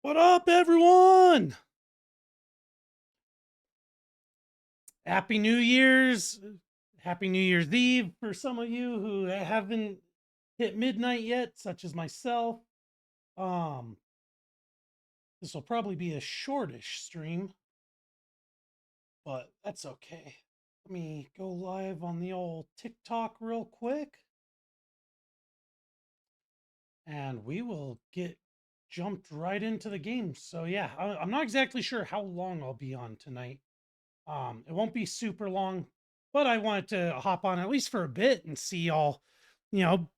What up, everyone? Happy New Year's. Happy New Year's Eve for some of you who haven't hit midnight yet, such as myself. Um, this will probably be a shortish stream, but that's okay. Let me go live on the old TikTok real quick, and we will get jumped right into the game. So yeah, I'm not exactly sure how long I'll be on tonight. It won't be super long, but I wanted to hop on at least for a bit and see y'all,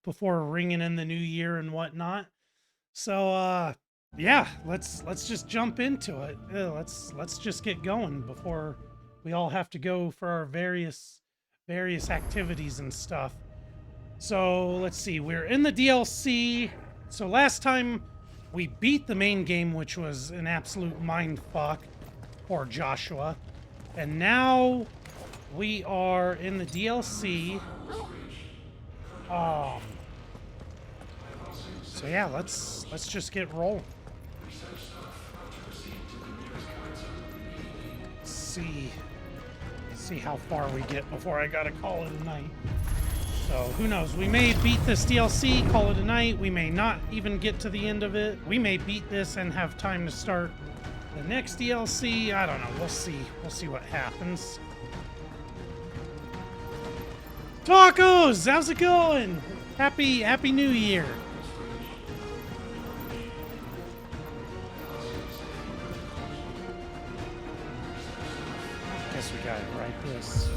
before ringing in the new year and whatnot. So yeah, let's just jump into it. Let's just get going before we all have to go for our various activities and stuff. So let's see, we're in the DLC. So last time we beat the main game, which was an absolute mind fuck for Joshua. And now we are in the DLC. So yeah, let's just get rolling. See how far we get before I gotta call it a night. So who knows? We may beat this DLC, call it a night. We may not even get to the end of it. We may beat this and have time to start the next DLC. I don't know. We'll see. We'll see what happens. Tacos, how's it going? Happy New Year. Guess we gotta write this.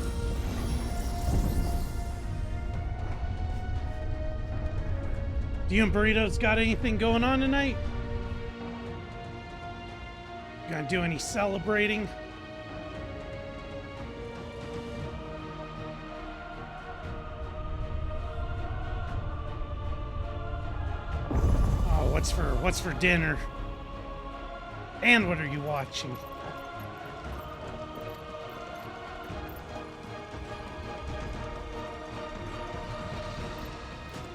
Do you and Burritos got anything going on tonight? Gonna do any celebrating? Oh, what's for dinner? And what are you watching?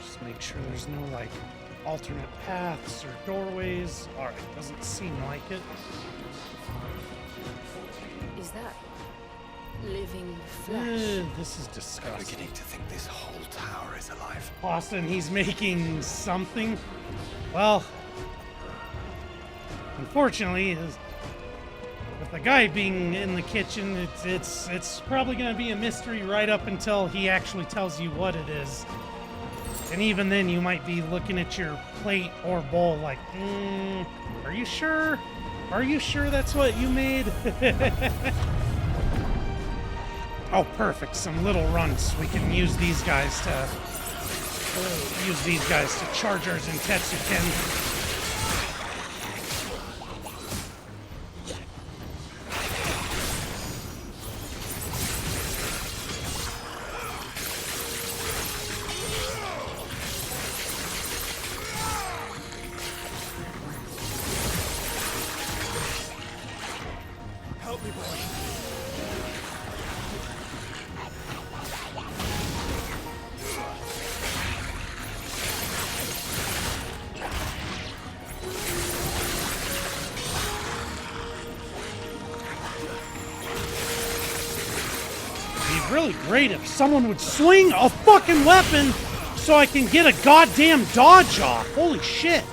Just make sure there's no like alternate paths or doorways. Alright, doesn't seem like it. Is that living flesh? This is I'm disgusting. beginning to think this whole tower is alive. Austin, he's making something. Well, unfortunately, with the guy being in the kitchen, it's probably going to be a mystery right up until he actually tells you what it is. And even then, you might be looking at your plate or bowl like, are you sure? Are you sure that's what you made? Oh, perfect. Some little runts. We can use these guys to charge our Zentetsuken. Help me, boy. It'd be really great if someone would swing a fucking weapon so I can get a goddamn dodge off. Holy shit.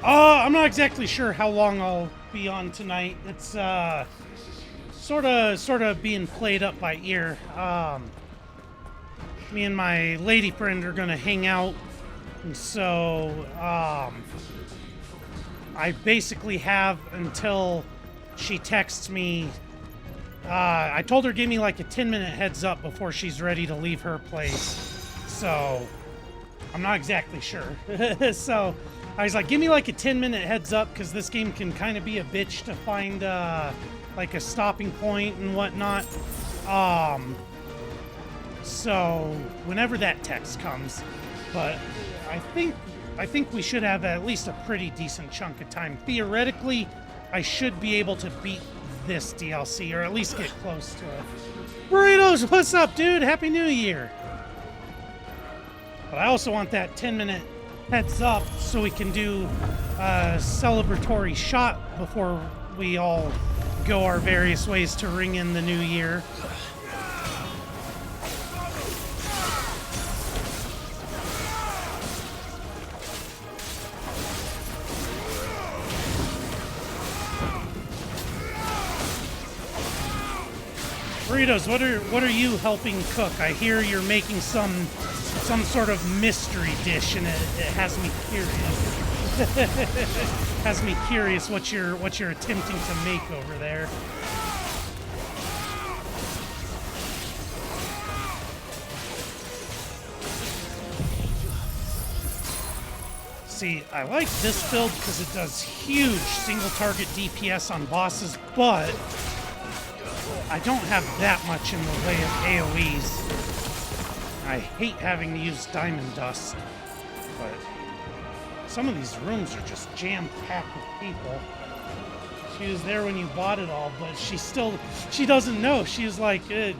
I'm not exactly sure how long I'll be on tonight. It's sort of being played up by ear. Me and my lady friend are gonna hang out, and so I basically have until she texts me. I told her give me like a 10-minute heads up before she's ready to leave her place. So I'm not exactly sure. So I was like, give me like a 10-minute heads up, because this game can kind of be a bitch to find like a stopping point and whatnot. So whenever that text comes, but I think we should have at least a pretty decent chunk of time. Theoretically, I should be able to beat this DLC, or at least get close to it. Burritos, what's up, dude? Happy New Year! But I also want that 10-minute heads up so we can do a celebratory shot before we all go our various ways to ring in the new year. Burritos, what are you helping cook? I hear you're making some sort of mystery dish, and it has me curious. Has me curious what you're attempting to make over there. See, I like this build because it does huge single target DPS on bosses, but I don't have that much in the way of AoEs. I hate having to use Diamond Dust, but some of these rooms are just jam-packed with people. She was there when you bought it all, but she doesn't know. She was like, I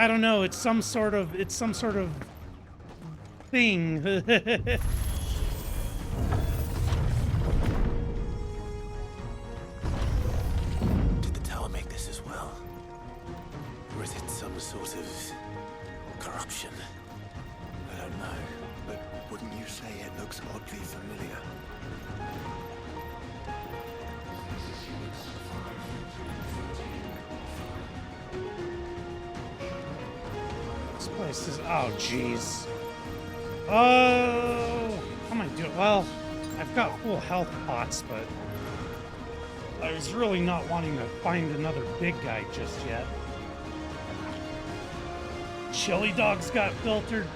don't know. It's some sort of thing. Did the tower make this as well? Or is it some sort of corruption? I don't know, but wouldn't you say it looks oddly familiar? This place is... Oh, jeez. Oh! How am I doing? Well, I've got full health pots, but I was really not wanting to find another big guy just yet. Chili dogs got filtered.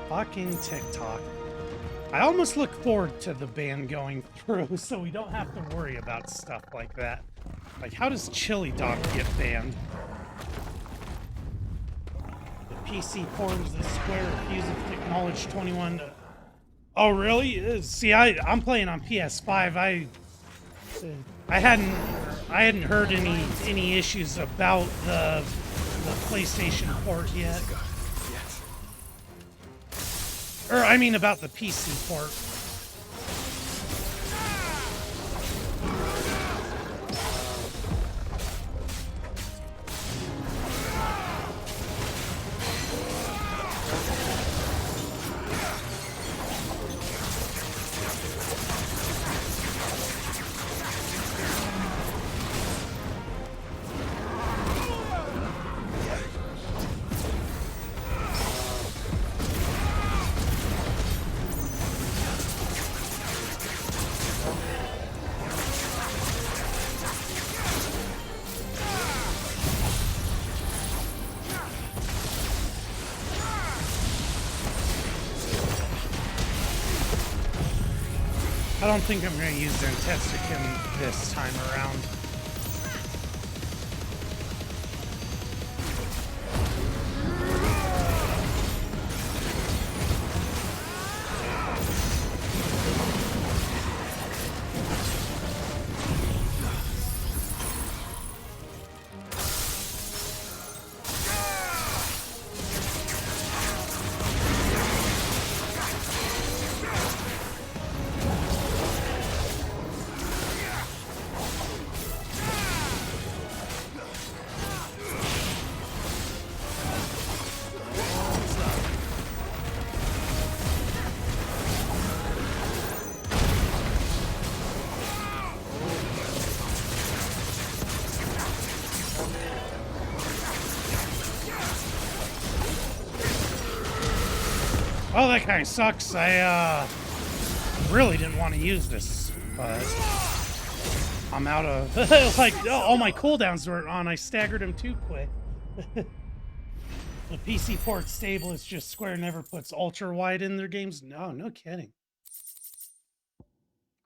Fucking TikTok. I almost look forward to the ban going through so we don't have to worry about stuff like that. Like, how does chili dog get banned? The PC forums the Square refuses to acknowledge 21. Oh, really? See, I'm playing on PS5. I hadn't heard any issues about the PlayStation port yet. Or, I mean, about the PC port. I don't think I'm going to use Zentesican this time around. Well, that kind of sucks. I really didn't want to use this, but I'm out of like all my cooldowns were on. I staggered them too quick. The PC port stable is just Square never puts ultra wide in their games. No kidding.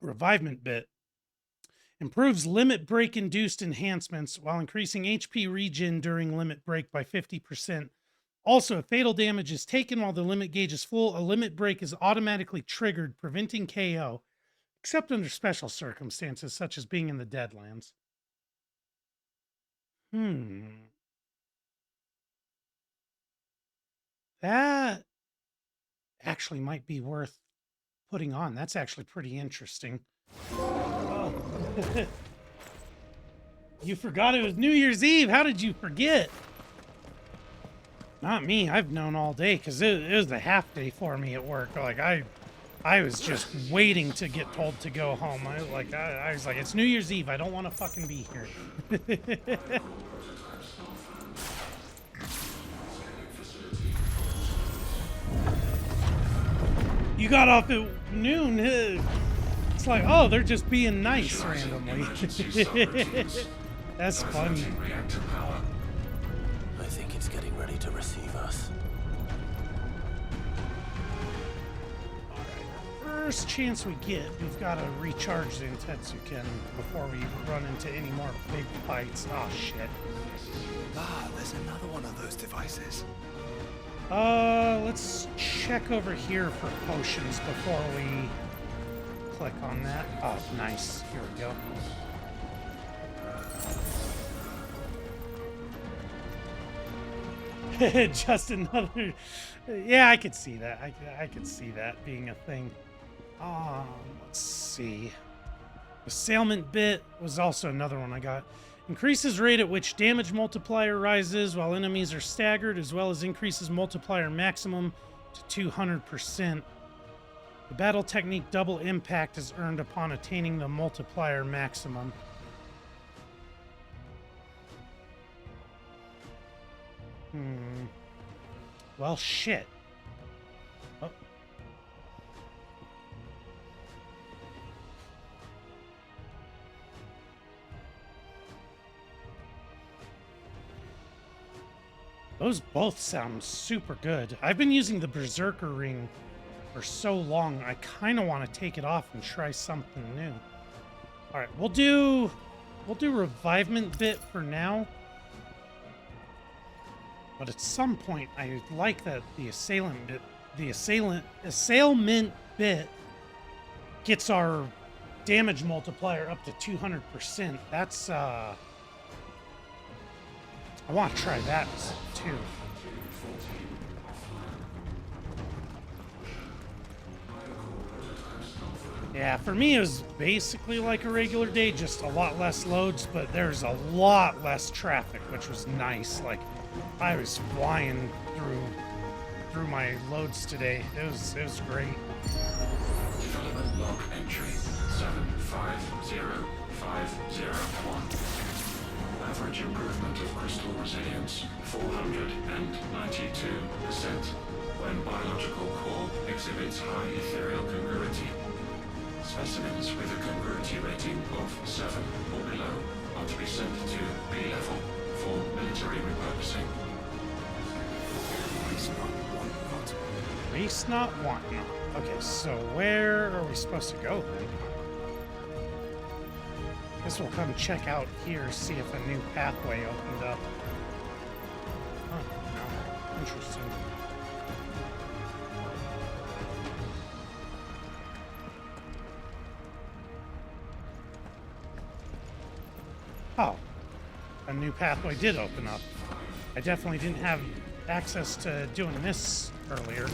Revivement bit improves limit break induced enhancements while increasing HP regen during limit break by 50%. Also, if fatal damage is taken while the limit gauge is full, a limit break is automatically triggered, preventing KO, except under special circumstances, such as being in the Deadlands. That actually might be worth putting on. That's actually pretty interesting. Oh. You forgot it was New Year's Eve. How did you forget? Not me. I've known all day because it was a half day for me at work. Like I was just waiting to get told to go home. I was like, it's New Year's Eve. I don't want to fucking be here. You got off at noon. It's like, oh, they're just being nice randomly. That's funny. I think it's getting ready to receive us. First chance we get, we've got to recharge the Tetsuken before we run into any more big fights. Oh, shit. Ah, there's another one of those devices. Let's check over here for potions before we click on that. Oh, nice. Here we go. Just another... Yeah, I could see that. I could see that being a thing. Let's see. Assailment bit was also another one I got. Increases rate at which damage multiplier rises while enemies are staggered, as well as increases multiplier maximum to 200%. The battle technique double impact is earned upon attaining the multiplier maximum. Well, shit. Oh. Those both sound super good. I've been using the Berserker ring for so long, I kind of want to take it off and try something new. All right, we'll do revivement bit for now. But at some point, I like that the assailant bit gets our damage multiplier up to 200%. That's I want to try that too. Yeah, for me it was basically like a regular day, just a lot less loads, but there's a lot less traffic, which was nice. Like, I was flying through my loads today. It was great. Development log entry 750501. Average improvement of crystal resilience 492% when biological core exhibits high ethereal congruity. Specimens with a congruity rating of 7 or below are to be sent to B level for military repurposing. Waste not, want not. Okay, so where are we supposed to go then? Guess we'll come check out here, see if a new pathway opened up. Oh, no. Interesting. Oh, a new pathway did open up. I definitely didn't have access to doing this earlier.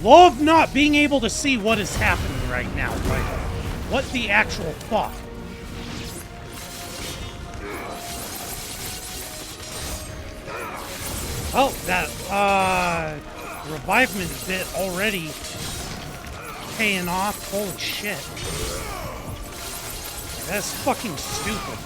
Love not being able to see what is happening right now. Like, what the actual fuck? Oh, that, revivement bit already paying off. Holy shit. That's fucking stupid.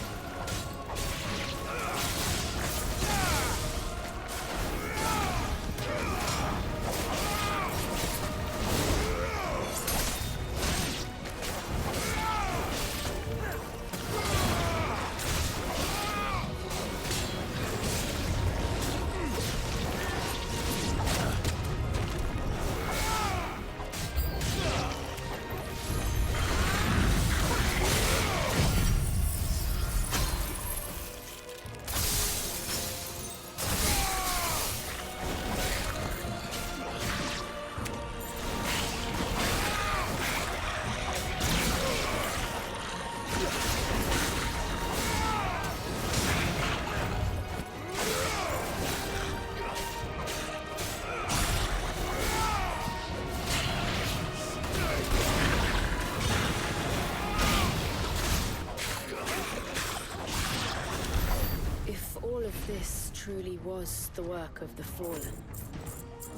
was the work of the Fallen.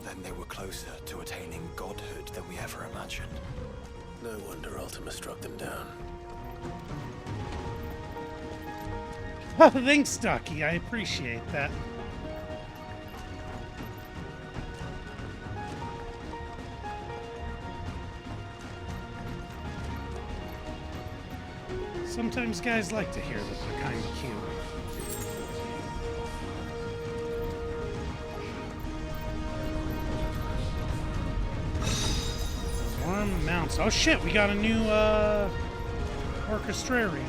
Then they were closer to attaining godhood than we ever imagined. No wonder Ultima struck them down. Thanks, Ducky. I appreciate that. Sometimes guys like to hear that they're kind of cute. Warm mounts. Oh shit, we got a new orchestrary.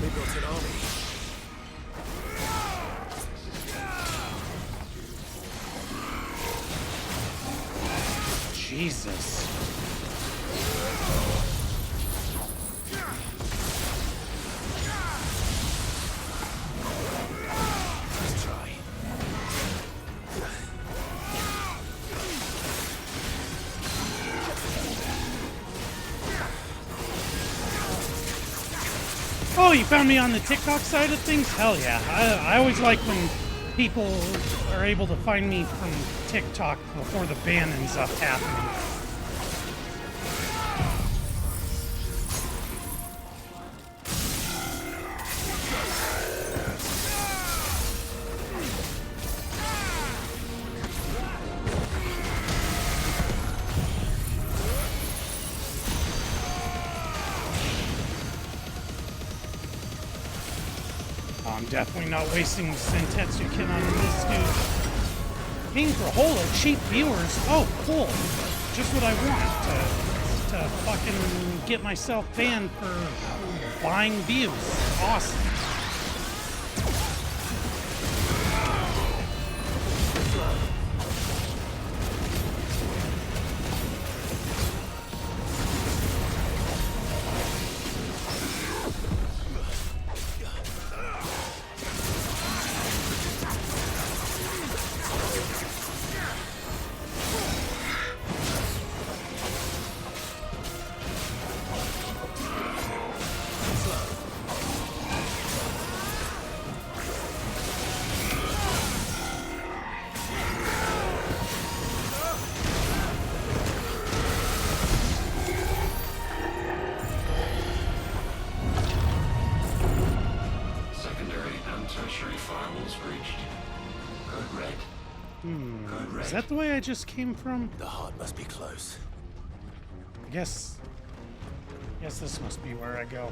We built an army. Jesus. Let's try. Oh, you found me on the TikTok side of things? Hell yeah. I always like when people are able to find me from TikTok before the ban ends up happening. I'm definitely not wasting Sentetsu Kin on this dude. Paying for holo, cheap viewers. Oh, cool. Just what I want to fucking get myself banned for buying views. Awesome. Secondary and tertiary firewalls breached. Code red. Code red. Is that the way I just came from? The heart must be close. I guess this must be where I go.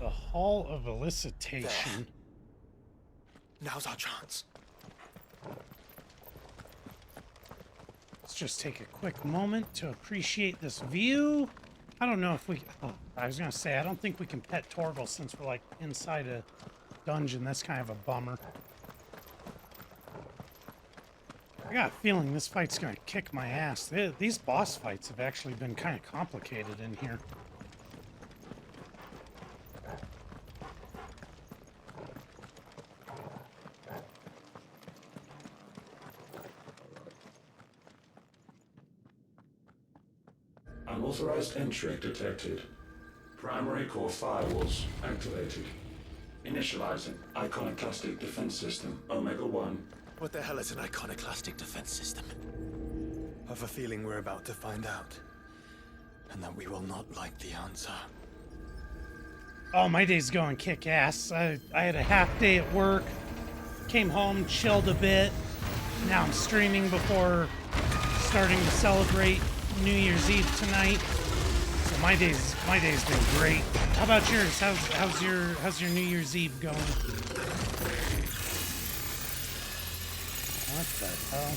The Hall of Elicitation. Now's our chance. Let's just take a quick moment to appreciate this view. I don't know if we... Oh, I was gonna say, I don't think we can pet Torgal since we're, like, inside a dungeon. That's kind of a bummer. I got a feeling this fight's gonna kick my ass. These boss fights have actually been kind of complicated in here. Unauthorized entry detected. Primary core firewalls activated. Initializing iconoclastic defense system Omega-1. What the hell is an iconoclastic defense system? Have a feeling we're about to find out. and that we will not like the answer. Oh, my day's going kick-ass. I had a half day at work, came home, chilled a bit. Now I'm streaming before starting to celebrate New Year's Eve tonight. So my day's been great. How about yours? How's your New Year's Eve going? What the hell?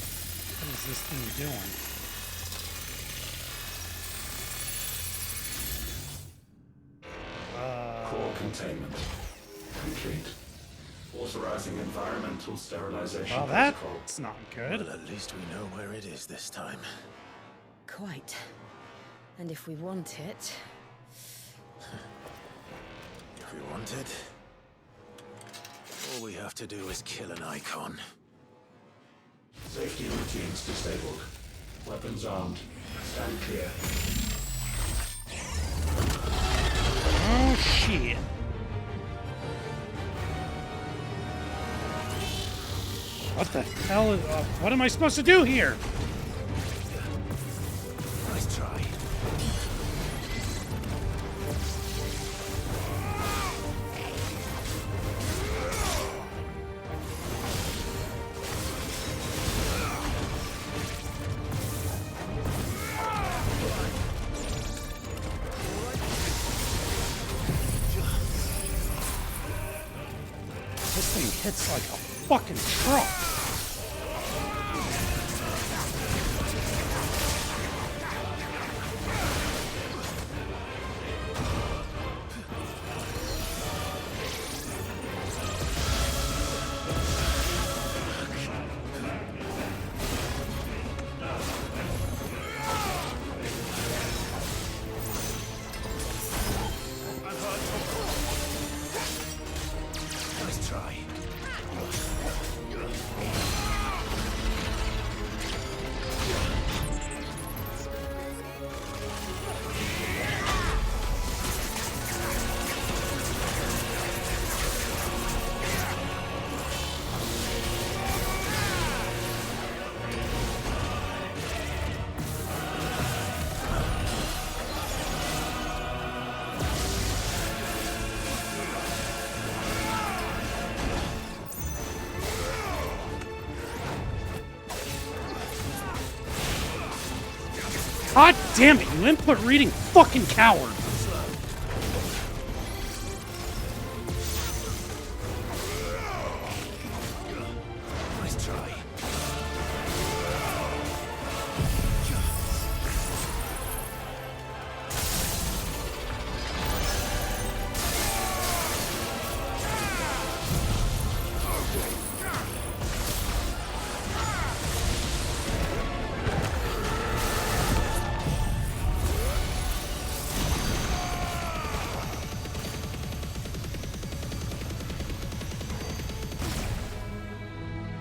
What is this thing doing? Core containment complete. Authorizing environmental sterilization Well, protocol. that's not good. Well, at least we know where it is this time. Quite. And if we want it... If we want it, all we have to do is kill an icon. Safety routines disabled. Weapons armed. Stand clear. Oh, shit. What the hell? What am I supposed to do here? Nice try. This thing hits like a fucking truck. Nice try. God damn it, you input reading fucking coward. Nice try.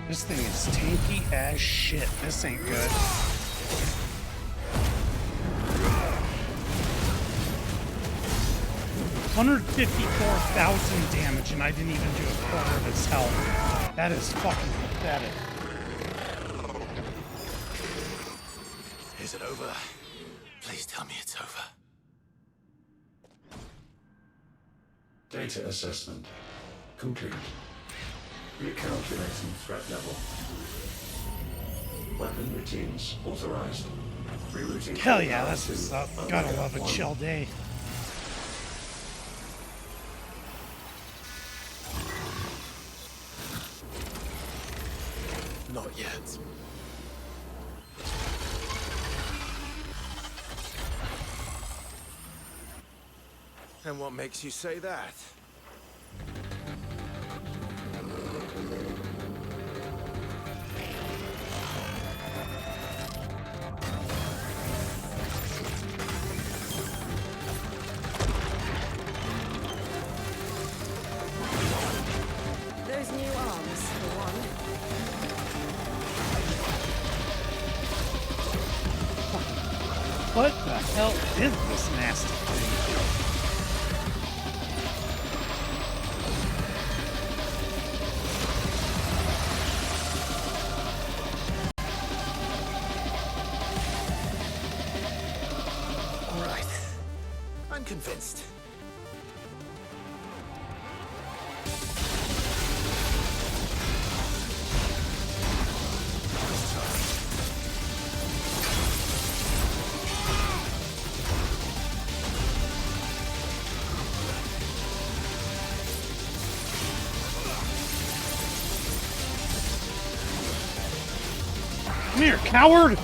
This thing is tanky as shit. This ain't good. $154,000 damage, and I didn't even do a quarter of its health. That is fucking pathetic. Is it over? Please tell me it's over. Data assessment complete. Recalculating threat level. Weapon routines authorized. Rerouting. Hell yeah, that's what's up. Gotta love a chill day. Not yet. And what makes you say that? Those new arms, for one. What the hell is this nasty thing? All right. convinced. Come here, coward!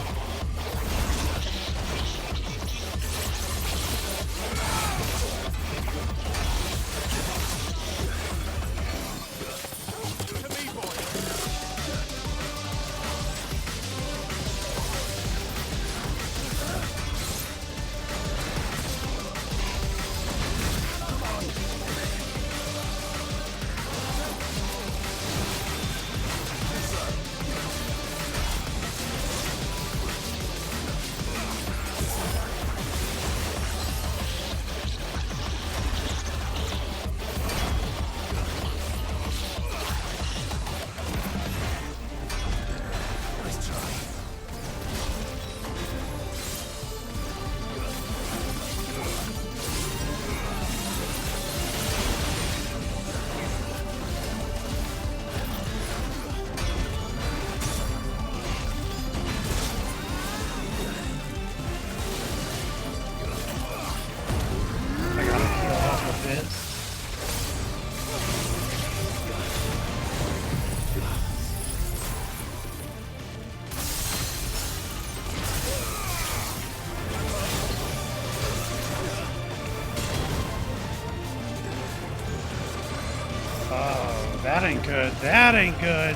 Oh, that ain't good. That ain't good.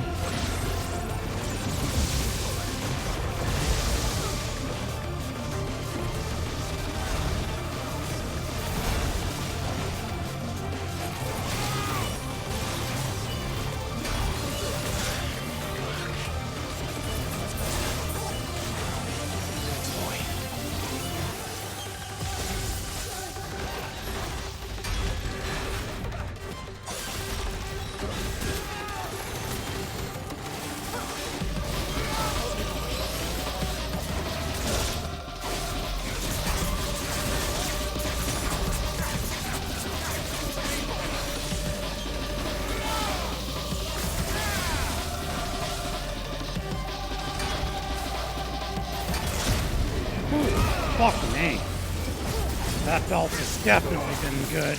Fuck me. That belt has definitely been good.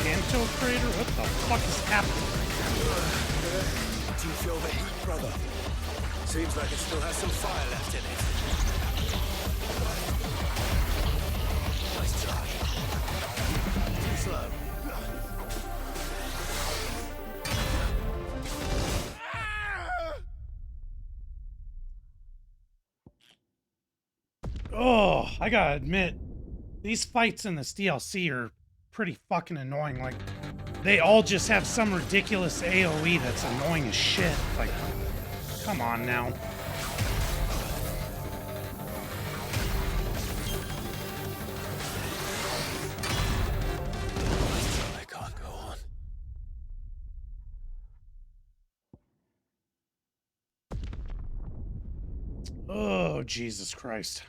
Canto crater? What the fuck is happening right now? Do you feel the heat, brother? Seems like it still has some fire left in it. Nice try. Too slow. Oh, I gotta admit, these fights in this DLC are pretty fucking annoying. Like, they all just have some ridiculous AoE that's annoying as shit. Like, come on now. I can't go on. Oh, Jesus Christ.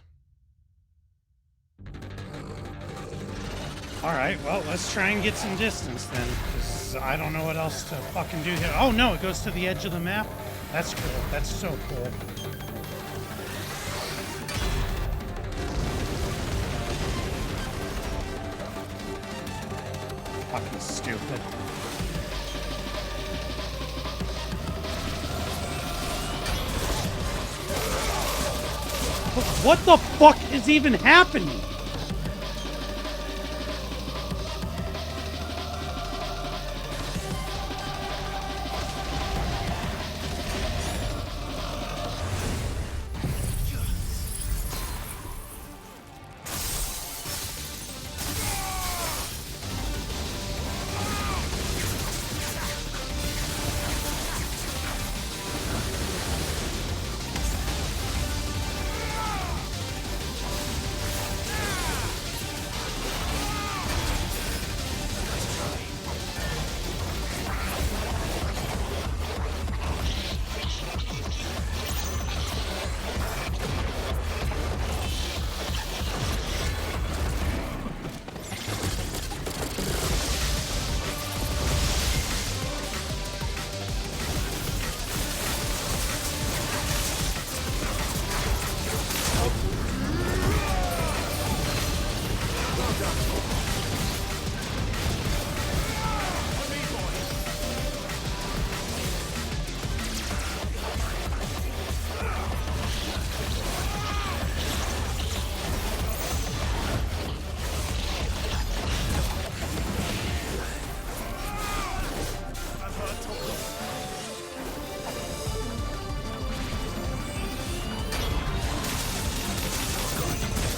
Alright, well, let's try and get some distance then, because I don't know what else to fucking do here. Oh no, it goes to the edge of the map? That's cool. That's so cool. Fucking stupid. What the fuck is even happening?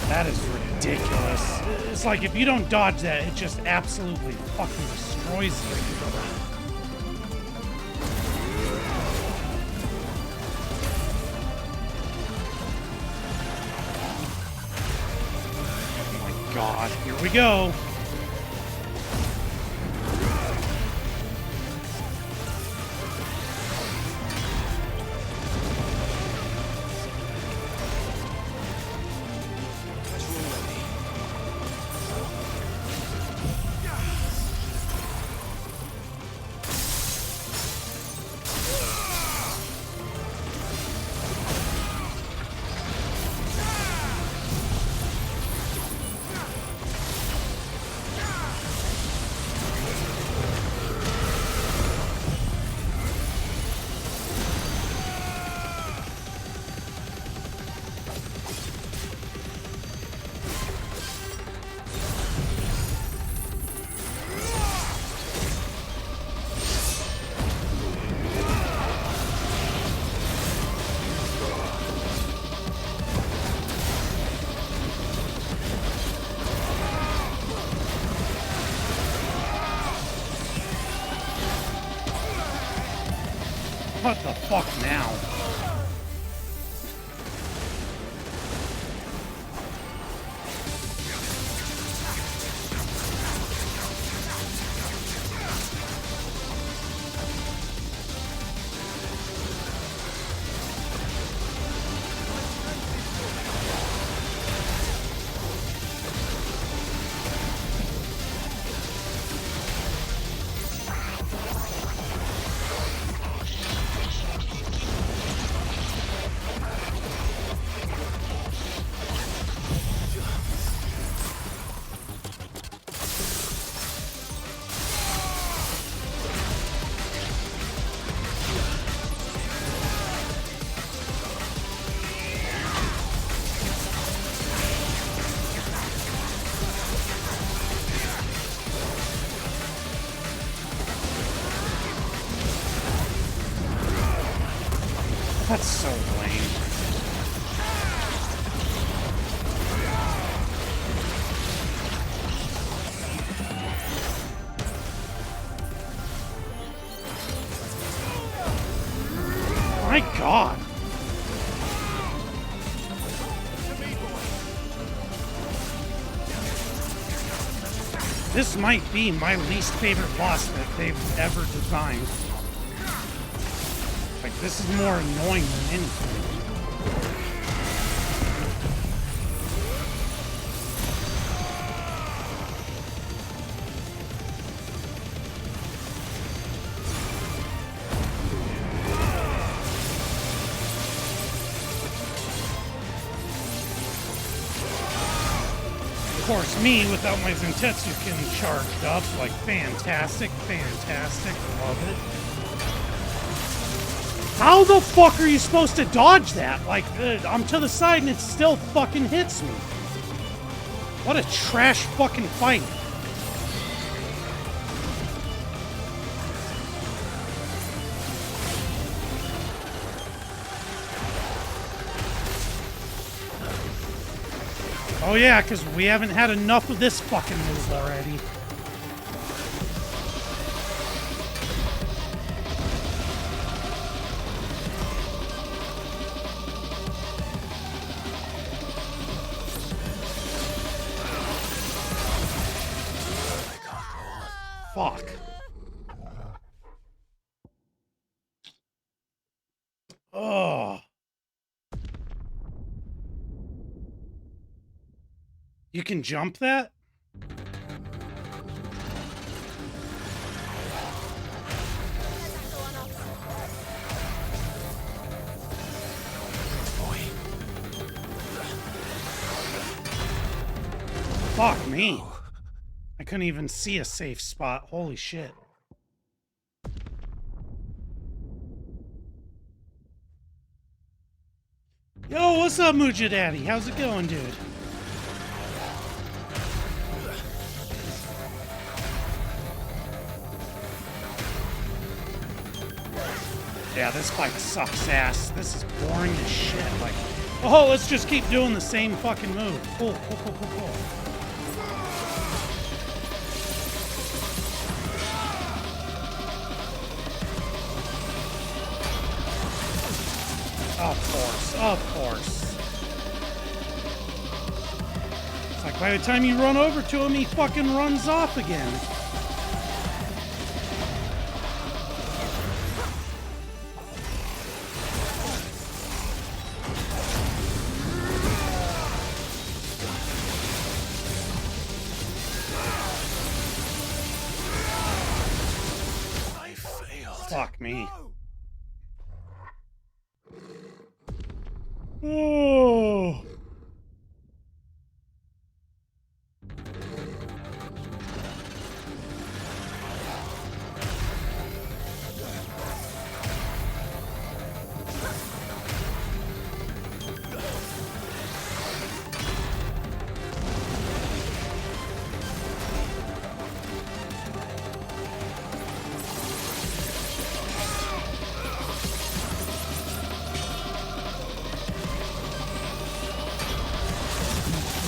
That is ridiculous. It's like if you don't dodge that, it just absolutely fucking destroys you. Oh my god, here we go. What the fuck now? That's so lame. My God. This might be my least favorite boss that they've ever designed. Like, this is more annoying than anything. Of course, me, without my Zentetsu getting charged up, like, fantastic, fantastic, love it. How the fuck are you supposed to dodge that? Like, I'm to the side and it still fucking hits me. What a trash fucking fight. Oh yeah, because we haven't had enough of this fucking move already. Fuck. Oh. You can jump that? Fuck me. I couldn't even see a safe spot. Holy shit. Yo, what's up, Muja Daddy? How's it going, dude? Yeah, this fight sucks ass. This is boring as shit. Like, oh, let's just keep doing the same fucking move. Cool, cool, cool, cool, cool. Of course, of course. It's like by the time you run over to him, he fucking runs off again. I failed. Fuck me. Oh.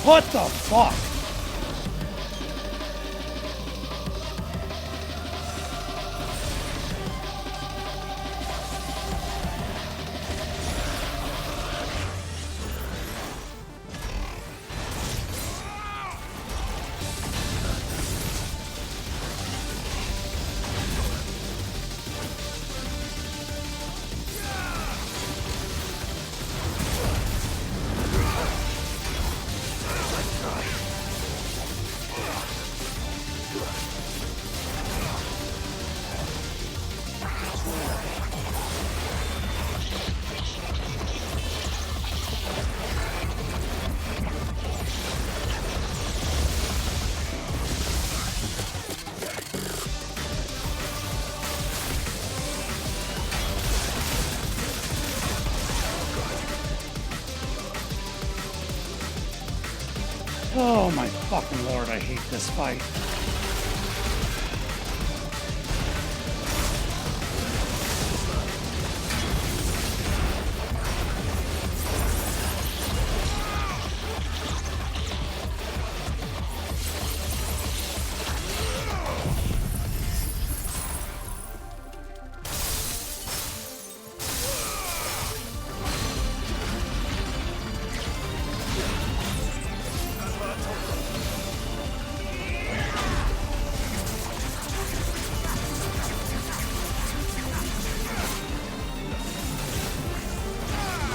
What the fuck? Oh my fucking lord, I hate this fight.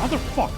Motherfucker.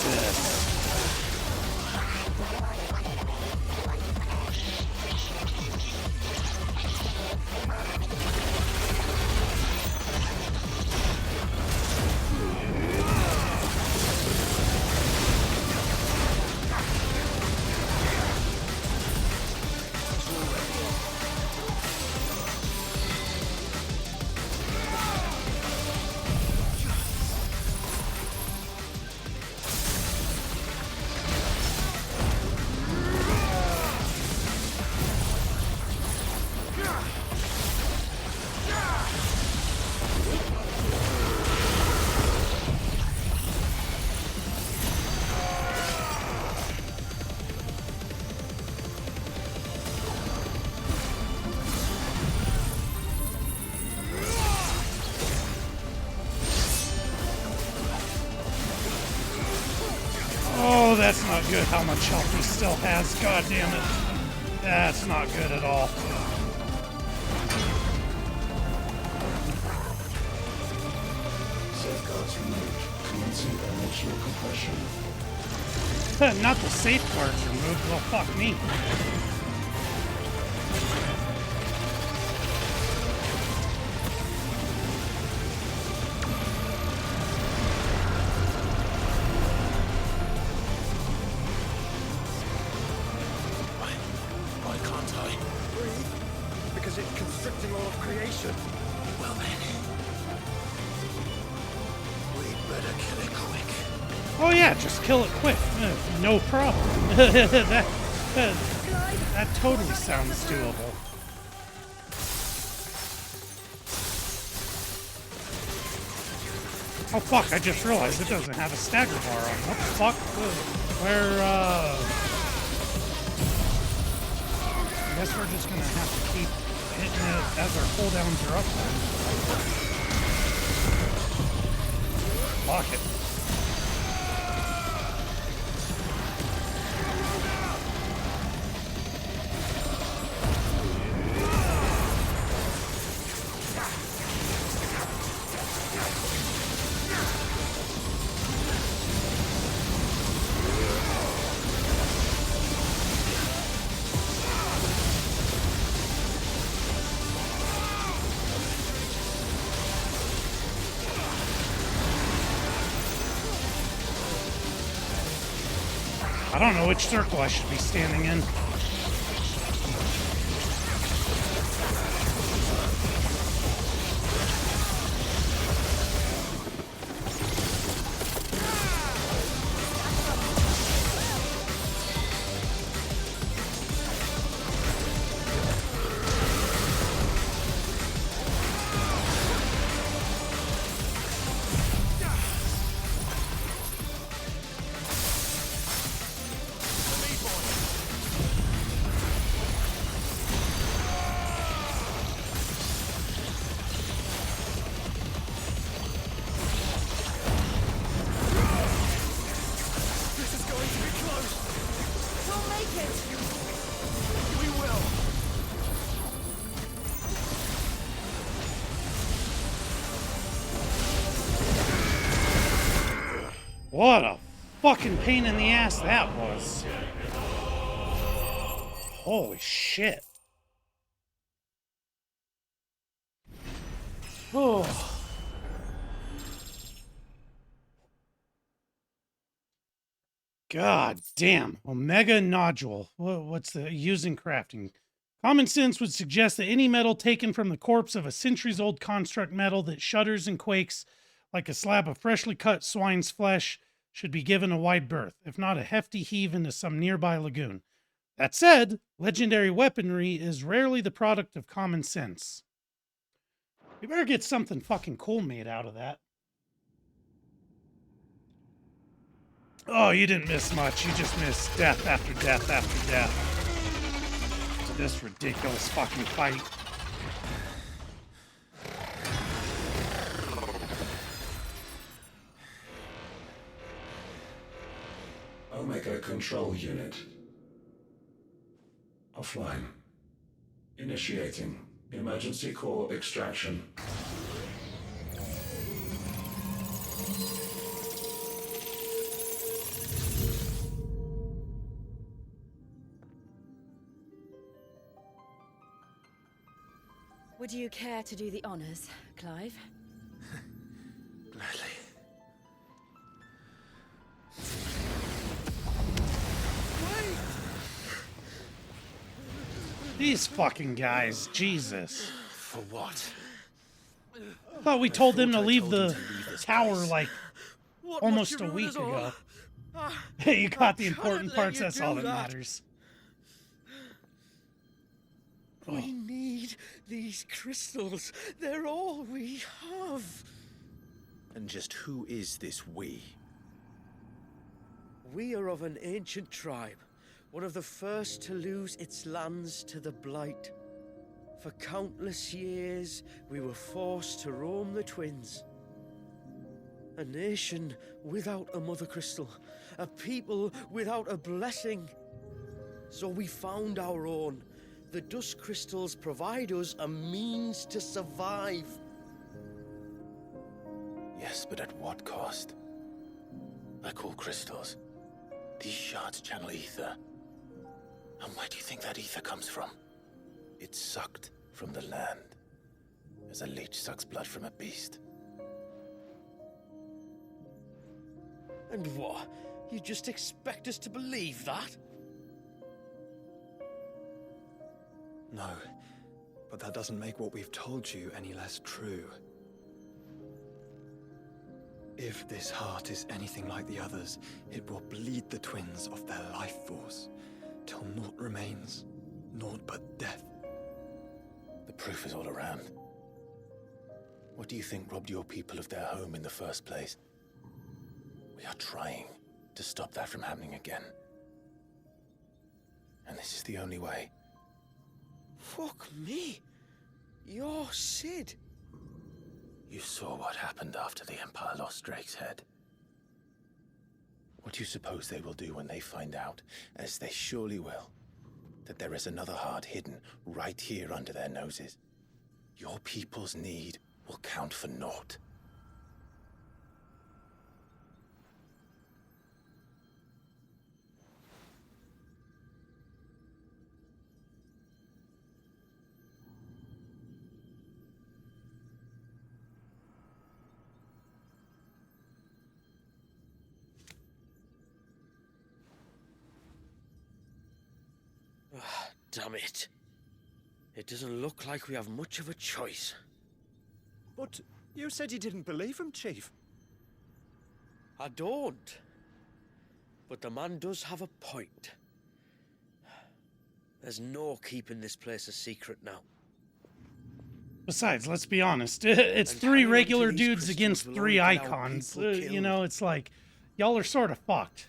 Jesus. Oh, that's not good how much health he still has. God damn it. That's not good at all. Safeguards removed. Commencing dimensional compression. Not the safeguards removed. Well, fuck me. Why can't I? Breathe, because it's constricting all of creation. Well then. We'd better kill it quick. Oh yeah, just kill it quick. No problem. That totally sounds doable. Oh fuck, I just realized it doesn't have a stagger bar on. What the fuck? Where, I guess we're just gonna have to keep hitting it as our cooldowns are up then. Fuck it. I don't know which circle I should be standing in. This is going to be close. We'll make it! We will. What a fucking pain in the ass that was. Holy shit. Oh. God damn. Omega nodule. What's the using crafting? Common sense would suggest that any metal taken from the corpse of a centuries-old construct metal that shudders and quakes like a slab of freshly cut swine's flesh should be given a wide berth, if not a hefty heave into some nearby lagoon. That said, legendary weaponry is rarely the product of common sense. You better get something fucking cool made out of that. Oh, you didn't miss much. You just missed death after death after death. To this ridiculous fucking fight. Omega Control Unit. Offline. Initiating emergency core extraction. Would you care to do the honors, Clive? Gladly. These fucking guys, Jesus. For what? Thought we told them to thought I leave told them the to leave this tower place. like What almost must a you ruin week us all? ago. Ah, Hey, you got the I couldn't important let parts, you that's do all that that. matters. We need these crystals. They're all we have. And just who is this we? We are of an ancient tribe, one of the first to lose its lands to the Blight. For countless years, we were forced to roam the Twins. A nation without a mother crystal, a people without a blessing. So we found our own. The dust crystals provide us a means to survive. Yes, but at what cost? Like all crystals, these shards channel ether. And where do you think that ether comes from? It's sucked from the land, as a leech sucks blood from a beast. And what? You just expect us to believe that? No, but that doesn't make what we've told you any less true. If this heart is anything like the others, it will bleed the twins of their life force, till naught remains, naught but death. The proof is all around. What do you think robbed your people of their home in the first place? We are trying to stop that from happening again. And this is the only way. Fuck me. You're Sid. You saw what happened after the Empire lost Drake's head. What do you suppose they will do when they find out, as they surely will, that there is another heart hidden right here under their noses? Your people's need will count for naught. Damn it. It doesn't look like we have much of a choice. But you said you didn't believe him, Chief. I don't. But the man does have a point. There's no keeping this place a secret now. Besides, let's be honest, it's And three hanging on to regular these dudes crystals against will three only get our icons. people You killed. know, it's like, y'all are sort of fucked.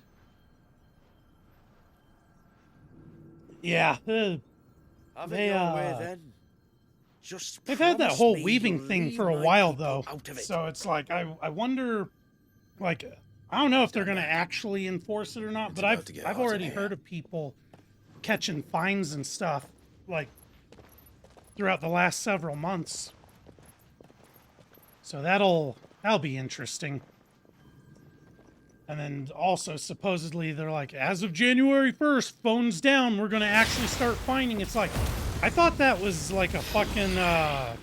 Yeah, Have They, it your way uh, then. Just they've had that promise whole me weaving you'll thing leave for a my while, people though. out of it. So it's like, I wonder, like, I don't know if they're going to actually enforce it or not, It's but about to get I've hot in already here. heard of people catching fines and stuff, like, throughout the last several months. So that'll be interesting. And then also, supposedly, they're like, as of January 1st, phones down, we're going to actually start fining. It's like, I thought that was like a fucking, I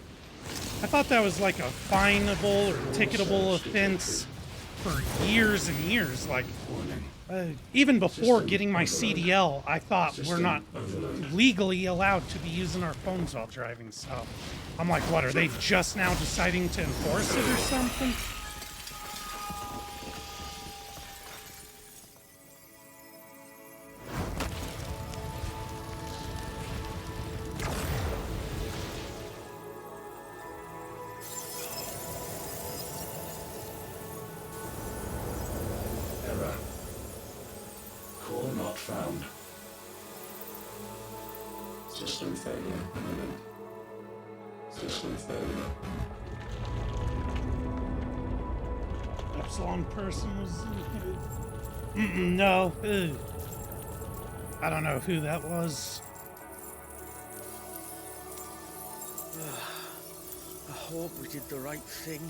thought that was like a fineable or ticketable offense for years and years. Like, even before getting my CDL, I thought we're not legally allowed to be using our phones while driving. So I'm like, what, are they just now deciding to enforce it or something? Error. Core not found. System failure imminent. System failure. Epsilon person was. No. Ugh. I don't know who that was. I hope we did the right thing.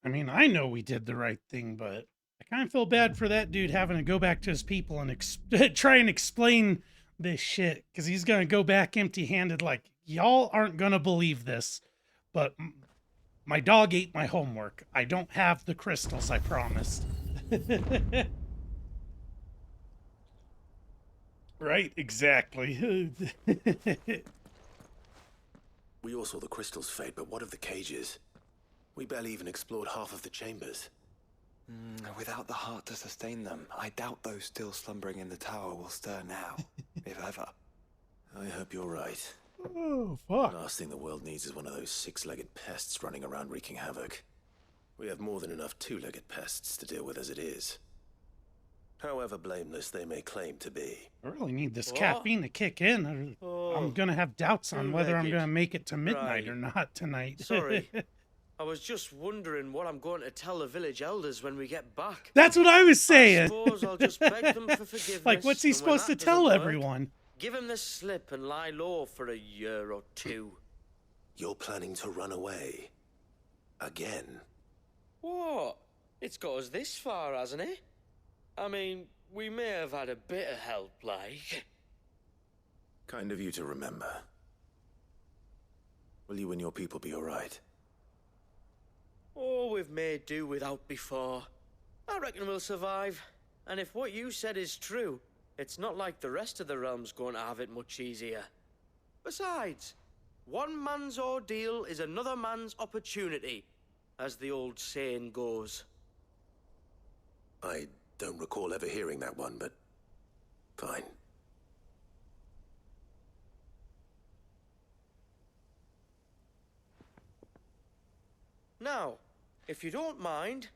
I mean, I know we did the right thing, but I kind of feel bad for that dude having to go back to his people and try and explain this shit, because he's gonna go back empty-handed. Like, y'all aren't gonna believe this, but my dog ate my homework. I don't have the crystals I promised. Right, exactly. We all saw the crystals fade, but what of the cages? We barely even explored half of the chambers. Without the heart to sustain them, I doubt those still slumbering in the tower will stir now, if ever. I hope you're right. Oh, fuck. The last thing the world needs is one of those six-legged pests running around wreaking havoc. We have more than enough two-legged pests to deal with as it is. However blameless they may claim to be. I really need this What? caffeine to kick in. I'm gonna have doubts on whether I'm gonna make it to midnight Right. or not tonight. Sorry. I was just wondering what I'm going to tell the village elders when we get back. That's what I was I saying. suppose I'll just beg them for forgiveness. Like, what's he and when supposed to that tell doesn't work, everyone? Give him the slip and lie low for a year or two. You're planning to run away. Again. What? It's got us this far, hasn't it? I mean, we may have had a bit of help, like. Kind of you to remember. Will you and your people be alright? Oh, we've made do without before. I reckon we'll survive. And if what you said is true, it's not like the rest of the realm's going to have it much easier. Besides, one man's ordeal is another man's opportunity, as the old saying goes. I don't recall ever hearing that one, but fine. Now, if you don't mind,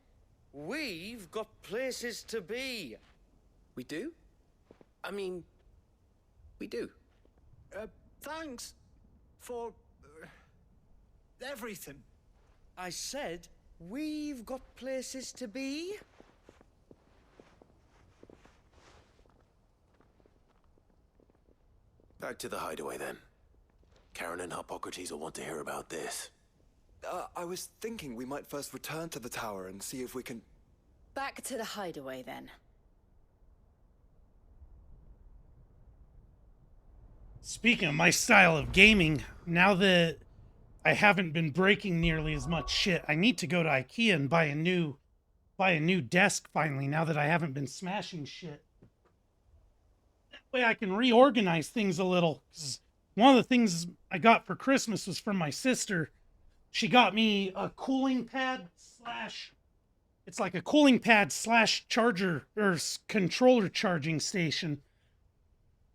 we've got places to be. We do? I mean, we do. Thanks for everything. I said, we've got places to be. Back to the hideaway then. Karen and Hippocrates will want to hear about this. I was thinking we might first return to the tower and see if we can... Back to the hideaway then. Speaking of my style of gaming, now that I haven't been breaking nearly as much shit, I need to go to IKEA and buy a new desk finally, now that I haven't been smashing shit. That way I can reorganize things a little. 'Cause one of the things I got for Christmas was from my sister. She got me a cooling pad slash... It's like a cooling pad slash charger or controller charging station.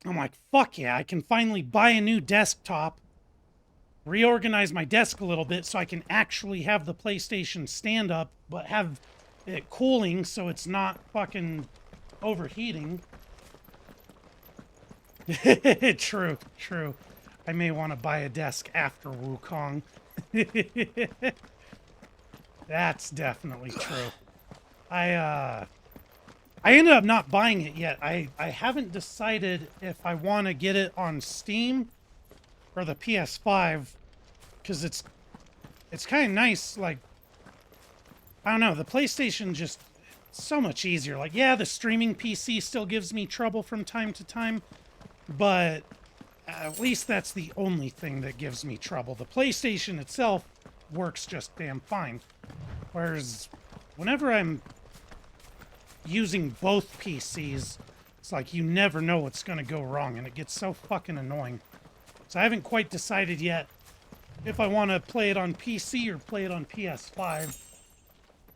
I'm like, fuck yeah, I can finally buy a new desktop, reorganize my desk a little bit so I can actually have the PlayStation stand up, but have it cooling so it's not fucking overheating. True, true. I may want to buy a desk after Wukong. That's definitely true. I ended up not buying it yet. I haven't decided if I want to get it on Steam or the PS5, because it's kind of nice. Like, I don't know, the PlayStation just so much easier. Like, yeah, the streaming PC still gives me trouble from time to time, but at least that's the only thing that gives me trouble. The PlayStation itself works just damn fine. Whereas whenever I'm using both PCs, it's like you never know what's going to go wrong, and it gets so fucking annoying. So I haven't quite decided yet if I want to play it on PC or play it on PS5.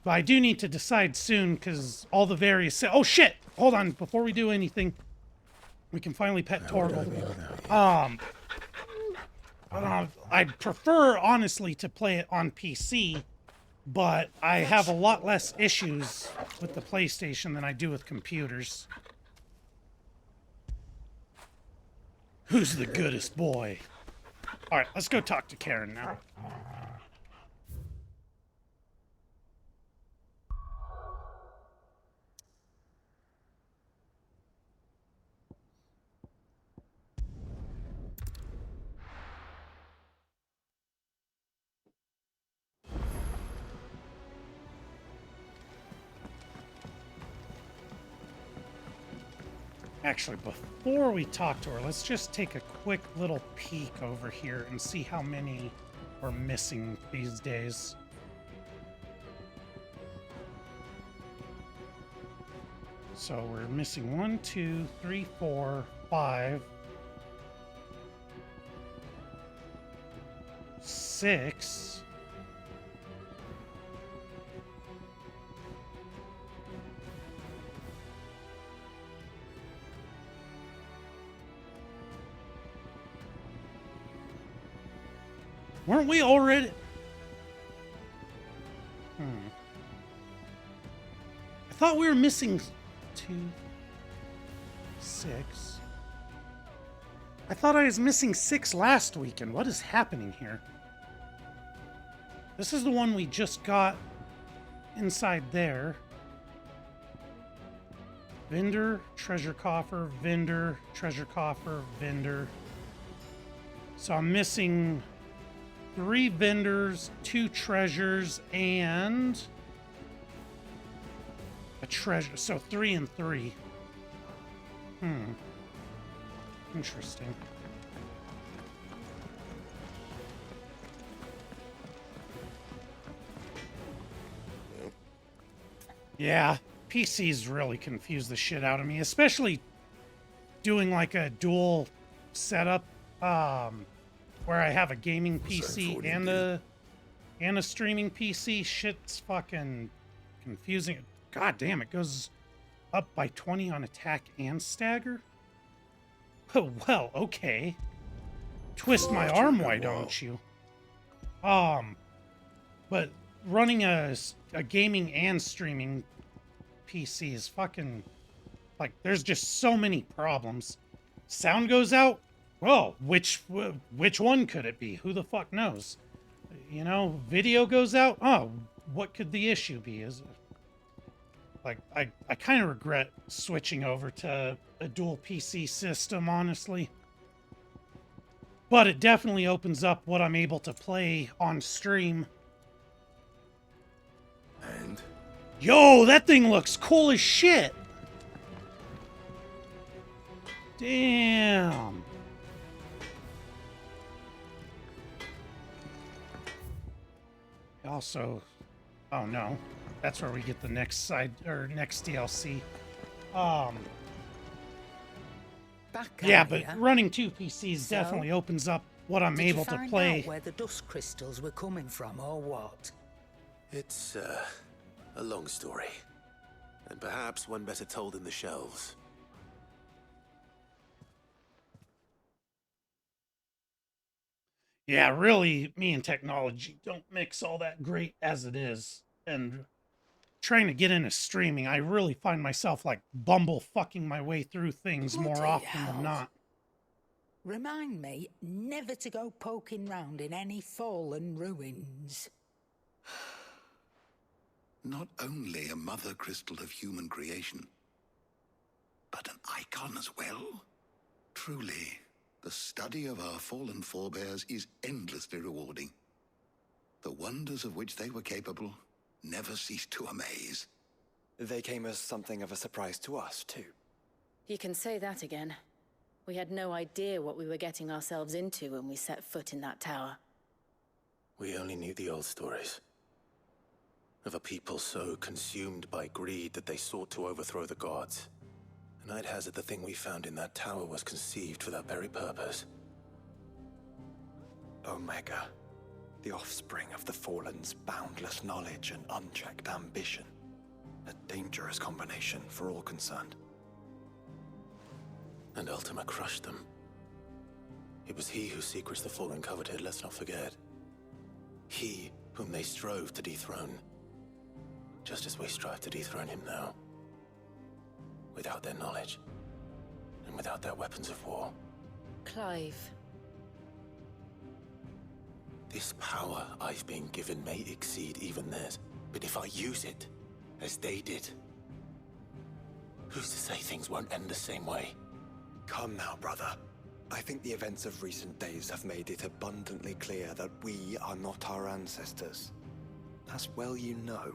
But I do need to decide soon, because all the various... Oh, shit! Hold on, before we do anything, we can finally pet Torgal. I'd prefer, honestly, to play it on PC, but I have a lot less issues with the PlayStation than I do with computers. Who's the goodest boy? Alright, let's go talk to Karen now. Actually, before we talk to her, let's just take a quick little peek over here and see how many we're missing these days. So we're missing 1, 2, 3, 4, 5, 6. Weren't we already? I thought we were missing 2, 6. I thought I was missing 6 last weekend. What is happening here? This is the one we just got inside there. Vendor, treasure coffer, vendor, treasure coffer, vendor. So I'm missing 3 vendors, 2 treasures, and a treasure. So 3 and 3. Interesting. Yeah, PCs really confuse the shit out of me, especially doing like a dual setup, where I have a gaming PC and a streaming PC. Shit's fucking confusing. God damn, it goes up by 20 on attack and stagger? Oh, well, okay. Twist my arm, why don't you? But running a gaming and streaming PC is fucking... Like, there's just so many problems. Sound goes out? Well, which one could it be? Who the fuck knows? You know, video goes out? Oh, what could the issue be? Is it... Like, I kind of regret switching over to a dual PC system, honestly. But it definitely opens up what I'm able to play on stream. And? Yo, that thing looks cool as shit! Damn. Also, oh no. That's where we get the next side, or next DLC. Yeah, but running 2 PCs definitely opens up what I'm able to play. Did you find out where the dust crystals were coming from, or what? It's, a long story. And perhaps one better told in the shelves. Yeah, really, me and technology don't mix all that great as it is. And trying to get into streaming, I really find myself like bumble fucking my way through things more often than not. Remind me never to go poking round in any fallen ruins. Not only a mother crystal of human creation, but an icon as well. Truly, the study of our fallen forebears is endlessly rewarding. The wonders of which they were capable never cease to amaze. They came as something of a surprise to us, too. You can say that again. We had no idea what we were getting ourselves into when we set foot in that tower. We only knew the old stories. Of a people so consumed by greed that they sought to overthrow the gods. And I'd hazard the thing we found in that tower was conceived for that very purpose. Omega. The offspring of the Fallen's boundless knowledge and unchecked ambition. A dangerous combination for all concerned. And Ultima crushed them. It was he whose secrets the Fallen coveted, let's not forget. He whom they strove to dethrone. Just as we strive to dethrone him now. Without their knowledge. And without their weapons of war. Clive. This power I've been given may exceed even theirs, but if I use it, as they did, who's to say things won't end the same way? Come now, brother. I think the events of recent days have made it abundantly clear that we are not our ancestors. As well you know.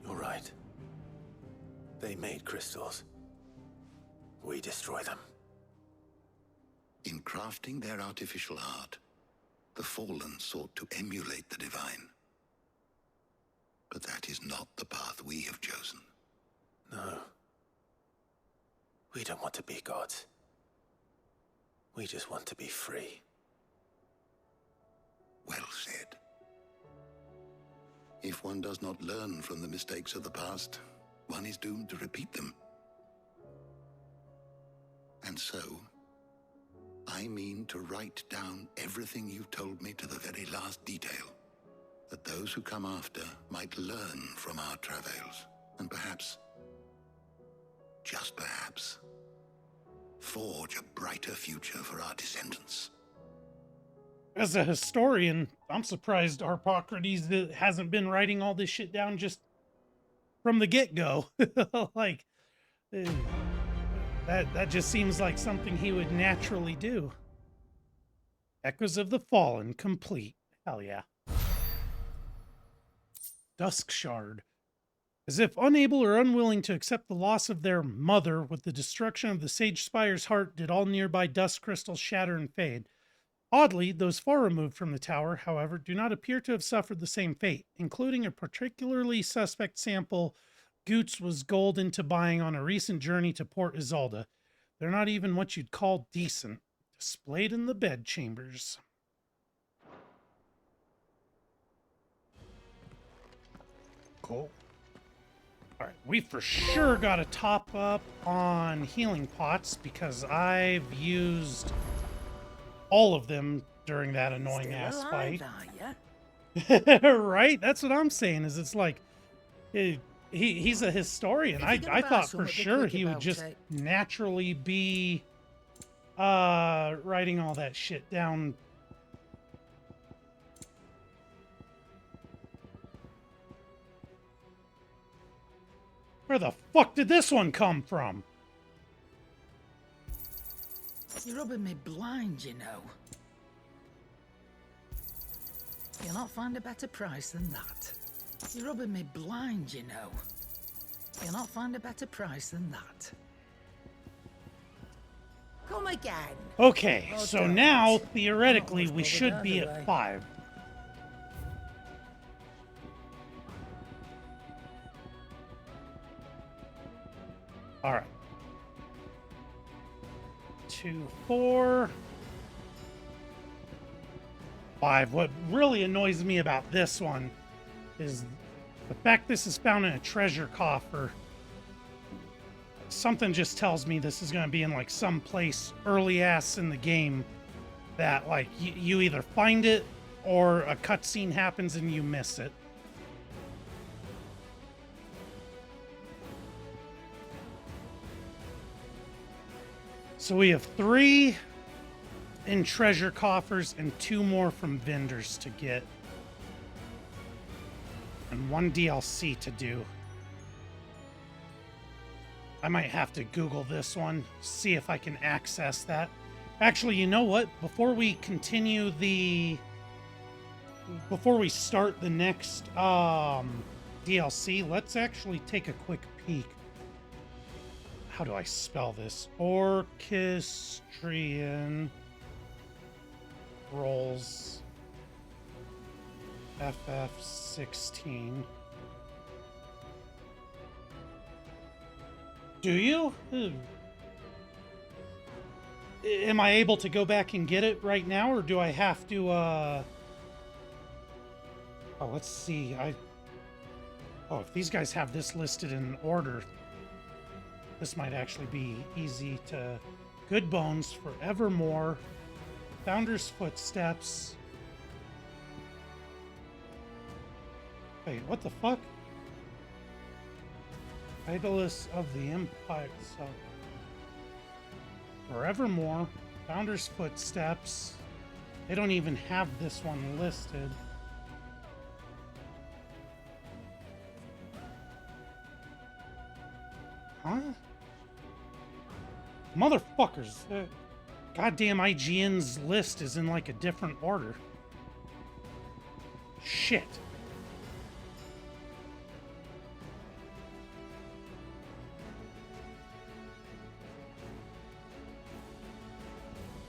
You're right. They made crystals. we destroy them. In crafting their artificial art, the fallen sought to emulate the divine. But that is not the path we have chosen. No. We don't want to be gods. We just want to be free. Well said. If one does not learn from the mistakes of the past, one is doomed to repeat them. And so, I mean to write down everything you've told me to the very last detail, that those who come after might learn from our travails, and perhaps, just perhaps, forge a brighter future for our descendants. As a historian, I'm surprised Harpocrates hasn't been writing all this shit down just from the get-go. Like, that just seems like something he would naturally do. Echoes of the Fallen complete. Hell yeah. Dusk Shard. As if unable or unwilling to accept the loss of their mother, with the destruction of the Sage Spire's heart did all nearby dust crystals shatter and fade. Oddly, those far removed from the tower, however, do not appear to have suffered the same fate, including a particularly suspect sample Goots was gold into buying on a recent journey to Port Isolde. They're not even what you'd call decent, displayed in the bedchambers. Cool. Alright, we for sure got to top up on healing pots because I've used all of them during that annoying ass fight. Right? That's what I'm saying, is it's like, he's a historian. I thought for sure he would just naturally be writing all that shit down. Where the fuck did this one come from? You're rubbing me blind, you know. You'll not find a better price than that. You're rubbing me blind, you know. You'll not find a better price than that. Come again. Okay, Oh, so don't. now, theoretically, Not we much should bothered be either at way. 5. Alright. 2, 4, 5. What really annoys me about this one is the fact this is found in a treasure coffer. Something just tells me this is going to be in like some place early ass in the game that like you either find it or a cutscene happens and you miss it. So we have 3 in treasure coffers and 2 more from vendors to get. And 1 DLC to do. I might have to Google this one, see if I can access that. Actually, you know what? Before we continue before we start the next DLC, let's actually take a quick peek. How do I spell this? Orchestrion rolls FF16. Do you? Am I able to go back and get it right now, or do I have to, Oh, let's see. Oh, if these guys have this listed in order, this might actually be easy to... Good Bones, Forevermore, Founder's Footsteps. Wait, what the fuck? Idolus of the Empire. So, Forevermore, Founder's Footsteps. They don't even have this one listed. Huh? Motherfuckers. Goddamn IGN's list is in like a different order. Shit.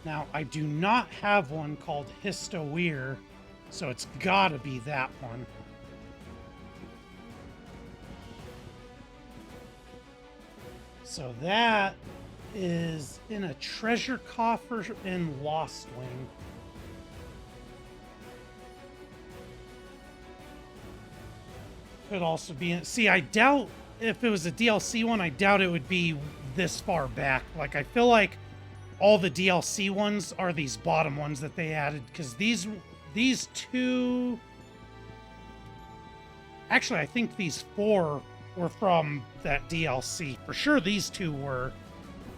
Now, I do not have one called Histoweir, so it's gotta be that one. So that is in a treasure coffer in Lost Wing. Could also be in... See, I doubt if it was a DLC one, I doubt it would be this far back. Like, I feel like all the DLC ones are these bottom ones that they added, because these two... Actually, I think these 4 were from that DLC. For sure, these 2 were.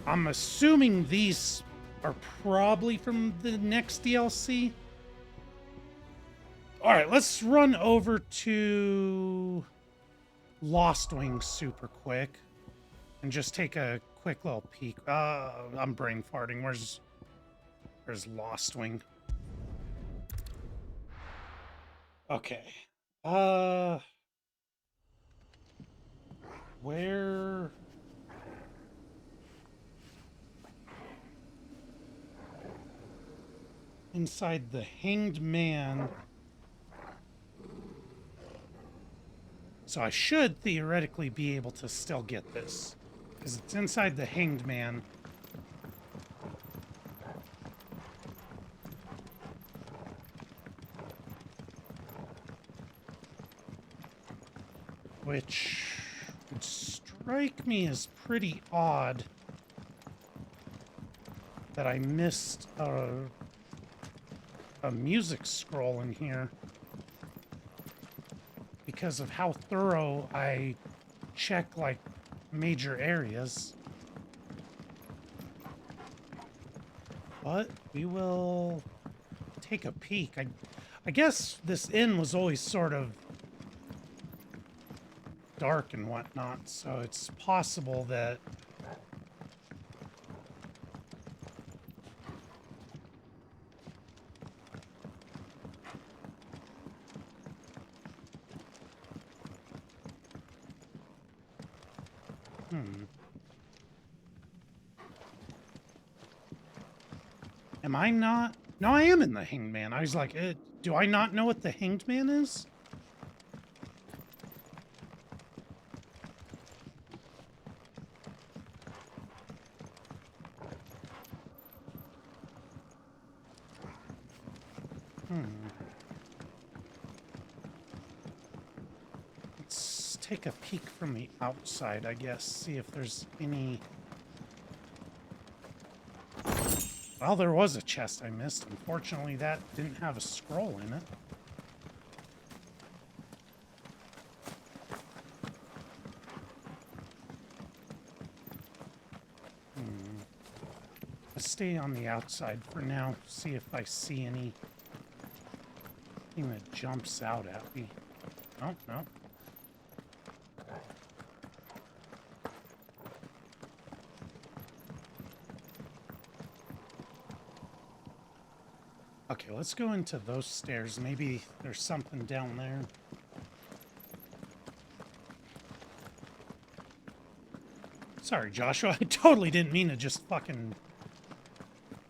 I'm assuming these are probably from the next DLC. Alright, let's run over to Lost Wing super quick and just take a quick little peek. I'm brain farting. Where's Lost Wing? Okay. Where... Inside the Hanged Man. So I should theoretically be able to still get this, because it's inside the Hanged Man. Which would strike me as pretty odd that I missed a music scroll in here, because of how thorough I check, like, major areas. But we will take a peek. I guess this inn was always sort of dark and whatnot, so it's possible that Am I not? No, I am in the Hanged Man. I was like, do I not know what the Hanged Man is? Let's take a peek from the outside, I guess. See if there's any... Well, there was a chest I missed. Unfortunately, that didn't have a scroll in it. Let's stay on the outside for now. See if I see anything that jumps out at me. Oh, no. Okay, let's go into those stairs. Maybe there's something down there. Sorry, Joshua. I totally didn't mean to just fucking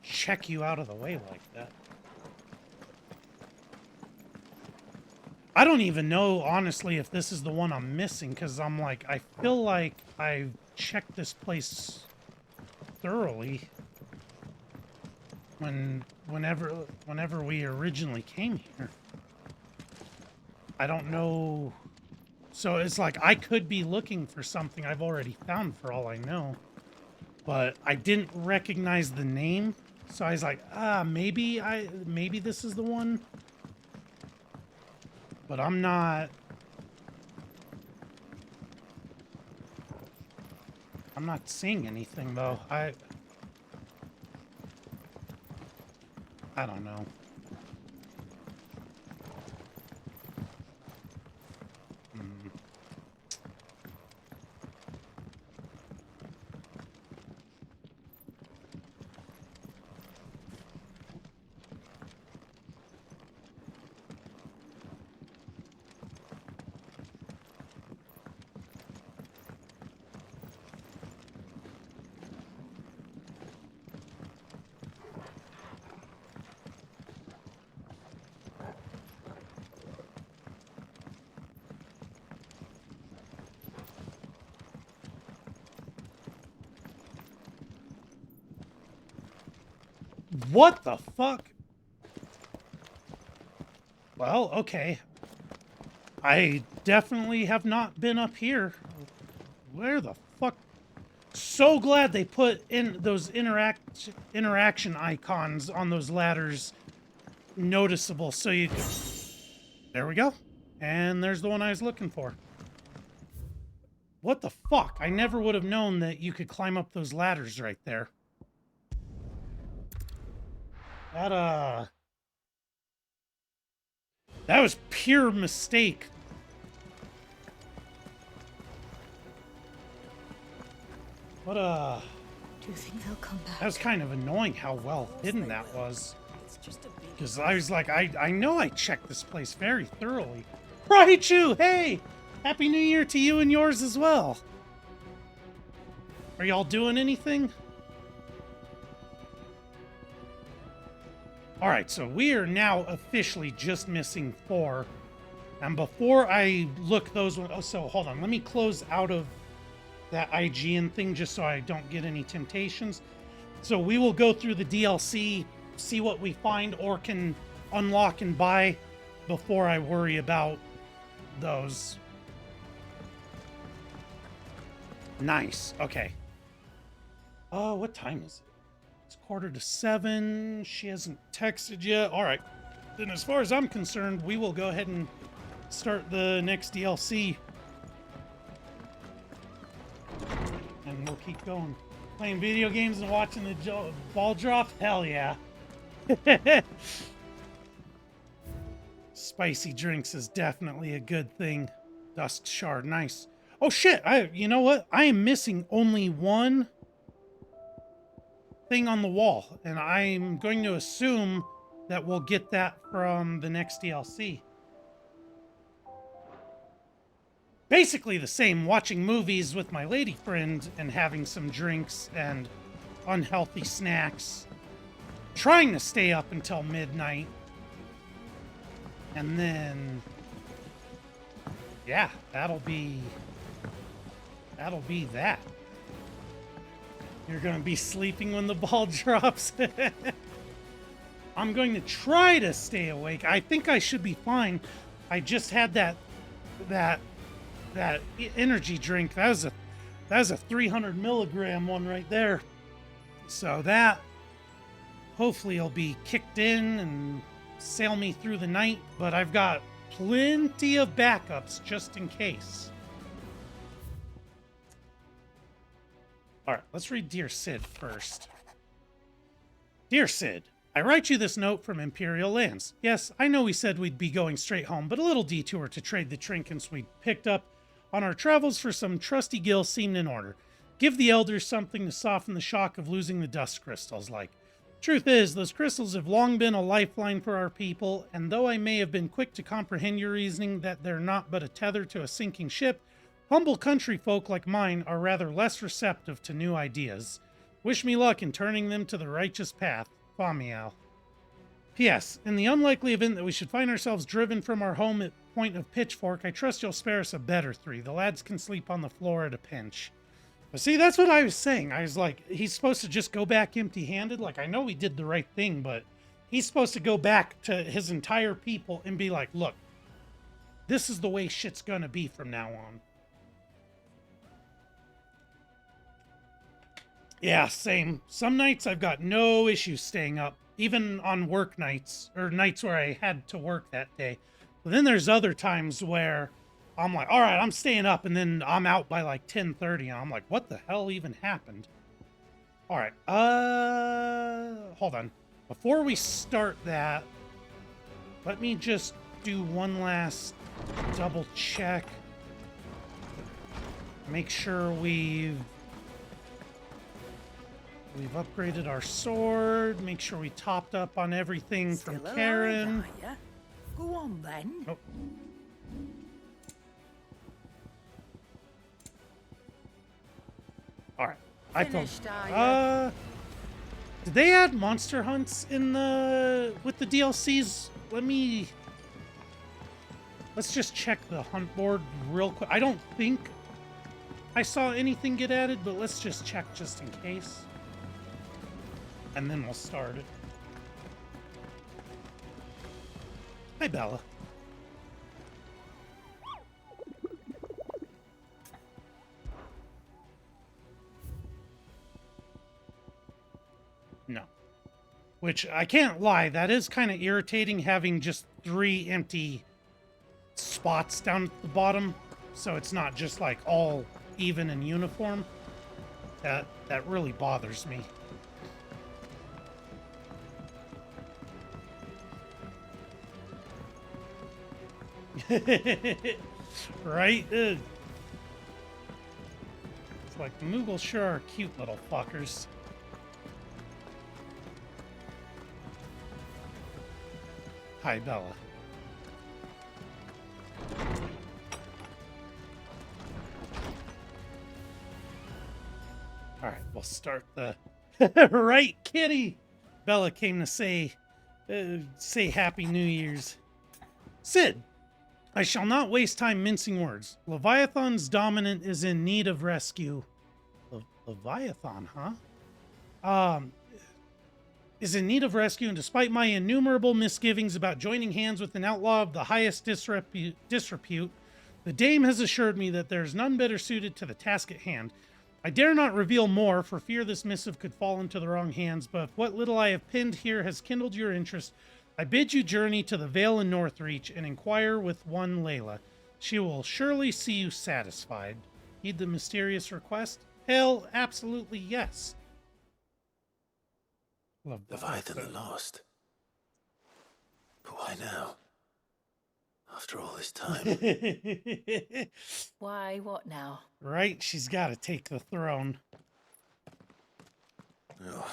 check you out of the way like that. I don't even know, honestly, if this is the one I'm missing, because I'm like, I feel like I've checked this place thoroughly whenever we originally came here. I don't know. So it's like I could be looking for something I've already found for all I know. But I didn't recognize the name. So I was like, maybe this is the one. But I'm not seeing anything though. I don't know. What the fuck? Well, okay. I definitely have not been up here. Where the fuck? So glad they put in those interaction icons on those ladders noticeable so you can... There we go. And there's the one I was looking for. What the fuck? I never would have known that you could climb up those ladders right there. That was pure mistake. What Do you think they'll come back? that was kind of annoying how well hidden that was. Because I was like, I know I checked this place very thoroughly. Raichu, hey! Happy New Year to you and yours as well. Are y'all doing anything? Alright, so we are now officially just missing 4. And before I look those ones... Oh, so hold on. Let me close out of that IGN thing just so I don't get any temptations. So we will go through the DLC, see what we find or can unlock and buy before I worry about those. Nice. Okay. What time is it? It's 6:45. She hasn't texted yet. All right. Then as far as I'm concerned, we will go ahead and start the next DLC. And we'll keep going. Playing video games and watching the ball drop? Hell yeah. Spicy drinks is definitely a good thing. Dust shard, nice. Oh shit, you know what? I am missing only one thing on the wall, and I'm going to assume that we'll get that from the next DLC. Basically the same, watching movies with my lady friend and having some drinks and unhealthy snacks. Trying to stay up until midnight. And then... yeah, that'll be that. You're going to be sleeping when the ball drops. I'm going to try to stay awake. I think I should be fine. I just had that energy drink. That was a 300 milligram one right there. So that hopefully will be kicked in and sail me through the night. But I've got plenty of backups just in case. All right, let's read Dear Sid first. Dear Sid, I write you this note from Imperial Lands. Yes, I know we said we'd be going straight home, but a little detour to trade the trinkets we picked up on our travels for some trusty gil seemed in order. Give the elders something to soften the shock of losing the dust crystals like. Truth is, those crystals have long been a lifeline for our people, and though I may have been quick to comprehend your reasoning that they're not but a tether to a sinking ship, humble country folk like mine are rather less receptive to new ideas. Wish me luck in turning them to the righteous path. Famiel. P.S. In the unlikely event that we should find ourselves driven from our home at point of pitchfork, I trust you'll spare us a bed or 3. The lads can sleep on the floor at a pinch. But see, that's what I was saying. I was like, he's supposed to just go back empty-handed. Like, I know he did the right thing, but he's supposed to go back to his entire people and be like, look, this is the way shit's gonna be from now on. Yeah, same. Some nights I've got no issues staying up, even on work nights, or nights where I had to work that day. But then there's other times where I'm like, all right, I'm staying up, and then I'm out by like 10:30, and I'm like, what the hell even happened? All right, hold on. Before we start that, let me just do one last double check. Make sure we've upgraded our sword. Make sure we topped up on everything from Karen. Go on then. Oh. All right. Finished, are Did they add monster hunts in with the DLCs? Let's just check the hunt board real quick. I don't think I saw anything get added, but let's just check just in case. And then we'll start it. Hi, Bella. No. Which, I can't lie, that is kind of irritating having just 3 empty spots down at the bottom. So it's not just like all even and uniform. That really bothers me. Right? Ugh. It's like the Moogles sure are cute little fuckers. Hi, Bella. All right, we'll start the right, Kitty. Bella came to say Happy New Year's. Sid, I shall not waste time mincing words. Leviathan's dominant is in need of rescue. Leviathan, huh? Is in need of rescue, and despite my innumerable misgivings about joining hands with an outlaw of the highest disrepute, the dame has assured me that there is none better suited to the task at hand. I dare not reveal more, for fear this missive could fall into the wrong hands, but if what little I have penned here has kindled your interest, I bid you journey to the Vale in Northreach and inquire with one Layla. She will surely see you satisfied. Heed the mysterious request? Hell, absolutely yes. Love that. Leviathan the Lost. But why now? After all this time. Why, what now? Right? She's got to take the throne. Oh,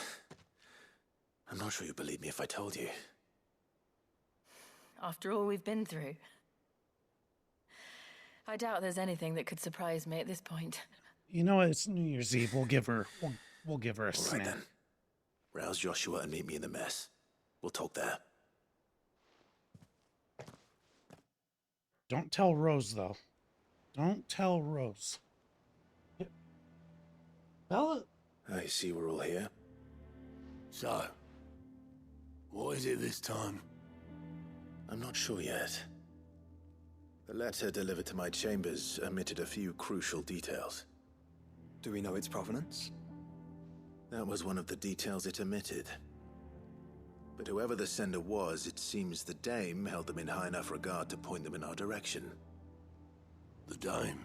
I'm not sure you believe me if I told you. After all we've been through. I doubt there's anything that could surprise me at this point. You know what? It's New Year's Eve. We'll give her a All right snack. then. Rouse Joshua and meet me in the mess. We'll talk there. Don't tell Rose, though. Don't tell Rose. Bella? I see we're all here. So, what is it this time? I'm not sure yet. The letter delivered to my chambers omitted a few crucial details. Do we know its provenance? That was one of the details it omitted. But whoever the sender was, it seems the dame held them in high enough regard to point them in our direction. The dame?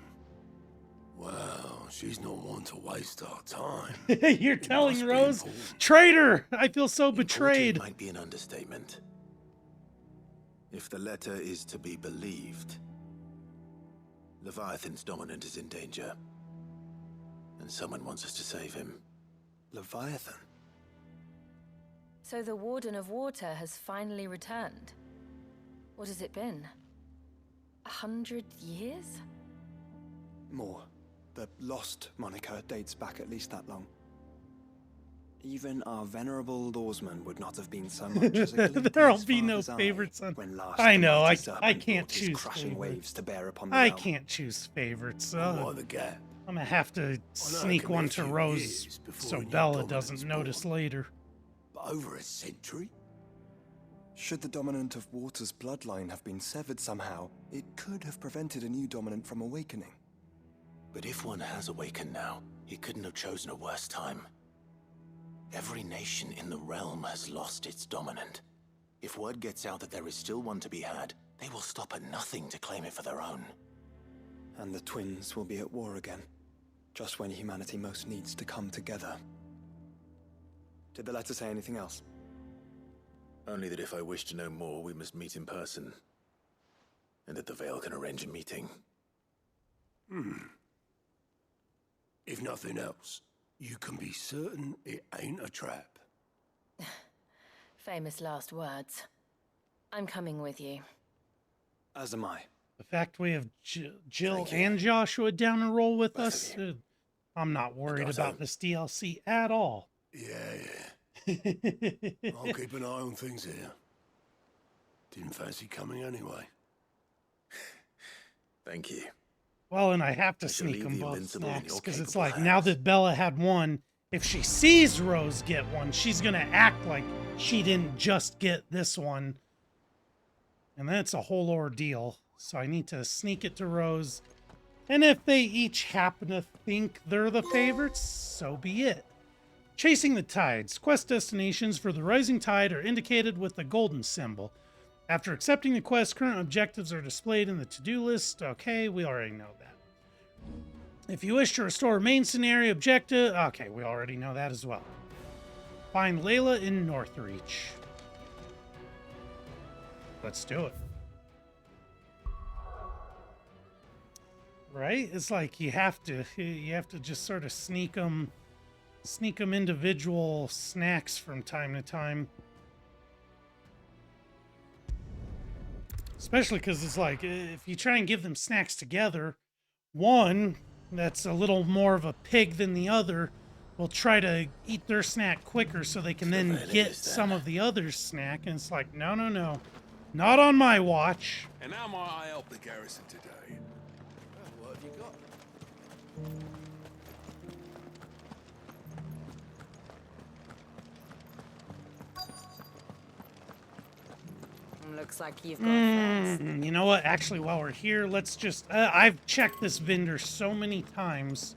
Well, she's not one to waste our time. You're telling must be Rose? important. Traitor! I feel so Important betrayed. might be an understatement. If the letter is to be believed, Leviathan's dominant is in danger. And someone wants us to save him. Leviathan? So the Warden of Water has finally returned. What has it been? 100 years? More. The Lost moniker dates back at least that long. Even our venerable lawsman would not have been so much as a glint There'll in his be no father's eye favorites on. when last I the know, mighty I serpent can't brought his choose crashing favorites. waves to bear upon the I realm. can't choose favorites. Why the gap? I'm gonna have to I know it sneak can be one a to few Rose years before so a new Bella dominant's doesn't notice born. later. But over a century? Should the dominant of Water's bloodline have been severed somehow, it could have prevented a new dominant from awakening. But if one has awakened now, he couldn't have chosen a worse time. Every nation in the realm has lost its dominant. If word gets out that there is still one to be had, they will stop at nothing to claim it for their own. And the twins will be at war again, just when humanity most needs to come together. Did the letter say anything else? Only that if I wish to know more, we must meet in person. And that the Vale can arrange a meeting. If nothing else, you can be certain it ain't a trap. Famous last words. I'm coming with you. As am I. The fact we have Jill Thank you. and Joshua down and roll with Both of us, you. I'm not worried also- about this DLC at all. Yeah. I'll keep an eye on things here. Didn't fancy coming anyway. Thank you. Well, and I have to I shall sneak leave them the both invincible in snacks your because it's capable like now hands. that Bella had one, if she sees Rose get one, she's gonna act like she didn't just get this one. And that's a whole ordeal. So I need to sneak it to Rose. And if they each happen to think they're the favorites, so be it. Chasing the Tides. Quest destinations for the Rising Tide are indicated with the golden symbol. After accepting the quest, current objectives are displayed in the to-do list. Okay, we already know that. If you wish to restore main scenario objective... Okay, we already know that as well. Find Layla in Northreach. Let's do it. Right? It's like you have to just sort of sneak them individual snacks from time to time. Especially because it's like, if you try and give them snacks together, one that's a little more of a pig than the other will try to eat their snack quicker so they can then get some of the other's snack. And it's like, no, no, no. Not on my watch. And how might I help the garrison today? What have you got? Looks like you've got first. You know what? Actually, while we're here, let's just... I've checked this vendor so many times.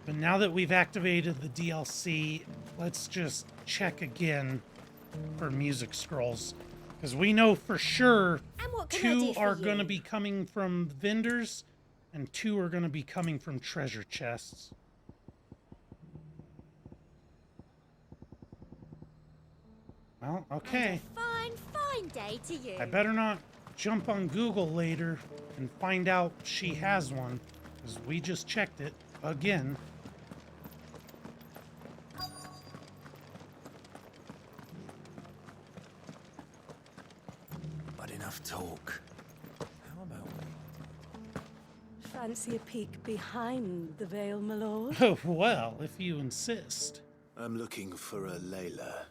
But now that we've activated the DLC, let's just check again for music scrolls. Because we know for sure two are going to be coming from vendors, and two are going to be coming from treasure chests. Well, okay. Fine day to you. I better not jump on Google later and find out she has one, because we just checked it again. But enough talk. How about we? Fancy a peek behind the veil, my lord? Oh, well, if you insist. I'm looking for a Layla.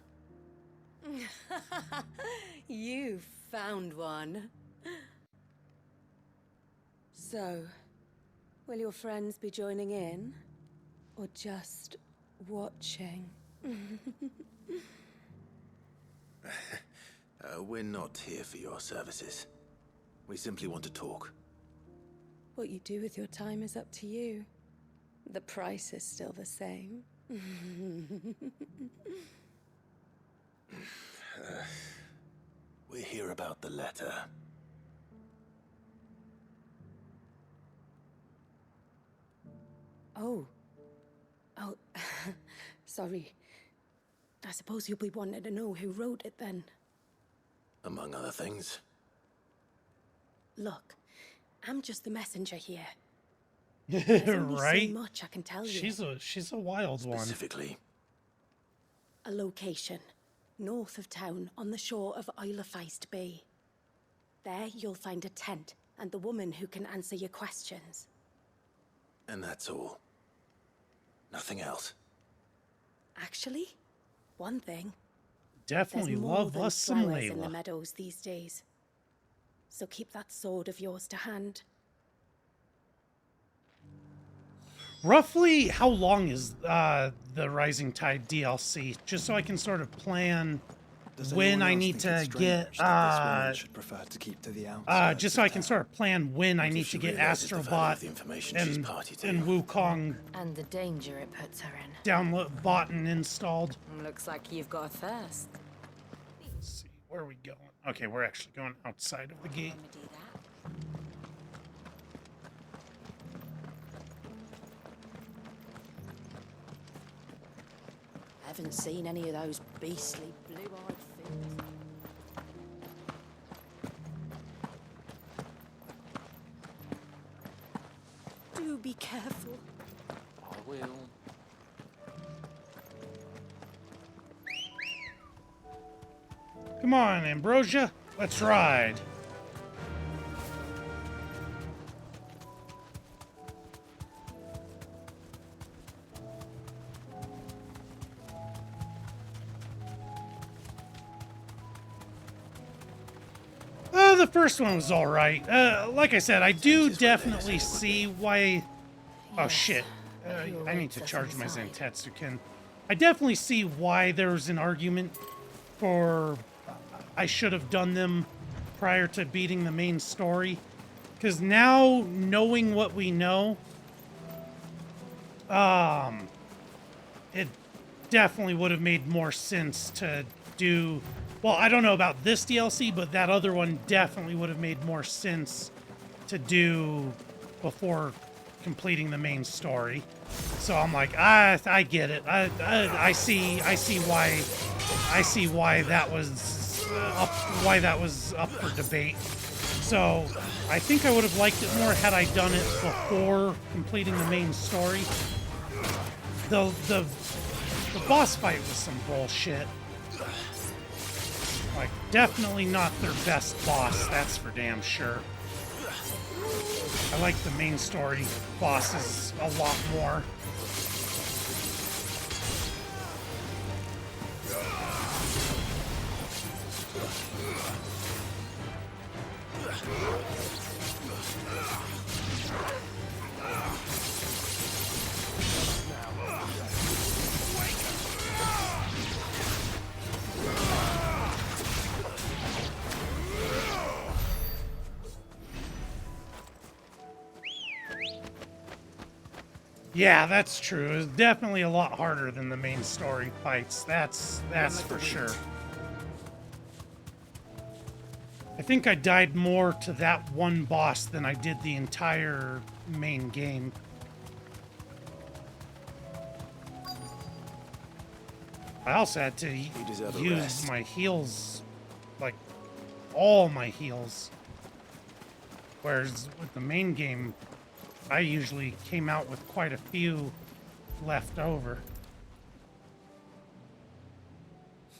You found one. So, will your friends be joining in? Or just watching? We're not here for your services. We simply want to talk. What you do with your time is up to you. The price is still the same. We're here about the letter. Oh, sorry. I suppose you'll be wanting to know who wrote it then. Among other things. Look, I'm just the messenger here. There's only Right? so much I can tell you. She's a wild one. Specifically. A location, north of town, on the shore of Isle of Feist Bay. There you'll find a tent and the woman who can answer your questions. And that's all. Nothing else. Actually, one thing. Definitely There's more love than us some flowers in the Layla. meadows these days. So keep that sword of yours to hand. Roughly, how long is the Rising Tide DLC? Just so I can sort of plan Does when anyone I else need think it's to get strange that this woman should prefer to keep to the outskirts just so of I can town? sort of plan when I What if need she to get realizes the value of Astrobot the information she's party to? and Wukong And the danger it puts her in. bought and installed. Looks like you've got a thirst. Let's see, where are we going? Okay, we're actually going outside of the gate. Remedy that. Haven't seen any of those beastly blue-eyed things. Do be careful. I will. Come on, Ambrosia, let's ride. The first one was all right. Like I said, I do definitely see why... Oh, shit. I need to charge my Zentetsuken. I definitely see why there's an argument for... I should have done them prior to beating the main story. Because now, knowing what we know, it definitely would have made more sense to do... Well, I don't know about this DLC, but that other one definitely would have made more sense to do before completing the main story. So I'm like, I get it. I see why that was up for debate. So I think I would have liked it more had I done it before completing the main story. The boss fight was some bullshit. Like, definitely not their best boss, that's for damn sure. I like the main story bosses a lot more. Yeah, that's true. It's definitely a lot harder than the main story fights. That's for sure. I think I died more to that one boss than I did the entire main game. I also had to use my heals, like all my heals. Whereas with the main game, I usually came out with quite a few left over.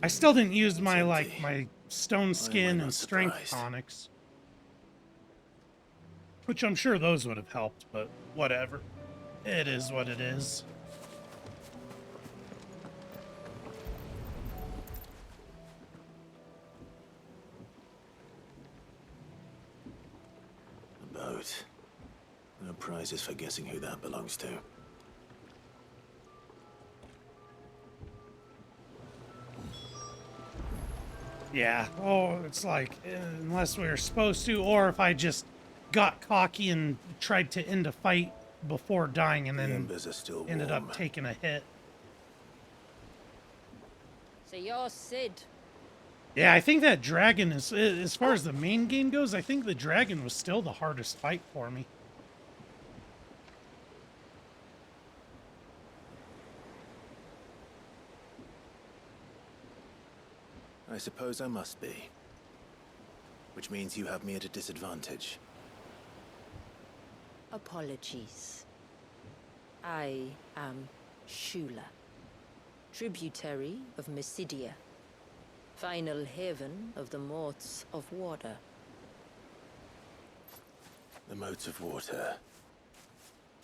I still didn't use my my stone skin and strength tonics, which I'm sure those would have helped, but whatever. It is what it is. A boat. No prizes for guessing who that belongs to. Yeah, oh, it's like, unless we were supposed to, or if I just got cocky and tried to end a fight before dying and then ended up taking a hit. So you're Sid. Yeah, I think that dragon is, as far as the main game goes, I think the dragon was still the hardest fight for me. I suppose I must be. Which means you have me at a disadvantage. Apologies. I am Shula, tributary of Mysidia, final haven of the Moats of Water. The Moats of Water.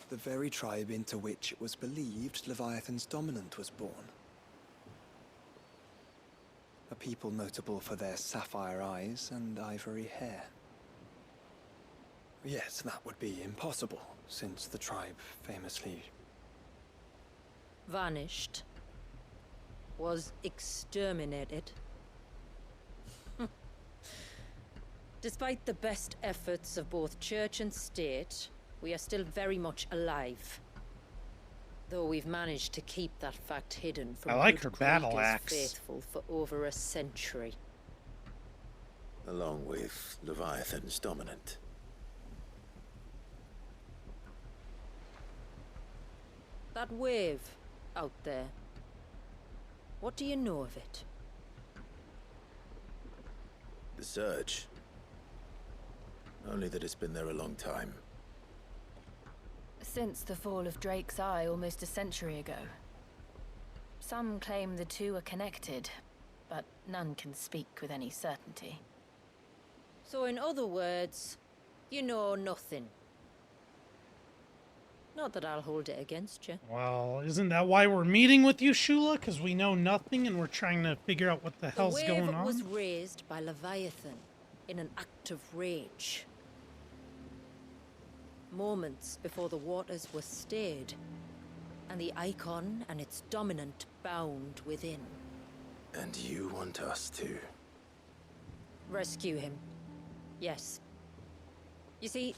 The very tribe into which it was believed Leviathan's dominant was born. A people notable for their sapphire eyes and ivory hair. Yes, that would be impossible, since the tribe famously... vanished. Was exterminated. Despite the best efforts of both church and state, we are still very much alive. Though we've managed to keep that fact hidden from I like her battle axe. faithful for over a century. Along with Leviathan's dominant. That wave out there. What do you know of it? The Surge. Only that it's been there a long time. Since the fall of Drake's Eye almost a century ago. Some claim the two are connected, but none can speak with any certainty. So in other words, you know nothing. Not that I'll hold it against you. Well, isn't that why we're meeting with you, Shula? Because we know nothing and we're trying to figure out what the hell's going on? The wave was raised by Leviathan in an act of rage. Moments before the waters were stayed, and the icon and its dominant bound within. And you want us to... Rescue him. Yes. You see,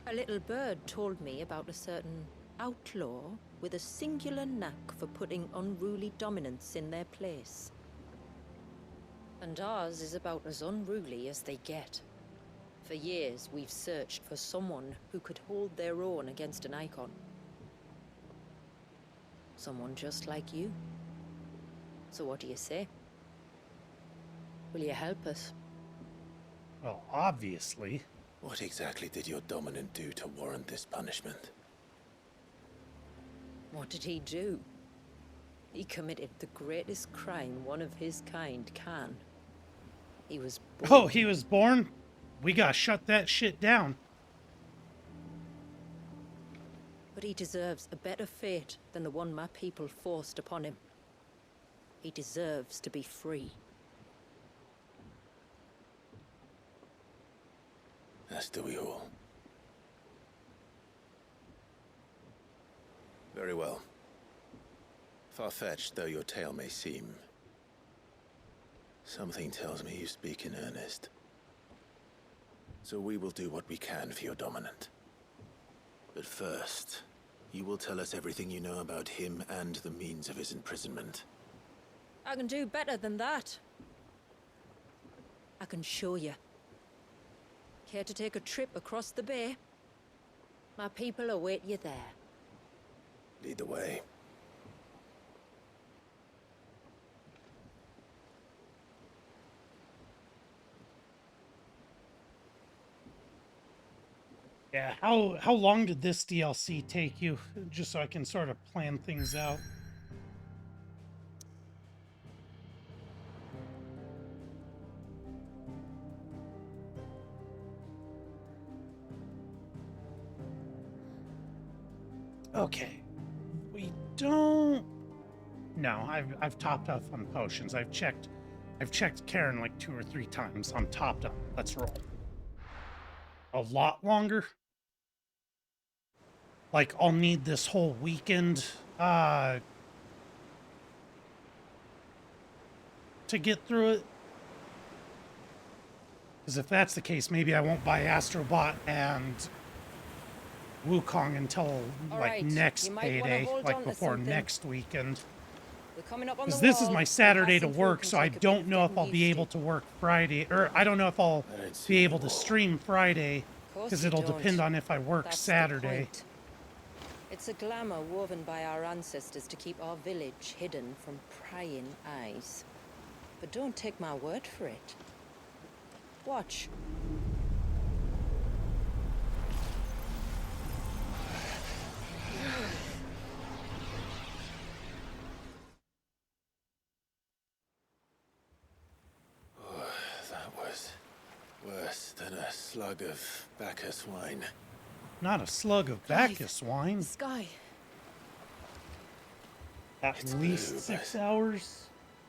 a little bird told me about a certain outlaw with a singular knack for putting unruly dominants in their place. And ours is about as unruly as they get. For years, we've searched for someone who could hold their own against an icon. Someone just like you. So what do you say? Will you help us? Well, obviously. What exactly did your dominant do to warrant this punishment? What did he do? He committed the greatest crime one of his kind can. He was born. Oh, he was born? We gotta shut that shit down. But he deserves a better fate than the one my people forced upon him. He deserves to be free. As do we all. Very well. Far-fetched though your tale may seem, something tells me you speak in earnest. So we will do what we can for your dominant. But first, you will tell us everything you know about him and the means of his imprisonment. I can do better than that. I can show you. Care to take a trip across the bay? My people await you there. Lead the way. Yeah, how long did this DLC take you? Just so I can sort of plan things out. Okay. We don't... No, I've topped up on potions. I've checked Karen like 2 or 3 times. I'm topped up. Let's roll. A lot longer? Like, I'll need this whole weekend to get through it. Because if that's the case, maybe I won't buy Astrobot and Wukong until like next payday, like before next weekend. Because this is my Saturday to work, so I don't know if I'll be able to work Friday, or I don't know if I'll be able to stream Friday, because it'll depend on if I work Saturday. It's a glamour woven by our ancestors to keep our village hidden from prying eyes. But don't take my word for it. Watch. That was worse than a slug of Bacchus wine. Not a slug of Bacchus wine. Sky. At least 6 hours.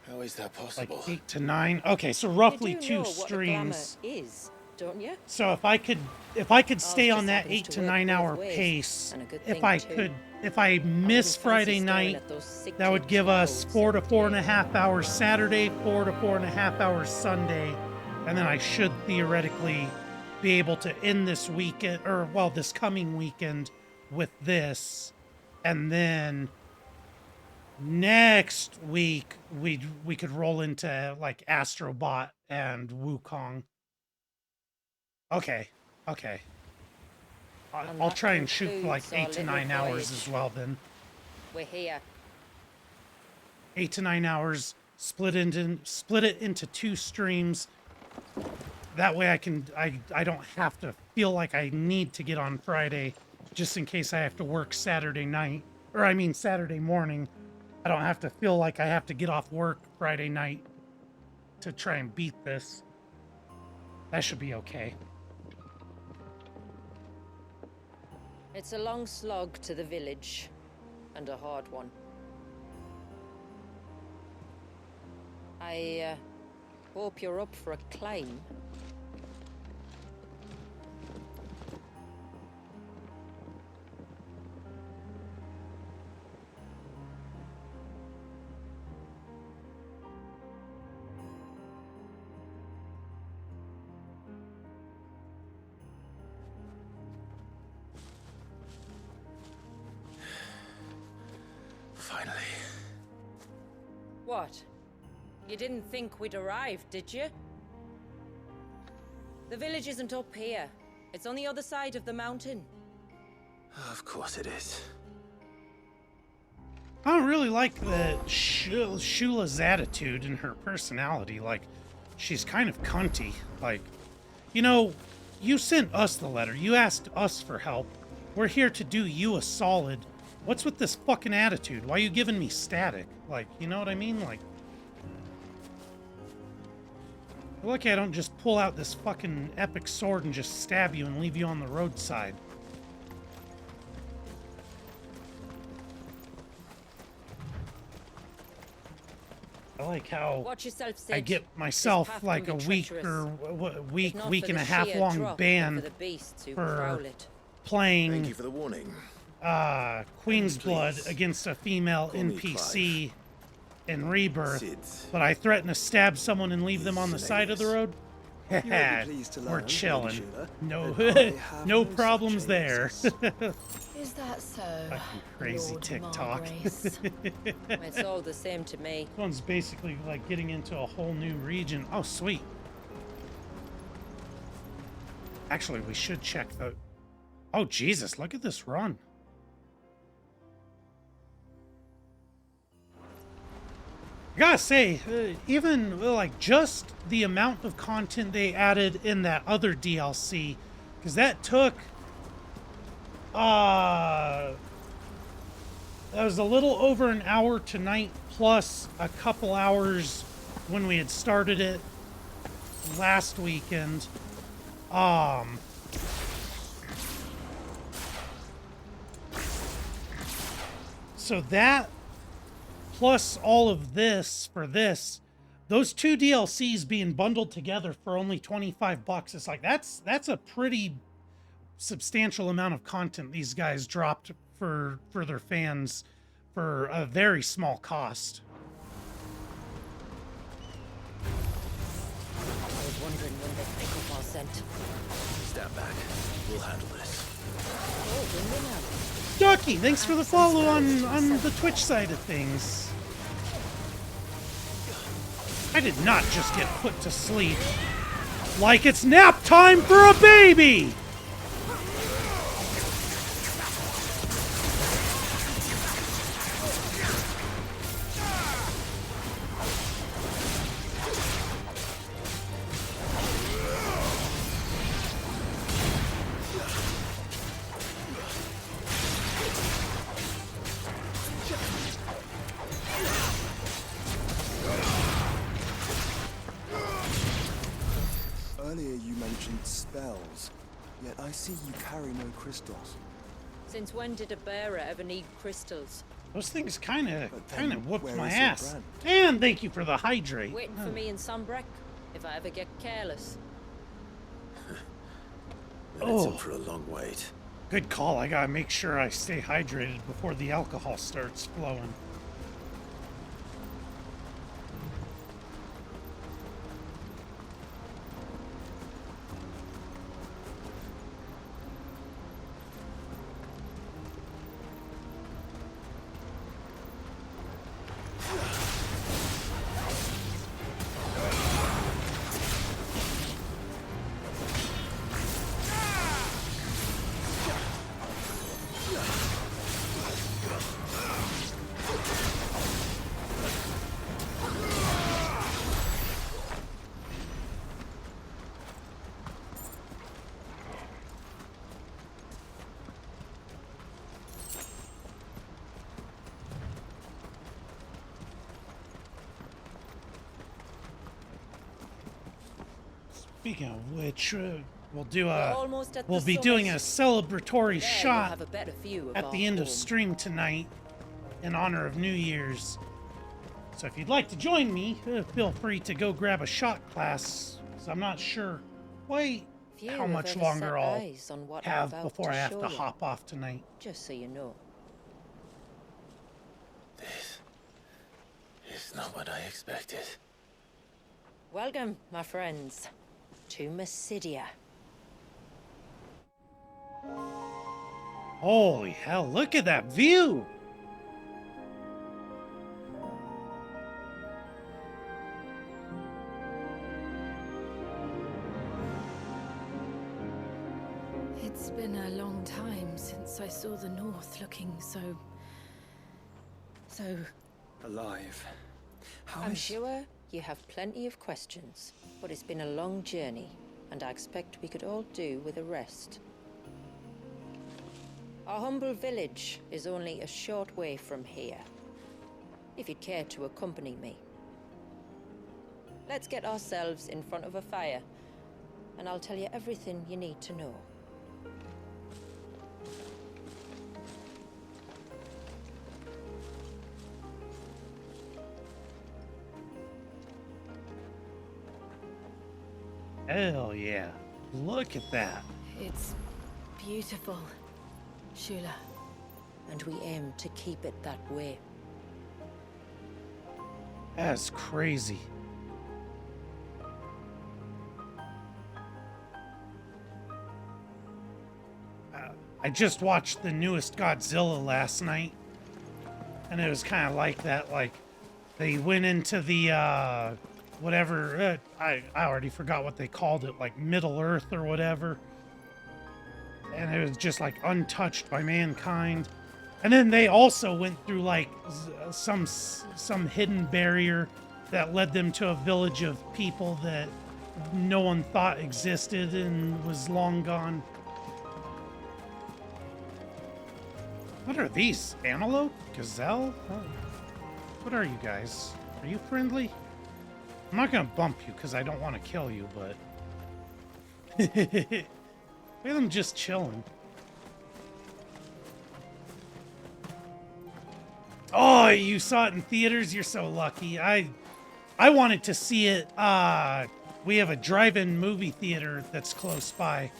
How is that possible? Like 8 to 9. Okay, so roughly You do 2 know what a glamour streams. is, don't you? So if I could stay on that 8 to 9 hour pace, if I miss Friday night, that would give us 4 to 4.5 hours Saturday, 4 to 4.5 hours Sunday, and then I should theoretically be able to end this weekend, or well, this coming weekend with this, and then next week we could roll into like Astrobot and Wukong. Okay. I'll try and shoot for like 8 to 9 hours as well then. We're here. 8 to 9 hours, split it into 2 streams. That way I don't have to feel like I need to get on Friday just in case I have to work Saturday night, or I mean Saturday morning. I don't have to feel like I have to get off work Friday night to try and beat this. That should be okay. It's a long slog to the village, and a hard one. I hope you're up for a climb. What? You didn't think we'd arrived, did you? The village isn't up here. It's on the other side of the mountain. Of course it is. I don't really like the Shula's attitude and her personality. Like, she's kind of cunty. Like, you know, you sent us the letter. You asked us for help. We're here to do you a solid. What's with this fucking attitude? Why are you giving me static? Like, you know what I mean? Like, you're lucky I don't just pull out this fucking epic sword and just stab you and leave you on the roadside. I like how Watch yourself, Sid. I get This myself path like a can be week treacherous. or If not week for and the a half sheer long drop, then ban for the beasts who for prowl it. playing Thank you for the warning. Queen's Blood Please. against a female Call me NPC in Rebirth, Sid's. but I threaten to stab someone and leave them on the side of the road. You may be pleased to We're learn, Lady chilling. Shula, No, that I have no such problems there. aliases. Is that so? Fucking crazy Lord TikTok. Margrace? It's all the same to me. This one's basically like getting into a whole new region. Oh, sweet. Actually, we should check the... Oh, Jesus, look at this run. I gotta say, even like just the amount of content they added in that other DLC, because that took... that was a little over an hour tonight, plus a couple hours when we had started it last weekend. So that, plus all of this for this, those two DLCs being bundled together for only $25, it's like, that's a pretty substantial amount of content these guys dropped for their fans for a very small cost. I was wondering when they'd pick up our scent. Stand back. We'll handle this. Oh, bring them out. Ducky, thanks for the follow on the Twitch side of things. I did not just get put to sleep. Like it's nap time for a baby! Earlier you mentioned spells, yet I see you carry no crystals. Since when did a bearer ever need crystals? Those things kind of then whooped where my is your ass. brand? And thank you for the hydrate. Waiting for me in Sunbreck, if I ever get careless. It's in for a long wait. Good call. I gotta make sure I stay hydrated before the alcohol starts flowing. Speaking of which, we'll do a almost at we'll the be doing a summit. celebratory There shot you'll have a better view of at our the end of home. stream tonight in honor of New Year's. So if you'd like to join me, feel free to go grab a shot class. 'Cause I'm not sure quite Few how have much ever longer set I'll eyes on what I'm have about before I have show to you. hop off tonight. Just so you know. This is not what I expected. Welcome, my friends, to Mysidia. Holy hell, look at that view! It's been a long time since I saw the North looking so Alive. How I'm is- sure you have plenty of questions, but it's been a long journey, and I expect we could all do with a rest. Our humble village is only a short way from here, if you'd care to accompany me. Let's get ourselves in front of a fire, and I'll tell you everything you need to know. Hell yeah. Look at that. it's beautiful, Shula. And we aim to keep it that way. That's crazy. I just watched the newest Godzilla last night, and it was kind of like that. Like, they went into the, whatever, I already forgot what they called it, like Middle Earth or whatever. And it was just like untouched by mankind. And then they also went through like some hidden barrier that led them to a village of people that no one thought existed and was long gone. What are these? Antelope? Gazelle? What are you guys? Are you friendly? I'm not gonna bump you because I don't want to kill you, but... Look at them just chilling. Oh, you saw it in theaters? You're so lucky. I wanted to see it. We have a drive-in movie theater that's close by,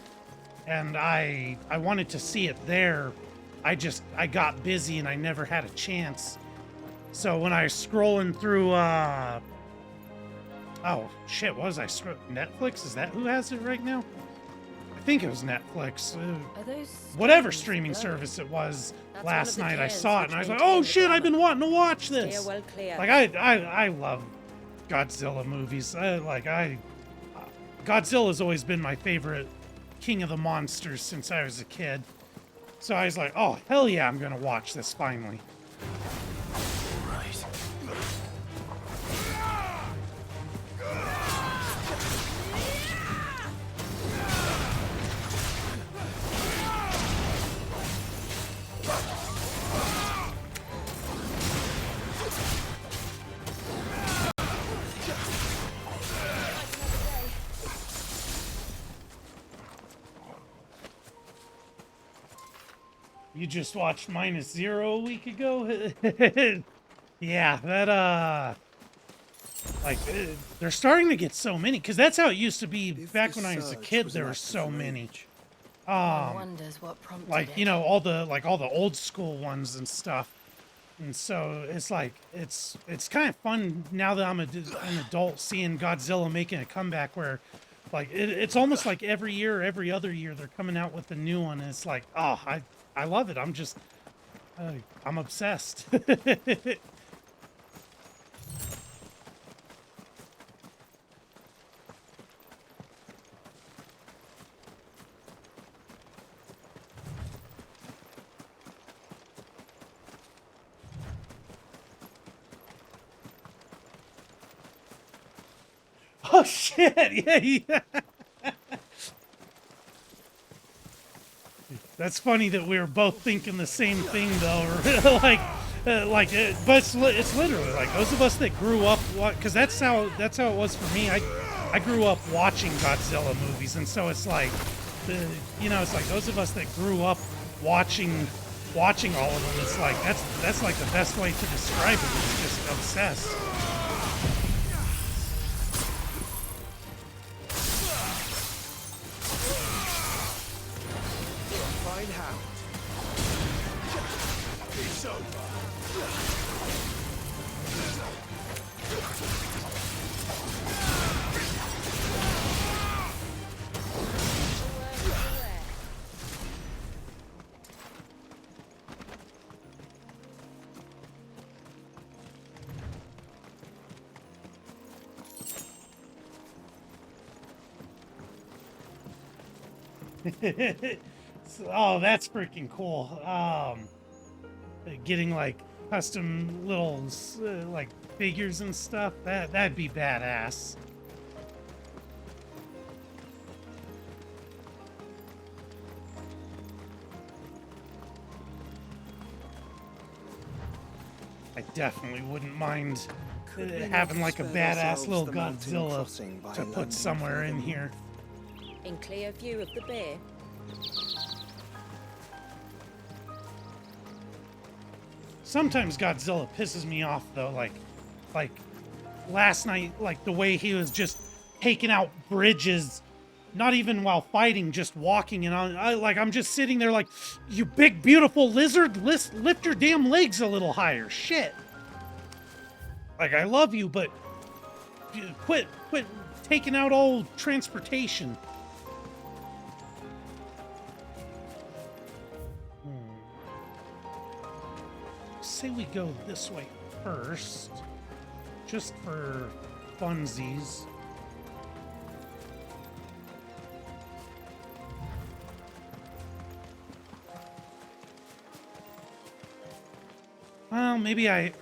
and I wanted to see it there. I got busy and I never had a chance. So when I was scrolling through, oh shit, what was I scrolling? Netflix? Is that who has it right now? I think it was Netflix. Are those Whatever stones streaming blurry? service it was That's last one of the night, I cairns saw it which and I was like, maintain oh the shit, I've been glamour. wanting to watch Steer this. well clear. Like I love Godzilla movies. Godzilla's always been my favorite king of the monsters since I was a kid. So I was like, oh hell yeah, I'm gonna watch this finally. Right. You just watched Minus Zero a week ago? Yeah, that, they're starting to get so many, because that's how it used to be back when I was a kid, there were so many. One wonders what prompted Like, it. you know, all the old school ones and stuff. And so it's like, it's kind of fun now that I'm an adult seeing Godzilla making a comeback where, like, it's almost like every year, every other year, they're coming out with a new one. And it's like, oh, I love it. I'm just, I'm obsessed. Oh shit! Yeah. That's funny that we were both thinking the same thing, though. But it's literally like those of us that grew up, because that's how it was for me. I grew up watching Godzilla movies, and so it's like, it's like those of us that grew up watching all of them. It's like that's like the best way to describe it. It's just obsessed. Find Hound. It's over. that's freaking cool. Getting like custom little like figures and stuff. That'd be badass. I definitely wouldn't mind having like a badass little Godzilla to put somewhere in here. In clear view of the bay. Sometimes Godzilla pisses me off though, like last night, like the way he was just taking out bridges, not even while fighting, just walking, and I'm just sitting there like, you big beautiful lizard, lift your damn legs a little higher. Shit. Like, I love you, but quit taking out all transportation. Say we go this way first, just for funsies. Well, maybe I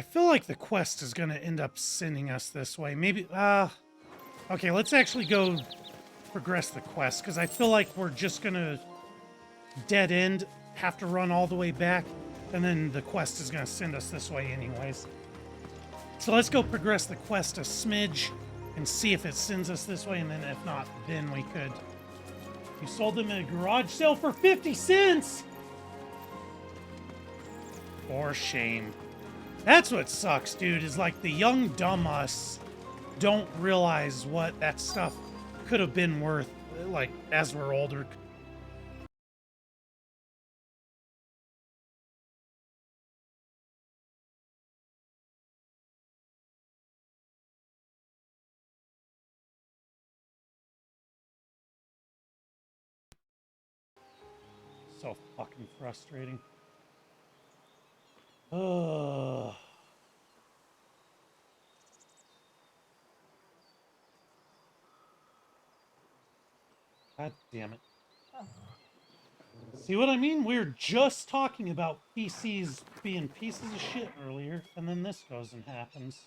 feel like the quest is gonna end up sending us this way. Maybe, okay, let's actually go progress the quest, because I feel like we're just gonna dead end, have to run all the way back, and then the quest is gonna send us this way anyways. So let's go progress the quest a smidge and see if it sends us this way, and then if not, then we could. You sold them in a garage sale for 50 cents! For shame. That's what sucks, dude, is like the young dumb us don't realize what that stuff could have been worth, like, as we're older. So fucking frustrating. Ugh. God damn it. See what I mean? We were just talking about PCs being pieces of shit earlier, and then this goes and happens.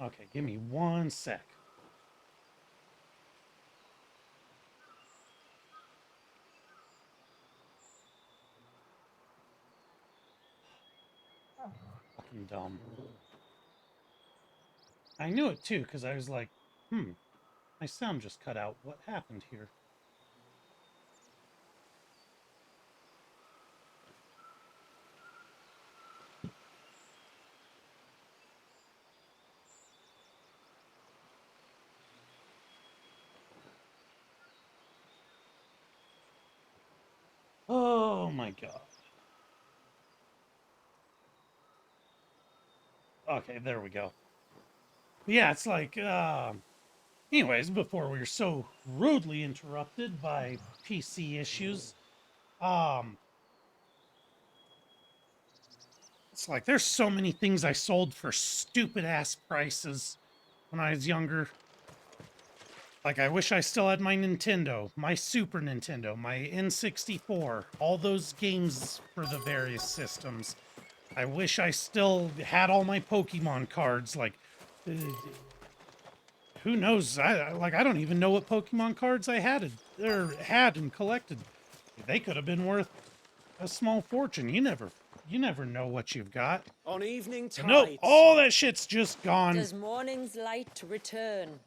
Okay, give me 1 sec. Fucking dumb. I knew it too, because I was like, my sound just cut out. What happened here? Oh my god. Okay, there we go. Yeah, it's like, anyways, before we were so rudely interrupted by PC issues, it's like there's so many things I sold for stupid ass prices when I was younger. Like, I wish I still had my Nintendo, my Super Nintendo, my N64, all those games for the various systems. I wish I still had all my Pokemon cards. Like, who knows? I don't even know what Pokemon cards I had and collected. They could have been worth a small fortune. You never know what you've got. On evening tides. No, all that shit's just gone. Does morning's light return?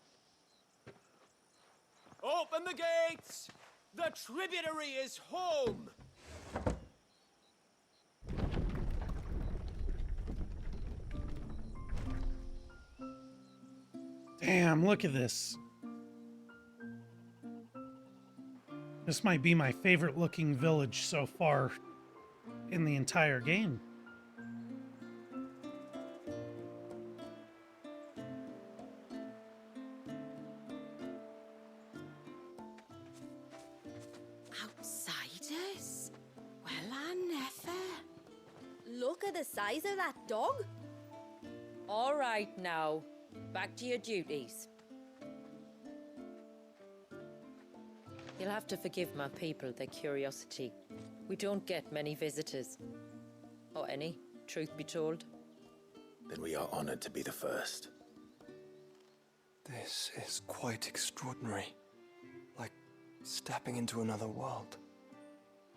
Open the gates! The tributary is home! Damn, look at this. This might be my favorite looking village so far in the entire game. Outsiders? Well, I never. Look at the size of that dog. All right now, back to your duties. You'll have to forgive my people their curiosity. We don't get many visitors. Or any, truth be told. Then we are honored to be the first. This is quite extraordinary. Like stepping into another world.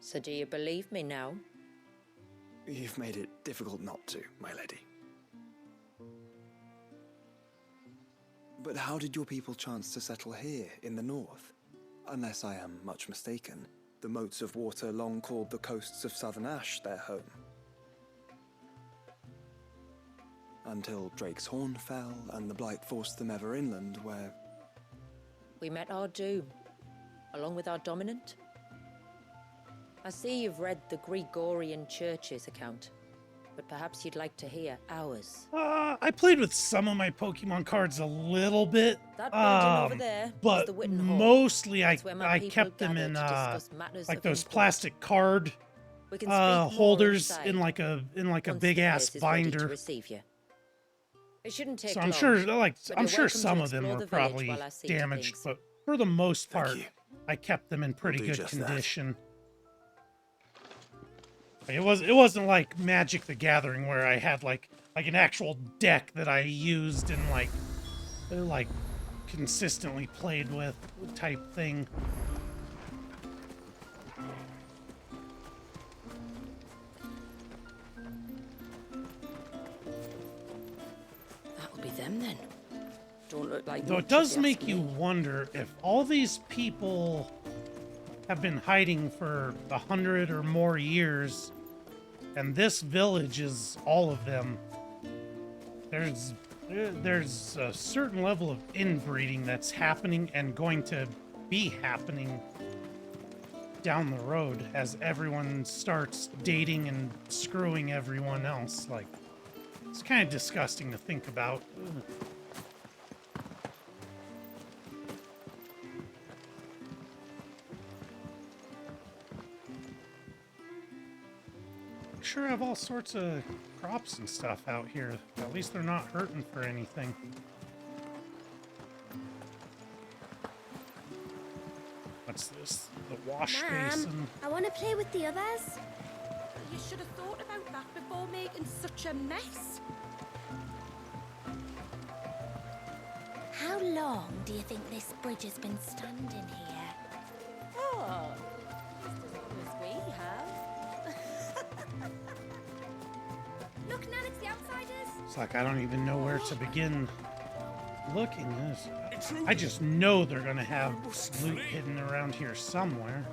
So do you believe me now? You've made it difficult not to, my lady. But how did your people chance to settle here in the north? Unless I am much mistaken, the moats of water long called the coasts of southern Ash their home. Until Drake's Horn fell and the Blight forced them ever inland, where... We met our doom, along with our dominant. I see you've read the Gregorian Church's account, but perhaps you'd like to hear ours. I played with some of my Pokemon cards a little bit, That building over there but is the Witten Hall. mostly It's where my I people kept them gather in to discuss matters like of those import. plastic card We can speak more holders inside, in like a once big the ass place is ready to binder. receive you. It shouldn't take So I'm long, sure, but I'm you're sure welcome some to of them explore were the village probably while I see to damaged, things. but for the most Thank part, you. I kept them in pretty do good just that. condition. It wasn't like Magic the Gathering where I had like an actual deck that I used and like consistently played with type thing. That'll be them then. Don't look like Though much it does if you make ask you me. wonder if all these people have been hiding for 100 or more years, and this village is all of them. There's a certain level of inbreeding that's happening and going to be happening down the road as everyone starts dating and screwing everyone else. Like, it's kind of disgusting to think about. Ugh. Sure have all sorts of crops and stuff out here. At least they're not hurting for anything. What's this? The wash basin. I want to play with the others. You should have thought about that before making such a mess. How long do you think this bridge has been standing here? Oh, just as long as we have. Look, Nan, it's the outsiders. It's like I don't even know where to begin looking. I just know they're gonna have loot hidden around here somewhere.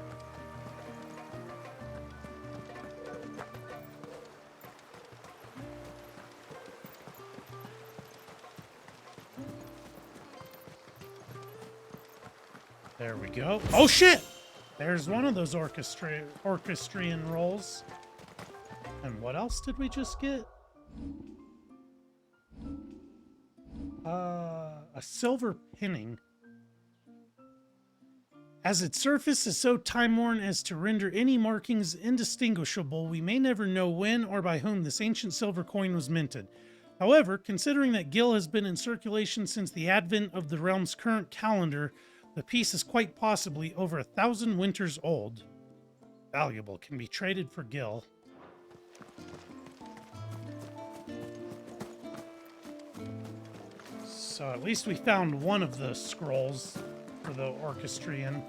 There we go. Oh shit! There's one of those orchestrion rolls. And what else did we just get? A silver pinning. As its surface is so time-worn as to render any markings indistinguishable, we may never know when or by whom this ancient silver coin was minted. However, considering that Gil has been in circulation since the advent of the realm's current calendar, the piece is quite possibly over 1,000 winters old. Valuable, can be traded for Gil. So at least we found one of the scrolls for the orchestrion.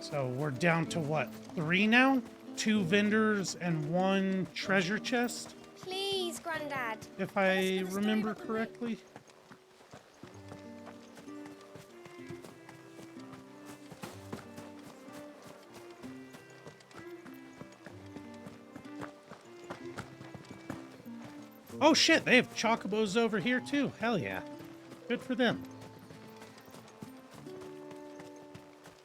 So we're down to what, 3 now? 2 vendors and 1 treasure chest, Please, Grandad. if I remember correctly. Oh shit, they have chocobos over here too. Hell yeah. Good for them.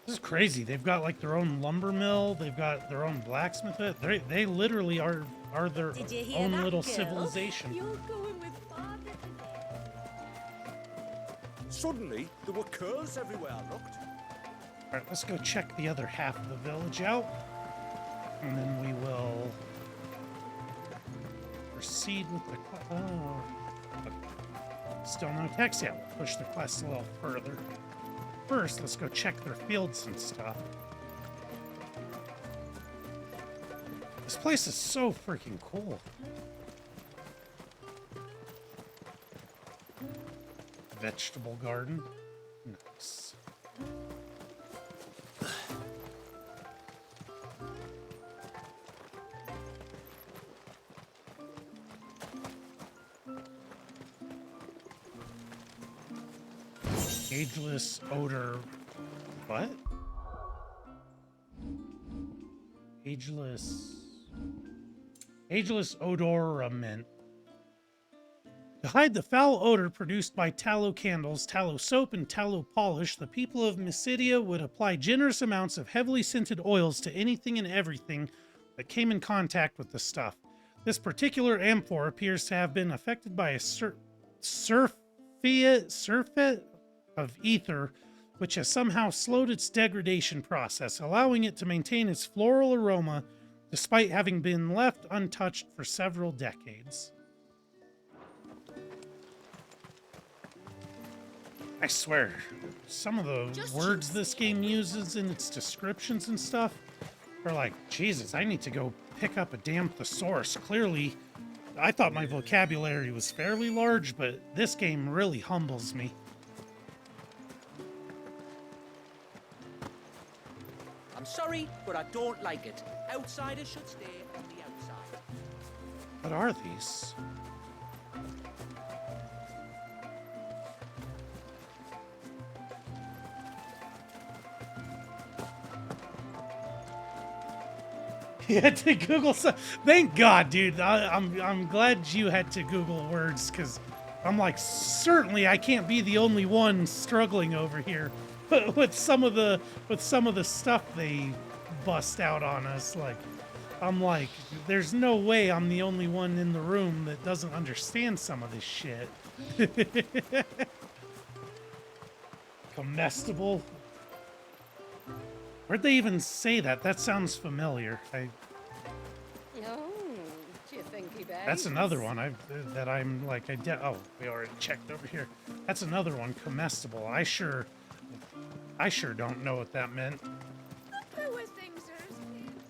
This is crazy. They've got like their own lumber mill. They've got their own blacksmith. They literally are their Did you hear own that, little girl? civilization. You're going with father. Suddenly, there were curls everywhere I looked. All right, let's go check the other half of the village out, and then we will proceed with the. Oh, Still no text yet. We'll push the quest a little further. First, let's go check their fields and stuff. This place is so freaking cool. Vegetable garden. Nice. Ageless odor. What? Ageless odorament. To hide the foul odor produced by tallow candles, tallow soap, and tallow polish, the people of Mysidia would apply generous amounts of heavily scented oils to anything and everything that came in contact with the stuff. This particular amphor appears to have been affected by a surfeit of ether, which has somehow slowed its degradation process, allowing it to maintain its floral aroma despite having been left untouched for several decades. I swear, some of the words this game uses in its descriptions and stuff are like, Jesus, I need to go pick up a damn thesaurus. Clearly, I thought my vocabulary was fairly large, but this game really humbles me. I'm sorry, but I don't like it. Outsiders should stay on the outside. What are these? You had to Google some. Thank God, dude. I'm glad you had to Google words, because I'm like, certainly I can't be the only one struggling over here with some of the stuff they bust out on us. Like, I'm like, there's no way I'm the only one in the room that doesn't understand some of this shit. Comestible. Where'd they even say that? That sounds familiar. Oh, do you think he begs? That's another one oh, we already checked over here. That's another one, comestible. I sure don't know what that meant.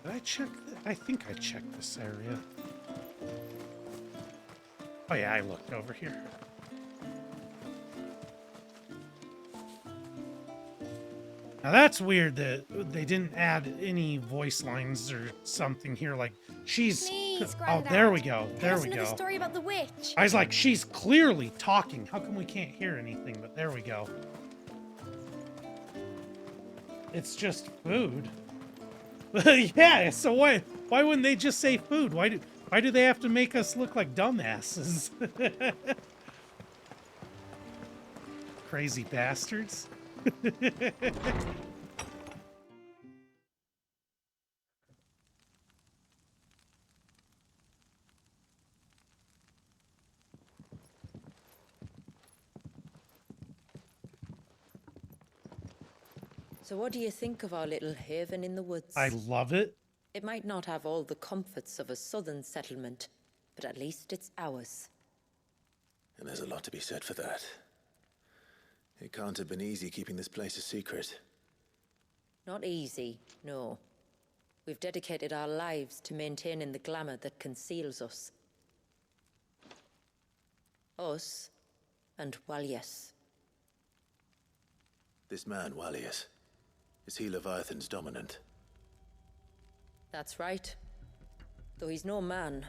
Did I check? I think I checked this area. Oh yeah, I looked over here. Now that's weird that they didn't add any voice lines or something here. Like she's. Please, oh, there we go. There we another go. Story about the witch. I was like, she's clearly talking. How come we can't hear anything? But there we go. It's just food. Yeah. So why wouldn't they just say food? Why do they have to make us look like dumbasses? Crazy bastards. So what do you think of our little haven in the woods? I love it. It might not have all the comforts of a southern settlement, but at least it's ours. And there's a lot to be said for that. It can't have been easy keeping this place a secret. Not easy, no. We've dedicated our lives to maintaining the glamour that conceals us. Us and Walias. This man, Walias, is he Leviathan's dominant? That's right. Though he's no man,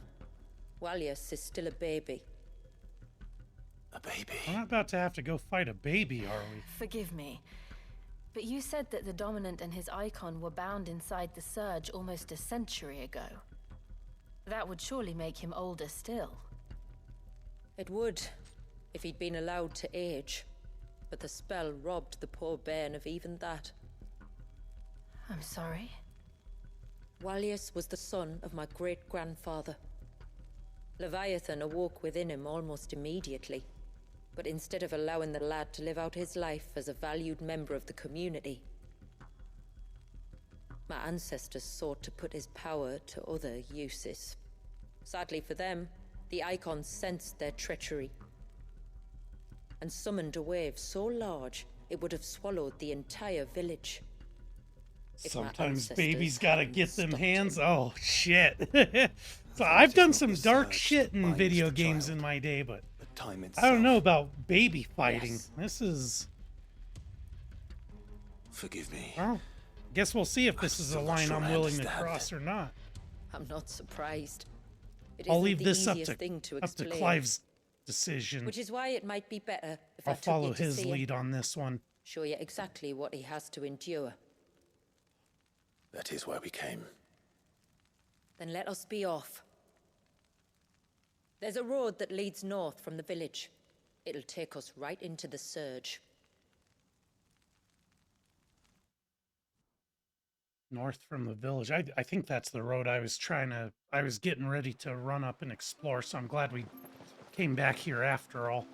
Walias is still a baby. A baby? We're not about to have to go fight a baby, are we? Forgive me, but you said that the Dominant and his icon were bound inside the Surge almost a century ago. That would surely make him older still. It would, if he'd been allowed to age. But the spell robbed the poor bairn of even that. I'm sorry? Walias was the son of my great-grandfather. Leviathan awoke within him almost immediately. But instead of allowing the lad to live out his life as a valued member of the community, my ancestors sought to put his power to other uses. Sadly for them, the Icons sensed their treachery and summoned a wave so large it would have swallowed the entire village. If my Sometimes ancestors babies gotta hadn't get them stopped hands. him. Oh shit. So I've done some dark shit in video games in my day, but time I don't know about baby fighting. Yes. This is, Forgive me. well, guess we'll see if this is a still not line sure I'm I willing to understand. cross or not. I'm not surprised. It I'll isn't leave the this up easiest to thing to up to explain, Clive's decision. which is why it might be better if I I'll took follow you to his see him, lead on this one. show you exactly what he has to endure. That is why we came. Then let us be off. There's a road that leads north from the village. It'll take us right into the surge. North from the village. I think that's the road I was getting ready to run up and explore, so I'm glad we came back here after all.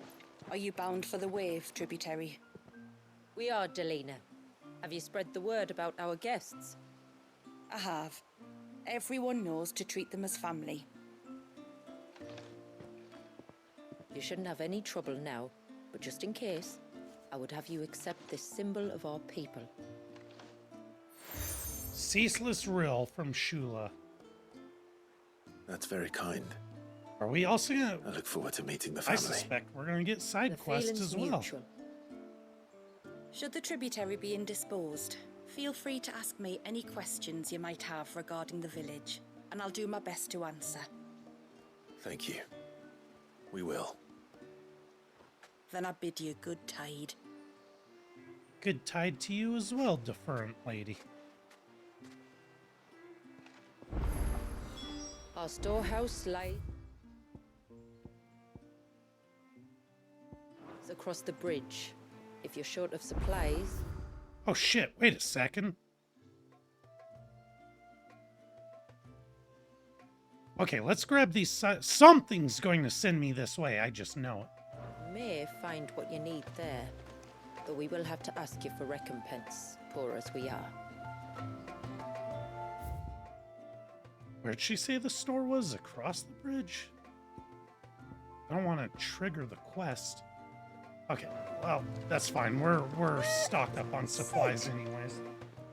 Are you bound for the wave, tributary? We are, Delina. Have you spread the word about our guests? I have. Everyone knows to treat them as family. You shouldn't have any trouble now, but just in case, I would have you accept this symbol of our people. Ceaseless Rill from Shula. That's very kind. Are we also gonna... I look forward to meeting the I family. suspect we're gonna get side The quests feeling's as well. mutual. Should the tributary be indisposed, feel free to ask me any questions you might have regarding the village, and I'll do my best to answer. Thank you. We will. Then I bid you good tide. Good tide to you as well, deferent lady. Our storehouse lies across the bridge. If you're short of supplies, Oh shit, wait a second. Okay, let's grab these something's going to send me this way, I just know it. you may find what you need there. Though we will have to ask you for recompense, poor as we are. Where'd she say the store was? Across the bridge? I don't want to trigger the quest. Okay, well, that's fine. We're stocked up on supplies anyways.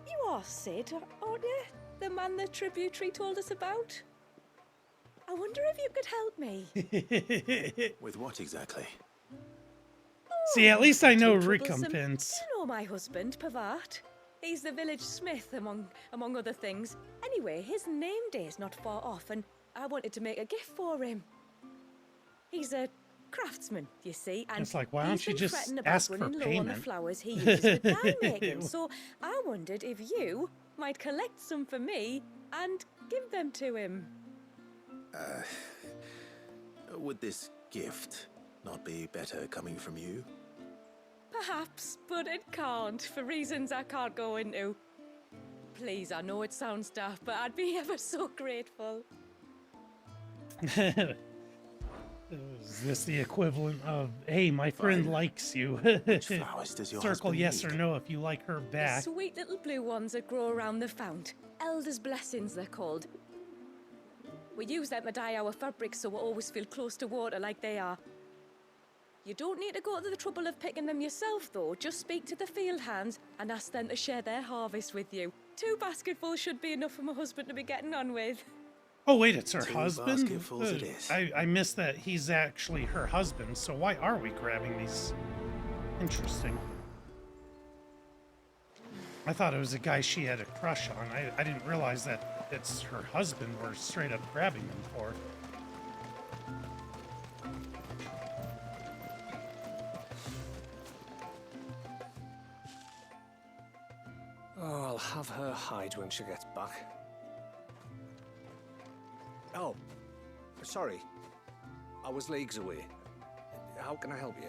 You are Sid, aren't you? The man the tributary told us about? I wonder if you could help me. With what exactly? See, at least I know Too troublesome. recompense. You know my husband, Pavat. He's the village smith, among other things. Anyway, his name day's not far off, and I wanted to make a gift for him. He's a craftsman, you see, and It's like, why don't he's you been just fretting about ask for running low on the payment? flowers he uses for dye making. So I wondered if you might collect some for me and give them to him. Would this gift not be better coming from you? Perhaps, but it can't, for reasons I can't go into. Please, I know it sounds daft, but I'd be ever so grateful. Is this the equivalent of, hey, my friend likes you? Which flowers does your Circle husband yes need? or no if you like her The back. sweet little blue ones that grow around the fount. Elders' blessings, they're called. We use them to dye our fabrics so we always feel close to water like they are. You don't need to go to the trouble of picking them yourself, though. Just speak to the field hands and ask them to share their harvest with you. 2 basketfuls should be enough for my husband to be getting on with. Oh wait, it's her 2 husband? basketfuls it is. I missed that he's actually her husband, so why are we grabbing these? Interesting. I thought it was a guy she had a crush on. I didn't realize that it's her husband we're straight up grabbing them for. Oh, I'll have her hide when she gets back. Oh, sorry. I was leagues away. How can I help you?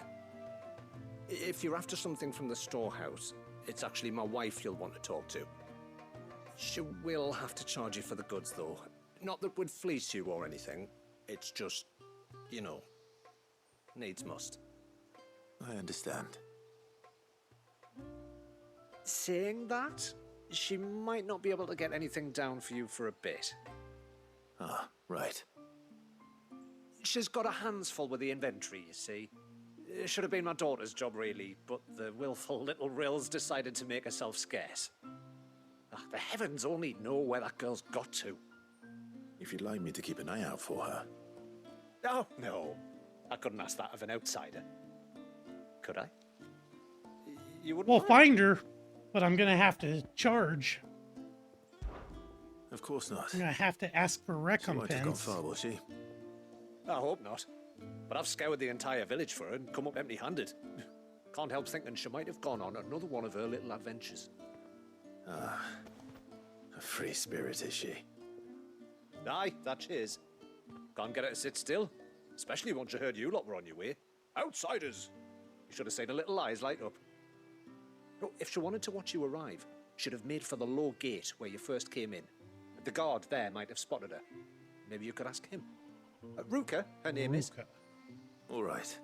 If you're after something from the storehouse, it's actually my wife you'll want to talk to. She will have to charge you for the goods, though. Not that we'd fleece you or anything. It's just, you know, needs must. I understand. Saying that, she might not be able to get anything down for you for a bit. Ah, right. She's got her hands full with the inventory, you see. It should have been my daughter's job, really, but the willful little Rills decided to make herself scarce. The heavens only know where that girl's got to. If you'd like me to keep an eye out for her. Oh, no. I couldn't ask that of an outsider. Could I? You wouldn't We'll mind? find her, but I'm gonna have to charge. Of course not. I'm gonna have to ask for She won't have gone recompense. far, will she? I hope not. But I've scoured the entire village for her and come up empty-handed. Can't help thinking she might have gone on another one of her little adventures. Ah, a free spirit, is she? Aye, that she is. Can't get her to sit still, especially once you heard you lot were on your way. Outsiders! You should have seen her little eyes light up. Oh, if she wanted to watch you arrive, she'd have made for the low gate where you first came in. The guard there might have spotted her. Maybe you could ask him. Ruka, her name is. All right.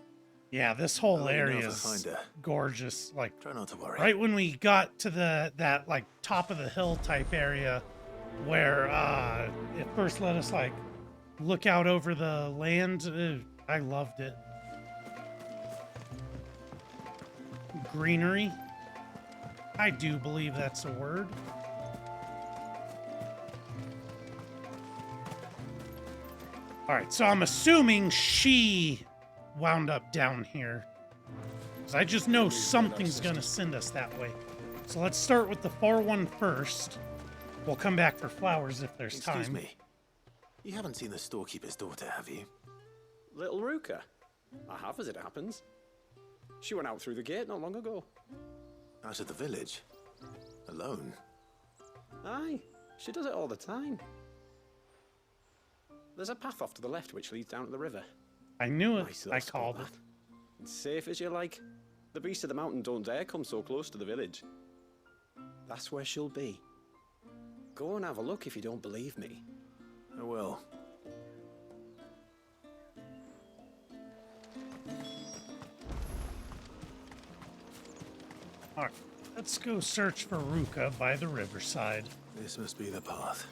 Yeah, this whole I'll let you know area if I is find her. gorgeous. Like, Try not to worry. right when we got to that like top of the hill type area, where it first let us like look out over the land, I loved it. Greenery. I do believe that's a word. All right, so I'm assuming she wound up down here. Because I just know something's going to send us that way. So let's start with the far one first. We'll come back for flowers if there's time. Excuse me. You haven't seen the storekeeper's daughter, have you? Little Ruka? I have, as it happens. She went out through the gate not long ago. Out of the village? Alone? Aye, she does it all the time. There's a path off to the left which leads down to the river. I knew it. Nice I little spot, called it. that. It's safe as you like. The beasts of the mountain don't dare come so close to the village. That's where she'll be. Go and have a look if you don't believe me. I will. All right, let's go search for Ruka by the riverside. This must be the path.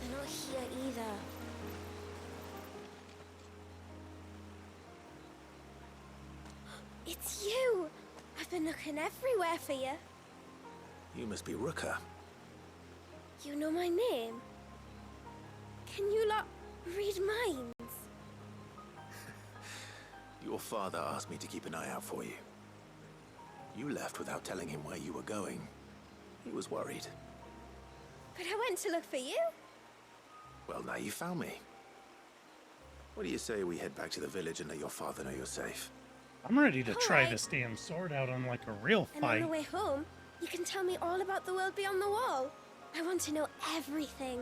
They're not here either. It's you! I've been looking everywhere for you. You must be Ruka. You know my name? Can you lot read minds? Your father asked me to keep an eye out for you. You left without telling him where you were going. He was worried. But I went to look for you. Well, now you found me. What do you say we head back to the village and let your father know you're safe? I'm ready to try Alright. this damn sword out on like a real And on fight. the way home, you can tell me all about the world beyond the wall. I want to know everything.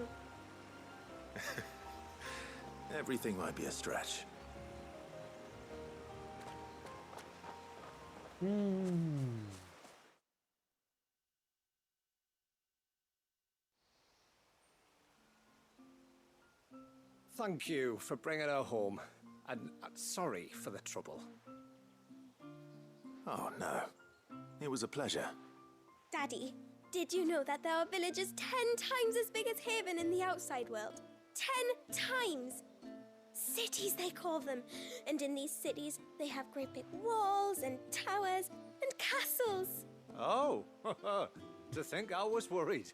Everything might be a stretch. Thank you for bringing her home. And sorry for the trouble. Oh, no. It was a pleasure. Daddy, did you know that there are villages 10 times as big as Haven in the outside world? 10 times! Cities, they call them. And in these cities, they have great big walls and towers and castles. Oh, to think I was worried.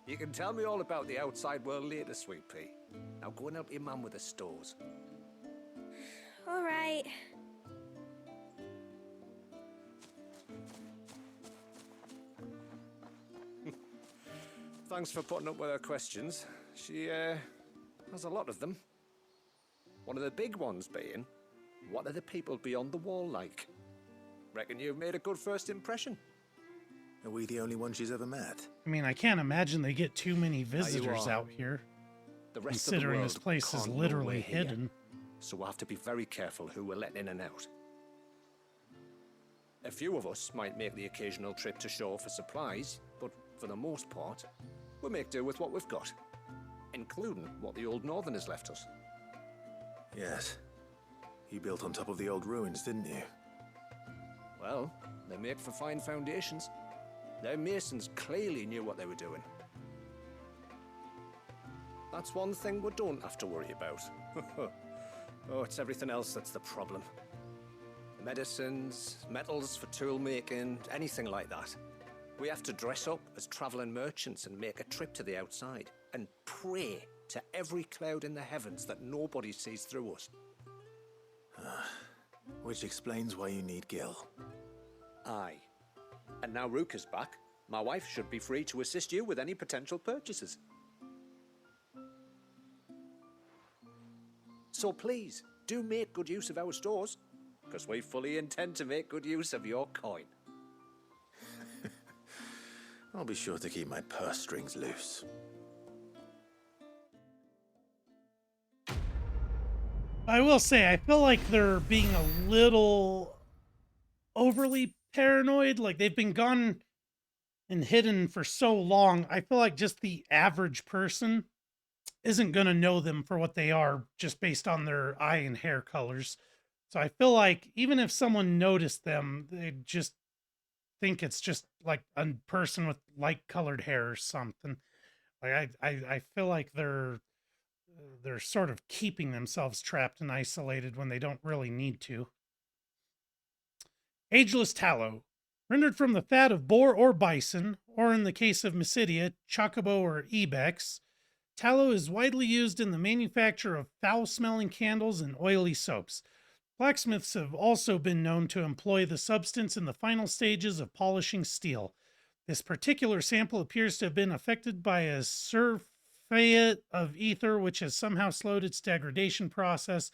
You can tell me all about the outside world later, Sweet Pea. Now go and help your mum with the stores. All right. Thanks for putting up with her questions. She, has a lot of them. One of the big ones being, what are the people beyond the wall like? Reckon you've made a good first impression. Are we the only ones she's ever met? I mean, I can't imagine they get too many visitors are. out here. The rest of the Considering world this place is can't know literally we're here. hidden. So we'll have to be very careful who we're letting in and out. A few of us might make the occasional trip to shore for supplies, but for the most part, we'll make do with what we've got. including what the old Northerners left us. Yes. You built on top of the old ruins, didn't you? Well, they make for fine foundations. Their masons clearly knew what they were doing. That's one thing we don't have to worry about. Oh, it's everything else that's the problem. Medicines, metals for tool making, anything like that. We have to dress up as traveling merchants and make a trip to the outside and pray to every cloud in the heavens that nobody sees through us. Which explains why you need Gil. Aye. And now Rook is back, my wife should be free to assist you with any potential purchases. So please, do make good use of our stores, because we fully intend to make good use of your coin. I'll be sure to keep my purse strings loose. I will say, I feel like they're being a little overly paranoid. Like, they've been gone and hidden for so long. I feel like just the average person isn't going to know them for what they are just based on their eye and hair colors. So I feel like even if someone noticed them, they just think it's just like a person with light colored hair or something. Like I feel like they're sort of keeping themselves trapped and isolated when they don't really need to. Ageless tallow, rendered from the fat of boar or bison, or in the case of Mysidia, chocobo or ibex. Tallow is widely used in the manufacture of foul-smelling candles and oily soaps. Blacksmiths have also been known to employ the substance in the final stages of polishing steel. This particular sample appears to have been affected by a surfeit of ether, which has somehow slowed its degradation process,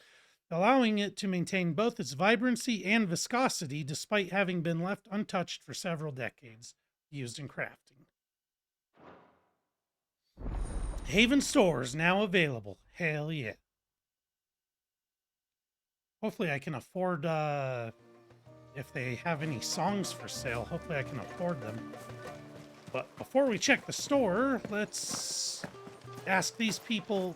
allowing it to maintain both its vibrancy and viscosity despite having been left untouched for several decades, used in crafting. Haven stores now available. Hell yeah. Hopefully I can afford, if they have any songs for sale, hopefully I can afford them. But before we check the store, let's ask these people...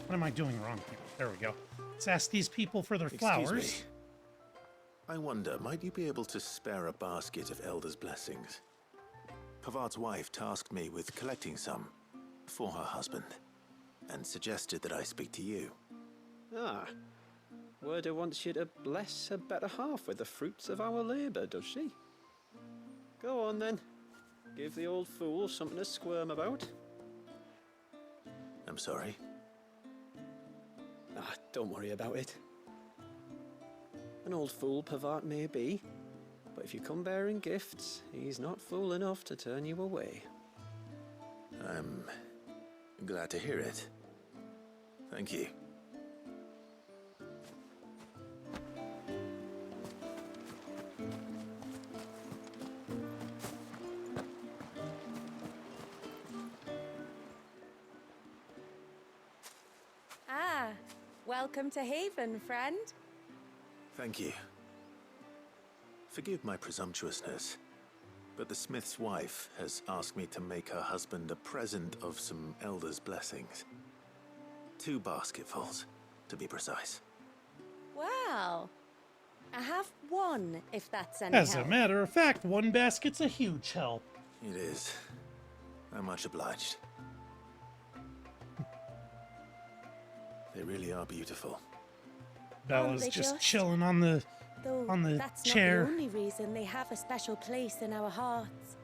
What am I doing wrong here? There we go. Let's ask these people for their flowers. Excuse me. I wonder, might you be able to spare a basket of Elder's blessings? Pavart's wife tasked me with collecting some for her husband, and suggested that I speak to you. Ah. Werda wants you to bless her better half with the fruits of our labour, does she? Go on then. Give the old fool something to squirm about. I'm sorry. Ah, don't worry about it. An old fool Pavart may be, but if you come bearing gifts, he's not fool enough to turn you away. I'm glad to hear it. Thank you. Ah, welcome to Haven, friend. Thank you. Forgive my presumptuousness, but the smith's wife has asked me to make her husband a present of some Elder's blessings. 2 basketfuls, to be precise. Well, I have one, if that's any As help. a matter of fact, 1 basket's a huge help. It is. I'm much obliged. They really are beautiful. Bella's they just just? chilling on the Though that's chair. not the only reason they have a special place in our hearts.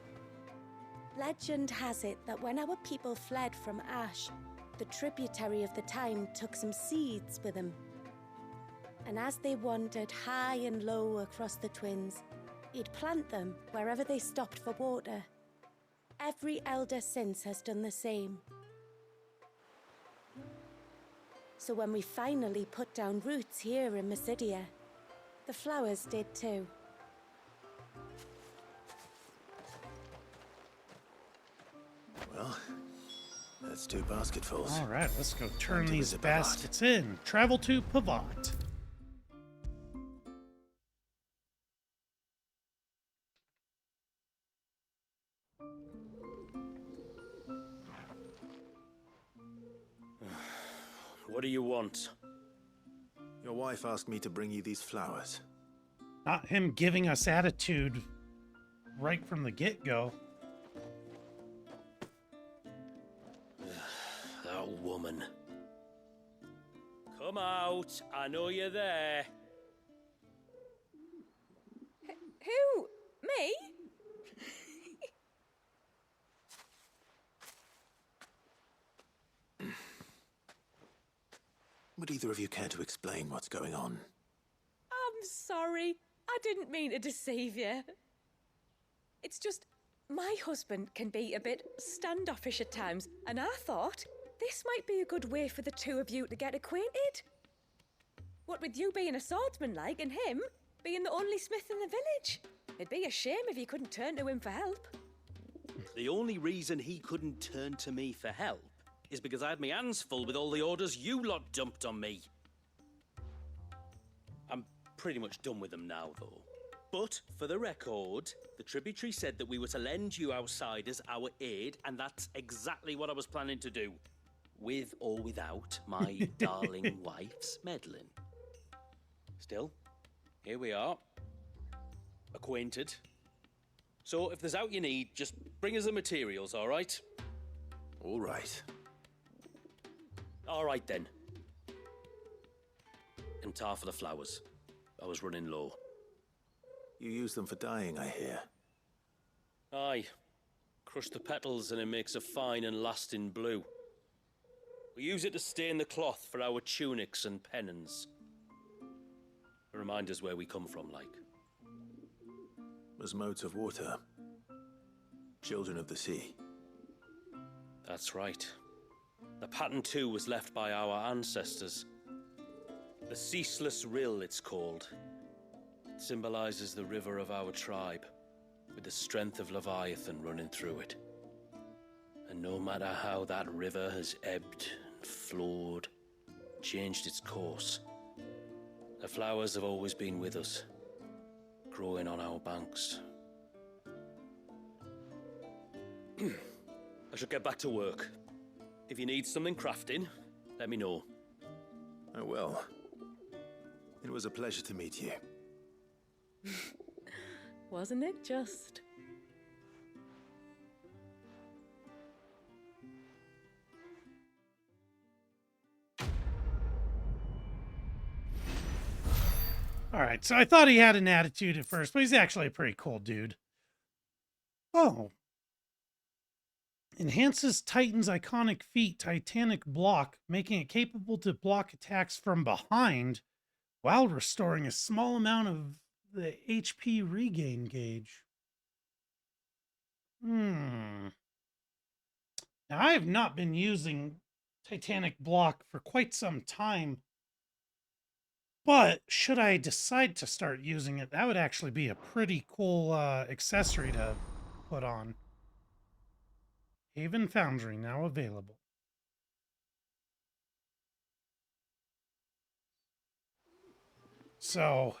Legend has it that when our people fled from Ash, the tributary of the time took some seeds with them. And as they wandered high and low across the Twins, he'd plant them wherever they stopped for water. Every elder since has done the same. So when we finally put down roots here in Mysidia, the flowers did too. Well, that's 2 basketfuls. All right, let's go turn Time to these visit Pavat. baskets in. Travel to Pavat. What do you want? Your wife asked me to bring you these flowers. Not him giving us attitude right from the get-go. That woman. Come out. I know you're there. Who? Me? Would either of you care to explain what's going on? I'm sorry. I didn't mean to deceive you. It's just, my husband can be a bit standoffish at times, and I thought this might be a good way for the two of you to get acquainted. What with you being a swordsman like, and him being the only smith in the village. It'd be a shame if you couldn't turn to him for help. The only reason he couldn't turn to me for help is because I had my hands full with all the orders you lot dumped on me. I'm pretty much done with them now, though. But, for the record, the tributary said that we were to lend you outsiders our aid, and that's exactly what I was planning to do. With or without my darling wife's meddling. Still, here we are. Acquainted. So, if there's out you need, just bring us the materials, all right? All right. All right, then. And tar for the flowers. I was running low. You use them for dyeing, I hear. Aye. Crush the petals and it makes a fine and lasting blue. We use it to stain the cloth for our tunics and pennons. To remind us where we come from, like. As modes of water. Children of the sea. That's right. The pattern too was left by our ancestors. The Ceaseless Rill, it's called. It symbolizes the river of our tribe, with the strength of Leviathan running through it. And no matter how that river has ebbed and flowed, changed its course, the flowers have always been with us, growing on our banks. I should get back to work. If you need something crafting, let me know. I will. It was a pleasure to meet you. Wasn't it just? All right, so I thought he had an attitude at first, but he's actually a pretty cool dude. Oh. Enhances Titan's iconic feat, Titanic Block, making it capable to block attacks from behind while restoring a small amount of the HP regain gauge. Now, I have not been using Titanic Block for quite some time, but should I decide to start using it, that would actually be a pretty cool accessory to put on. Haven Foundry now available. So,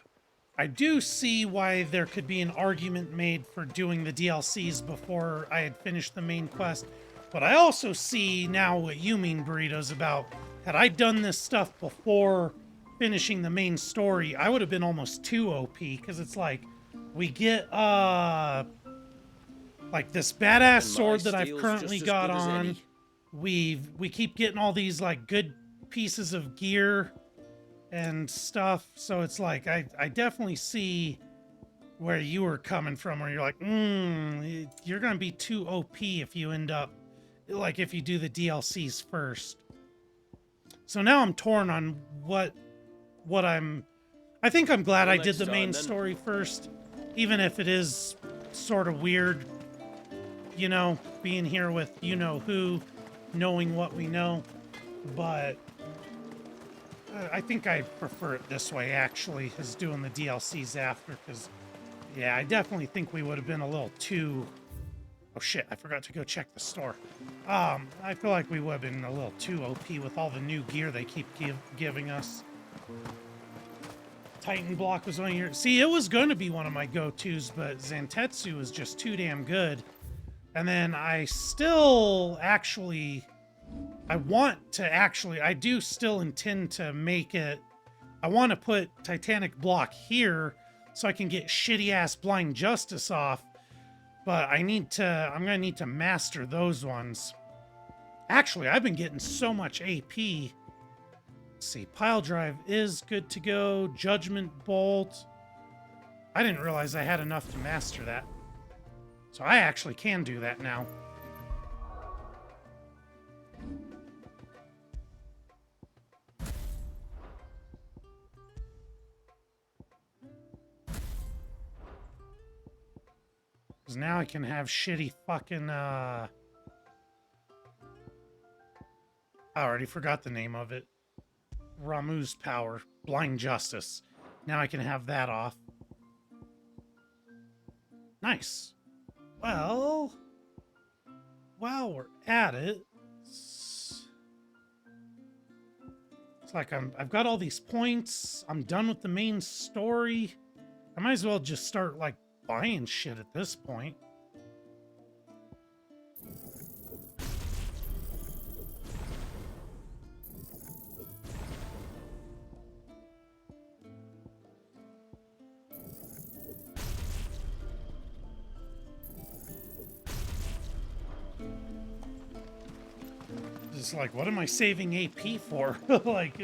I do see why there could be an argument made for doing the DLCs before I had finished the main quest. But I also see now what you mean, Burritos, about had I done this stuff before finishing the main story, I would have been almost too OP, because it's like, we get, like this badass sword that I've currently got on. We keep getting all these like good pieces of gear and stuff. So it's like I definitely see where you were coming from, where you're like, you're gonna be too OP if you end up like if you do the DLCs first. So now I'm torn on what I think I'm glad I did the main story first, even if it is sort of weird. You know, being here with you-know-who, knowing what we know. But I think I prefer it this way, actually, as doing the DLCs after. Because, yeah, I definitely think we would have been a little too... Oh, shit, I forgot to go check the store. I feel like we would have been a little too OP with all the new gear they keep giving us. Titan Block was one of your... See, it was going to be one of my go-tos, but Zantetsu was just too damn good. And then I still actually I want to actually, I do still intend to make it, I want to put Titanic Block here so I can get shitty ass Blind Justice off, but I'm going to need to master those ones. Actually, I've been getting so much AP. Let's see, Pile Drive is good to go. Judgment Bolt. I didn't realize I had enough to master that. So I actually can do that now. Because now I can have shitty fucking, I already forgot the name of it. Ramu's power. Blind Justice. Now I can have that off. Nice. Well, while we're at it, it's like I've got all these points. I'm done with the main story. I might as well just start, like, buying shit at this point. It's like, what am I saving AP for? Like,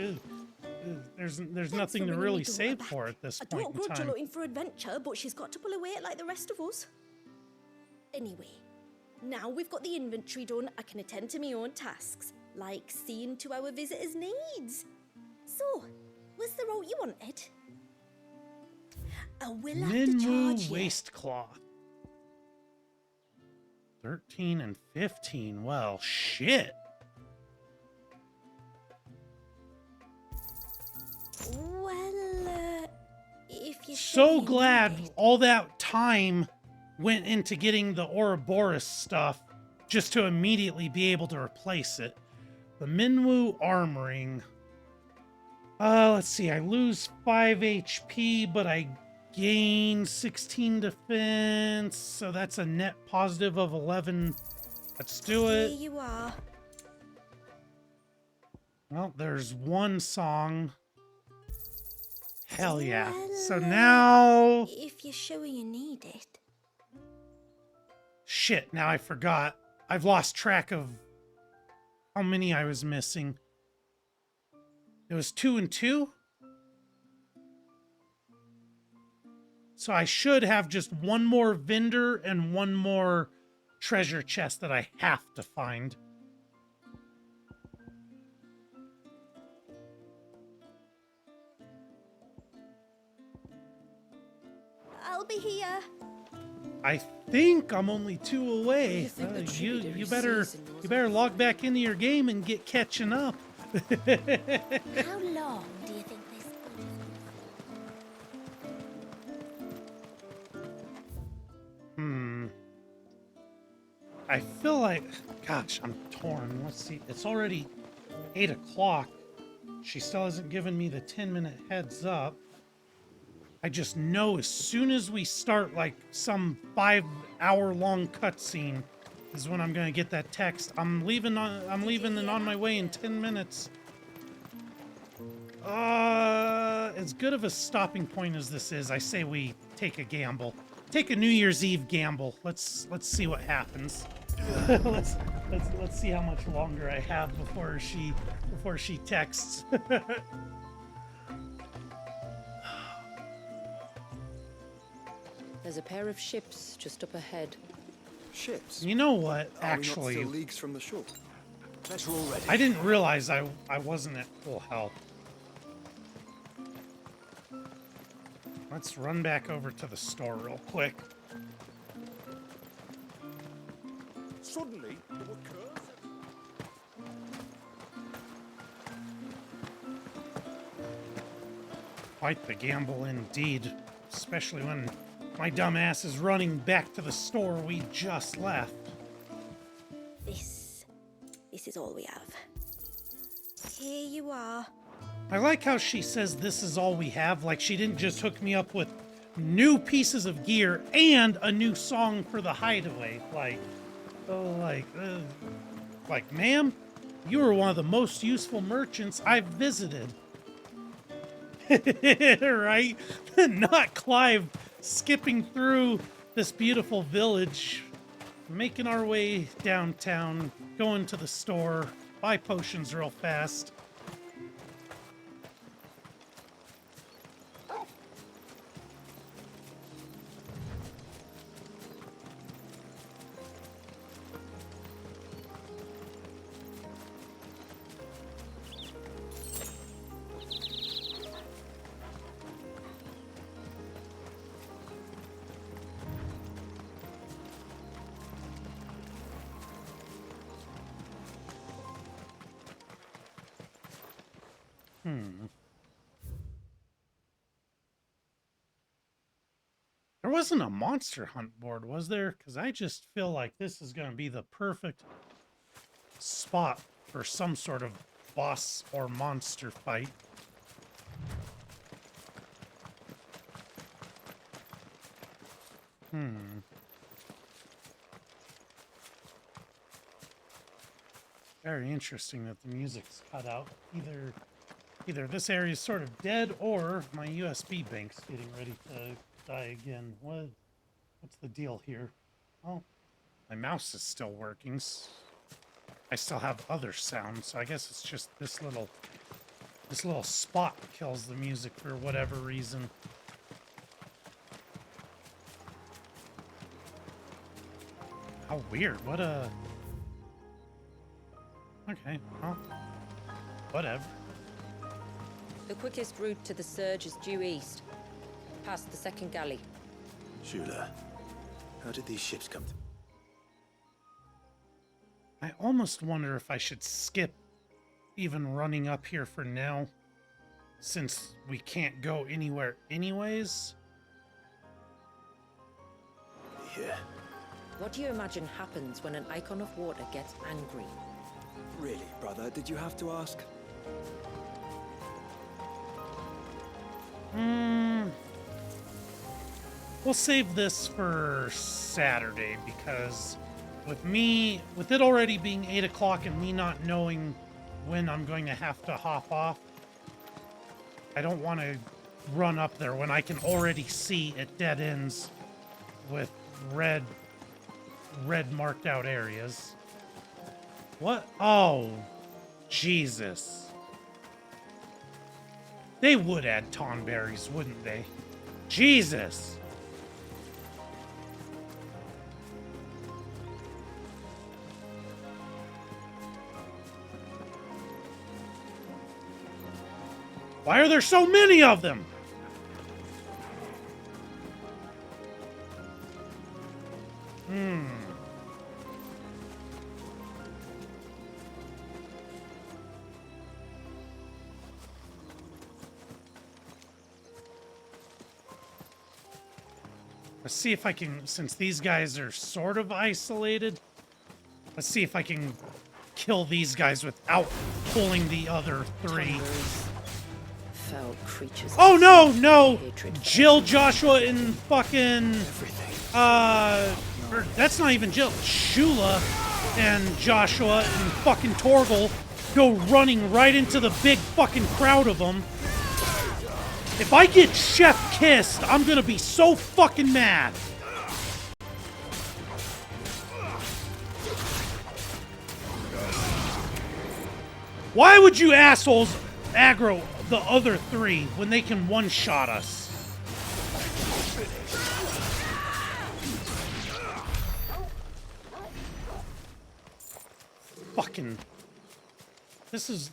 there's nothing to really save for at this point in I don't grudge her time. looking for adventure, but she's got to pull her weight like the rest of us. Anyway, now we've got the inventory done, I can attend to my own tasks, like seeing to our visitors' needs. So, what's the route you wanted? I will have to charge Minmu you. Waistcloth. 13 and 15. Well, shit. Well, if you So glad all that time went into getting the Ouroboros stuff just to immediately be able to replace it. The Minwu Armoring. Let's see. I lose 5 HP, but I gain 16 defense. So that's a net positive of 11. Let's do it. Here you are. Well, there's one song. Hell yeah. So now... If you're sure you need it. Shit, now I forgot. I've lost track of how many I was missing. It was 2 and 2? So I should have just one more vendor and one more treasure chest that I have to find. I'll be here. I think I'm only 2 away. You better log back into your game and get catching up. How long do you think this I feel like, gosh, I'm torn. Let's see. It's already 8 o'clock. She still hasn't given me the 10-minute heads up. I just know as soon as we start like some 5-hour-long cutscene is when I'm gonna get that text. I'm leaving and on my way in 10 minutes. As good of a stopping point as this is, I say we take a gamble. Take a New Year's Eve gamble. Let's see what happens. let's see how much longer I have before she texts. There's a pair of ships just up ahead. Ships? You know what, Are we actually, not still leagues from the shore? Better already. I didn't realize I wasn't at full health. Let's run back over to the store real quick. Suddenly, there were curves. Quite the gamble indeed, especially when my dumb ass is running back to the store we just left. This is all we have. Here you are. I like how she says this is all we have, like she didn't just hook me up with new pieces of gear and a new song for the hideaway. Like, ma'am, You are one of the most useful merchants I've visited. Right? Not Clive skipping through this beautiful village, making our way downtown, going to the store, buy potions real fast. There wasn't a monster hunt board, was there? Because I just feel like this is going to be the perfect spot for some sort of boss or monster fight. Very interesting that the music's cut out. Either this area is sort of dead, or my USB bank's getting ready to die again. What's the deal here? Oh, my mouse is still working. I still have other sounds, so I guess it's just this little spot kills the music for whatever reason. How weird. What a... Okay, well, whatever. The quickest route to the surge is due east, past the second galley. Shula, how did these ships come to... I almost wonder if I should skip even running up here for now, since we can't go anywhere anyways. Yeah. What do you imagine happens when an icon of water gets angry? Really, brother? Did you have to ask? We'll save this for Saturday, because with it already being 8 o'clock and me not knowing when I'm going to have to hop off, I don't want to run up there when I can already see it dead ends with red marked out areas. What? Oh, Jesus. They would add tonberries, wouldn't they? Jesus. Why are there so many of them? Let's see if I can, since these guys are sort of isolated, let's see if I can kill these guys without pulling the other three. Foul creatures. Oh no! Jill, Joshua, and fucking that's not even Jill. Shula and Joshua and fucking Torgal go running right into the big fucking crowd of them. If I get chef kissed, I'm gonna be so fucking mad. Why would you assholes aggro the other three when they can one-shot us? Fucking... This is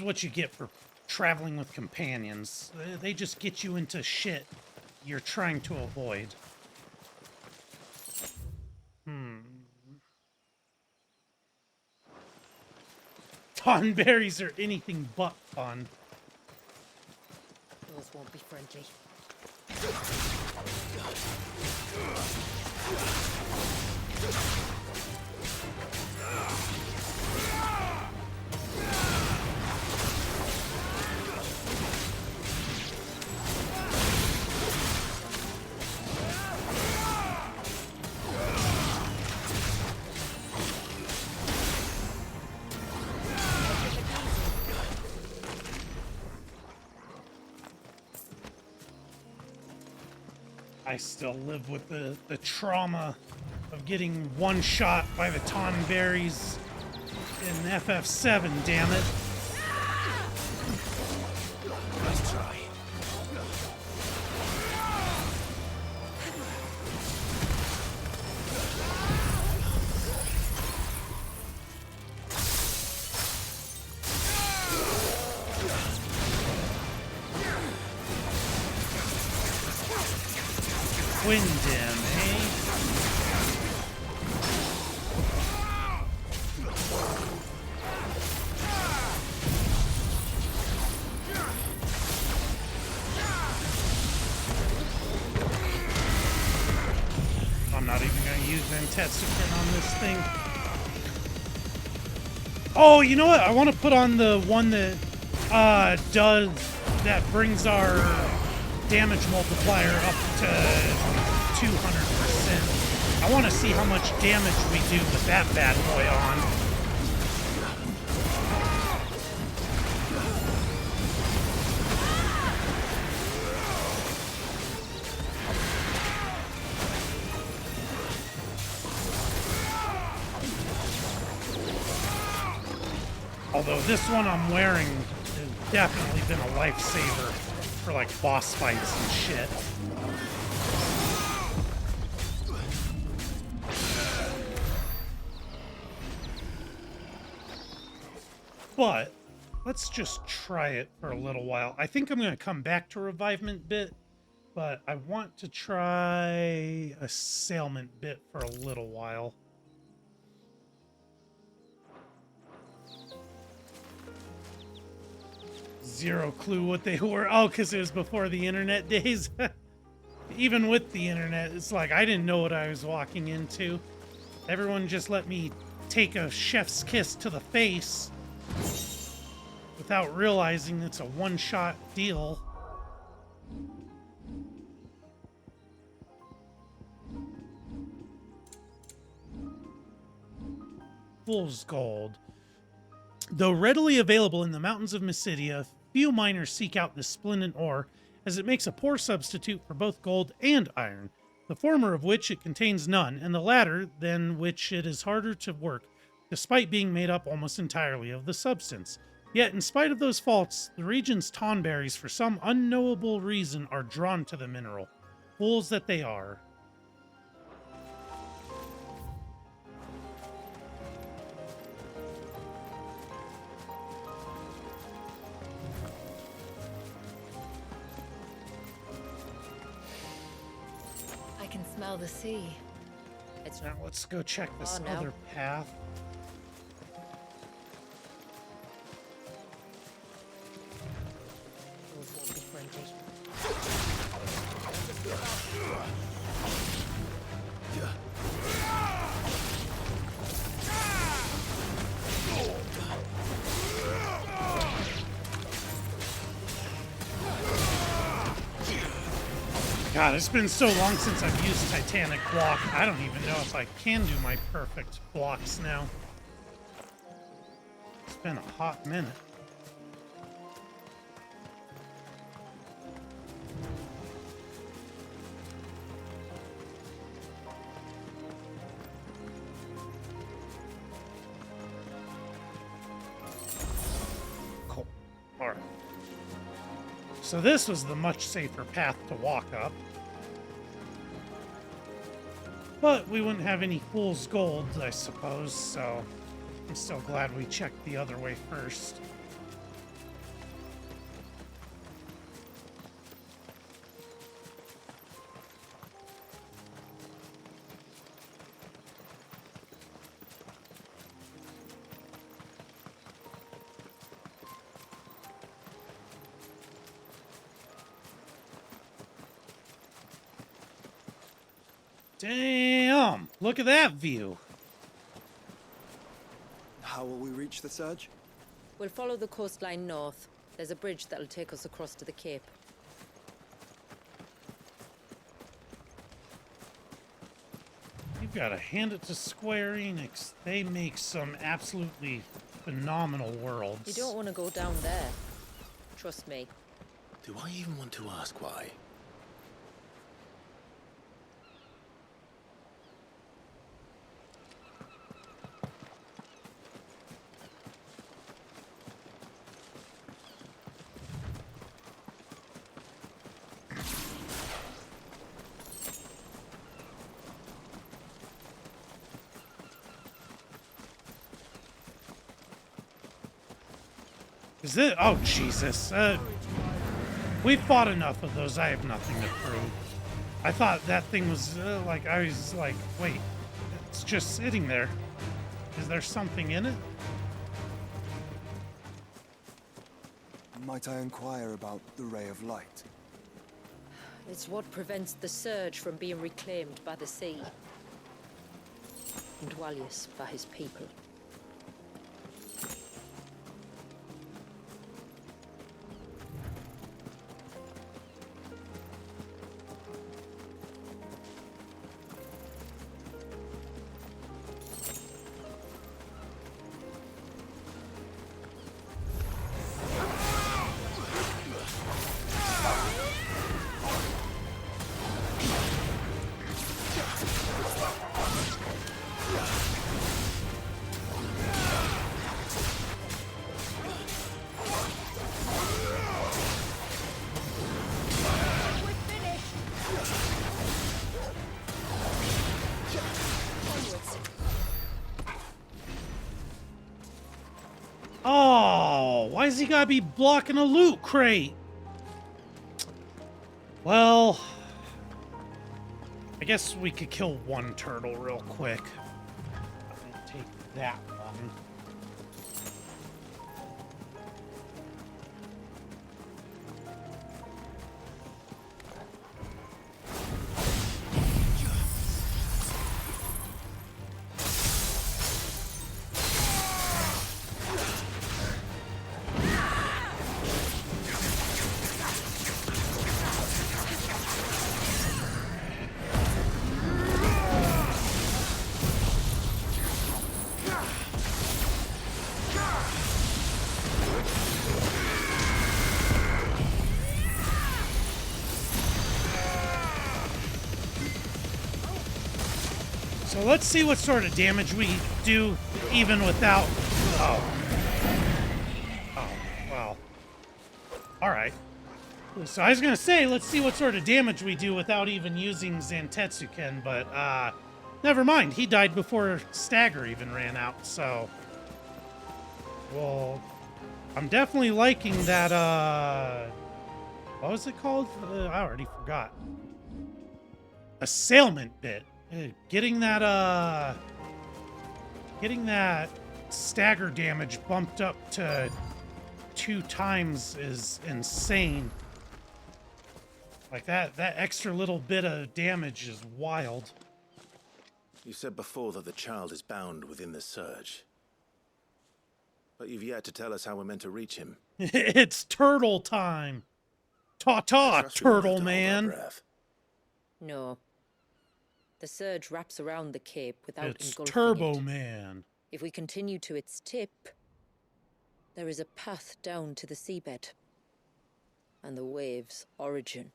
what you get for traveling with companions. They just get you into shit you're trying to avoid. Tonberries are anything but fun. Those won't be friendly. I still live with the trauma of getting one shot by the Tonberries in FF7, damn it. Nice try. Wyndham, hey? I'm not even going to use Ventetsukin on this thing. Oh, you know what? I want to put on the one that that brings our damage multiplier up to 200%. I want to see how much damage we do with that bad boy on. Although this one I'm wearing has definitely been a lifesaver for like boss fights and shit. But let's just try it for a little while. I think I'm going to come back to revivement bit, but I want to try assailment bit for a little while. Zero clue what they were. Oh, because it was before the internet days. Even with the internet, it's like I didn't know what I was walking into. Everyone just let me take a chef's kiss to the face without realizing it's a one-shot deal. Fool's Gold. Though readily available in the mountains of Mysidia, few miners seek out this splendid ore, as it makes a poor substitute for both gold and iron, the former of which it contains none, and the latter than which it is harder to work, despite being made up almost entirely of the substance. Yet, in spite of those faults, the region's Tonberries, for some unknowable reason, are drawn to the mineral. Fools that they are. I can smell the sea. Now let's go check this Oh, no. other path. God, it's been so long since I've used Titanic block. I don't even know if I can do my perfect blocks now. It's been a hot minute. Cool. All right. So this was the much safer path to walk up. But we wouldn't have any fool's gold, I suppose, so I'm still glad we checked the other way first. Damn! Look at that view. How will we reach the surge? We'll follow the coastline north. There's a bridge that'll take us across to the cape. You've got to hand it to Square Enix. They make some absolutely phenomenal worlds. You don't want to go down there. Trust me. Do I even want to ask why? Is it? Oh, Jesus. We've fought enough of those. I have nothing to prove. I thought that thing was, like, I was like, wait, it's just sitting there. Is there something in it? Might I inquire about the ray of light? It's what prevents the surge from being reclaimed by the sea. And Wallius by his people. Oh, why does he gotta be blocking a loot crate? Well, I guess we could kill one turtle real quick. Doesn't take that long. So let's see what sort of damage we do even without... Oh. Oh, well. Alright. So I was gonna say, let's see what sort of damage we do without even using Zantetsuken, but, never mind. He died before Stagger even ran out, so... Well, I'm definitely liking that, what was it called? I already forgot. Assailment bit. Getting that stagger damage bumped up to 2 times is insane. Like that extra little bit of damage is wild. You said before that the child is bound within the surge. But you've yet to tell us how we're meant to reach him. It's turtle time. Ta-ta, turtle man. No. The surge wraps around the cape without It's engulfing Turbo it. Man. If we continue to its tip, there is a path down to the seabed and the wave's origin.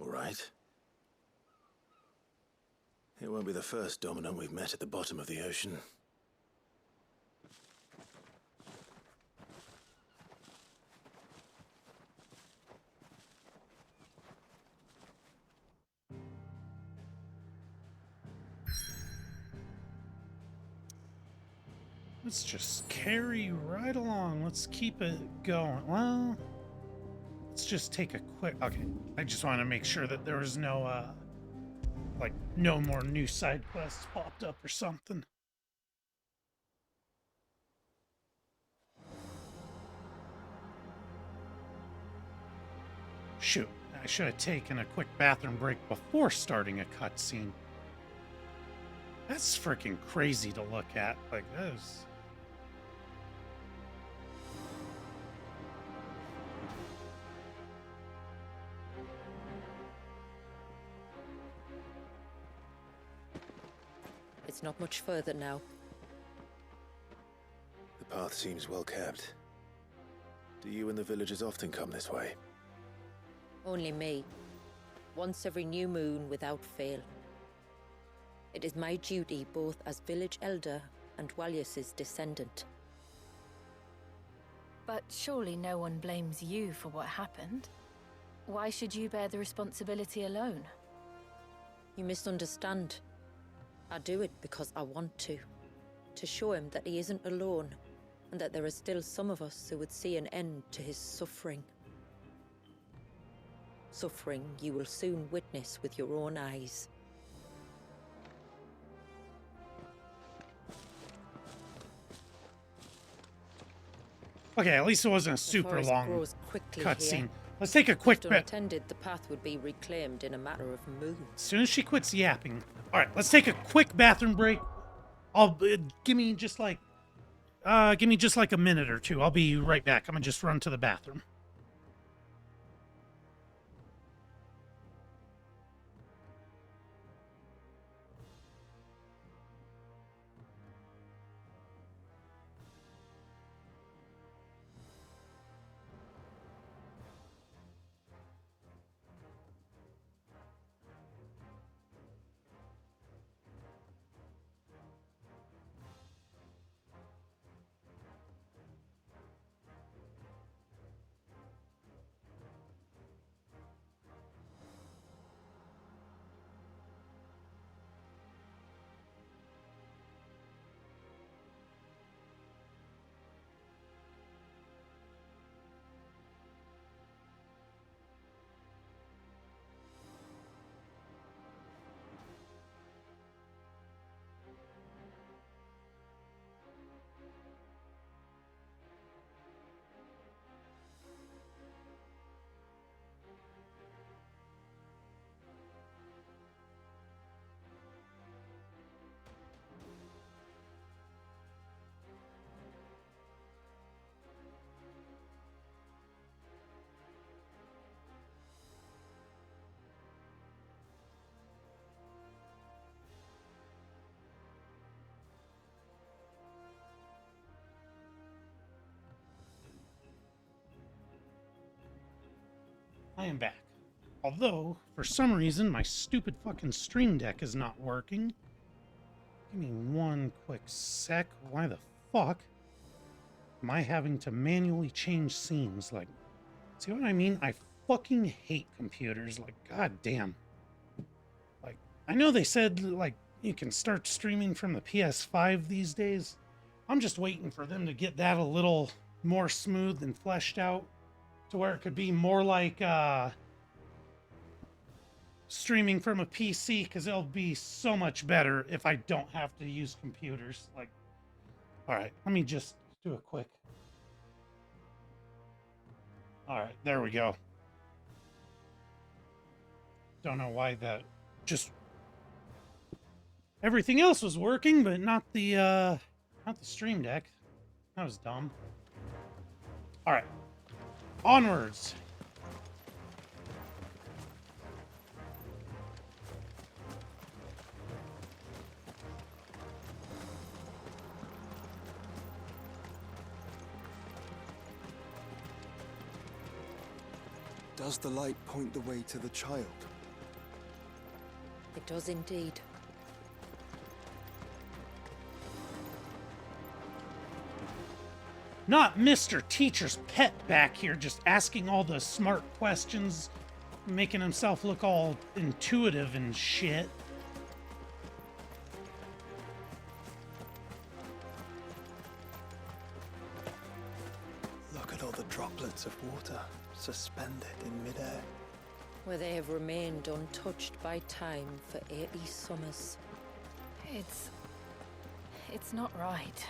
All right. It won't be the first dominant we've met at the bottom of the ocean. Let's just carry right along. Let's keep it going. Well, let's just take a quick... Okay, I just want to make sure that there was no, like, no more new side quests popped up or something. Shoot, I should have taken a quick bathroom break before starting a cutscene. That's freaking crazy to look at. Like, that is... It's not much further now. The path seems well kept. Do you and the villagers often come this way? Only me. Once every new moon without fail. It is my duty both as village elder and Wallius's descendant. But surely no one blames you for what happened. Why should you bear the responsibility alone? You misunderstand. I do it because I want to. To show him that he isn't alone. and that there are still some of us who would see an end to his suffering. Suffering you will soon witness with your own eyes. Okay, at least it wasn't a super long cutscene. Let's take a quick bit. Unattended, the path would be reclaimed in a matter of moons. As soon as she quits yapping. All right, let's take a quick bathroom break. Give me just like a minute or two. I'll be right back. I'm gonna just run to the bathroom. I am back. Although, for some reason, my stupid fucking stream deck is not working. Give me one quick sec. Why the fuck am I having to manually change scenes? Like, see what I mean? I fucking hate computers. Like, goddamn. Like, I know they said, like, you can start streaming from the PS5 these days. I'm just waiting for them to get that a little more smooth and fleshed out, to where it could be more like streaming from a PC, because it'll be so much better if I don't have to use computers. Like, all right, let me just do a quick. All right, there we go. Don't know why that just... Everything else was working, but not the stream deck. That was dumb. All right. Onwards. Does the light point the way to the child? It does indeed. Not Mr. Teacher's pet back here just asking all the smart questions, making himself look all intuitive and shit. Look at all the droplets of water suspended in midair. Where they have remained untouched by time for 80 summers. It's not right.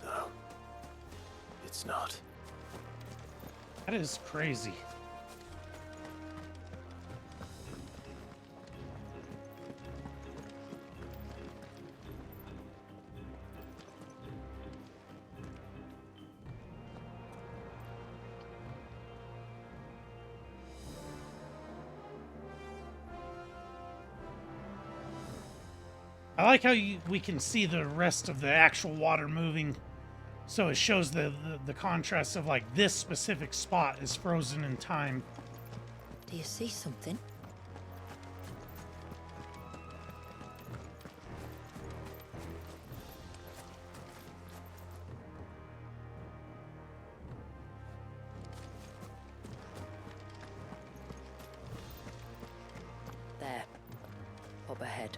No. It's not. That is crazy. I like how we can see the rest of the actual water moving. So it shows the contrast of, like, this specific spot is frozen in time. Do you see something? There. Up ahead.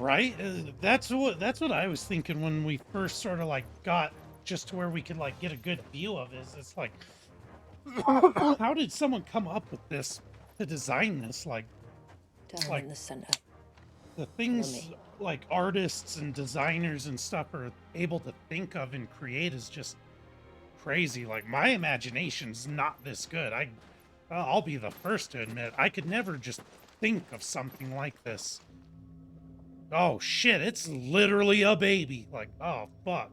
Right? That's what I was thinking when we first sort of like got just to where we could like get a good view of it. It's like, how did someone come up with this to design this? Down in the center. The Follow things me. like artists and designers and stuff are able to think of and create is just crazy. Like my imagination's not this good. I'll be the first to admit I could never just think of something like this. Oh shit, it's literally a baby. Like, oh fuck.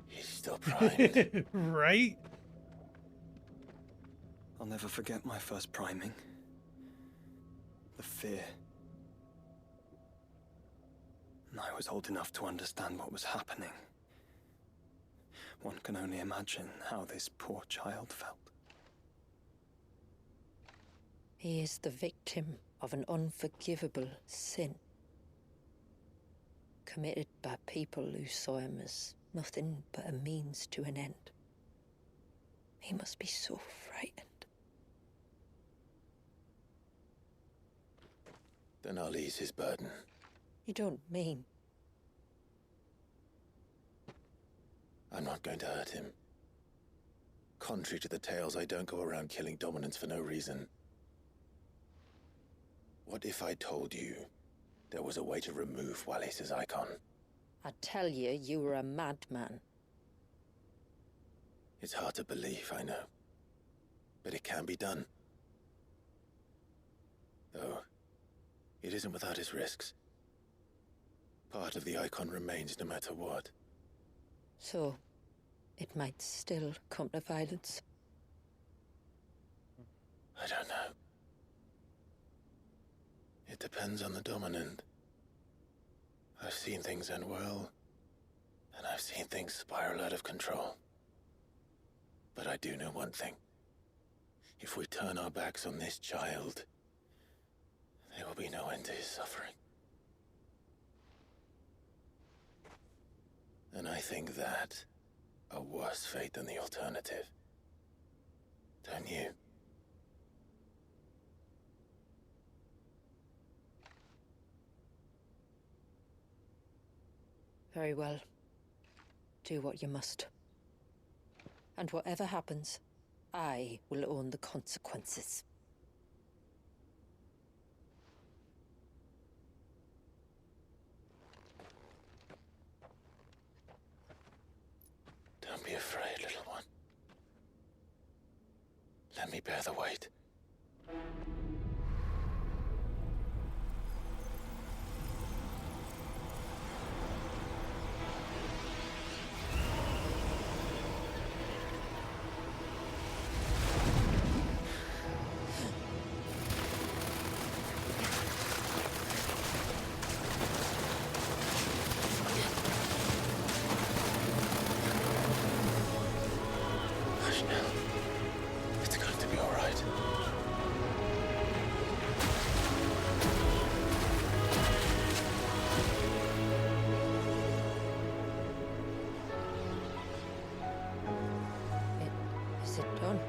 He's still primed. Right? I'll never forget my first priming. The fear. And I was old enough to understand what was happening. One can only imagine how this poor child felt. He is the victim of an unforgivable sin, committed by people who saw him as nothing but a means to an end. He must be so frightened. Then I'll ease his burden. You don't mean? I'm not going to hurt him. Contrary to the tales, I don't go around killing dominants for no reason. What if I told you there was a way to remove Wallace's icon? I tell you, you were a madman. It's hard to believe, I know. But it can be done. Though, it isn't without its risks. Part of the icon remains no matter what. So, it might still come to violence? I don't know. It depends on the dominant. I've seen things end well, and I've seen things spiral out of control. But I do know one thing. If we turn our backs on this child, there will be no end to his suffering. And I think that a worse fate than the alternative. Don't you? Very well. Do what you must. And whatever happens, I will own the consequences. Don't be afraid, little one. Let me bear the weight. Hush now. It's going to be all right. Is it done?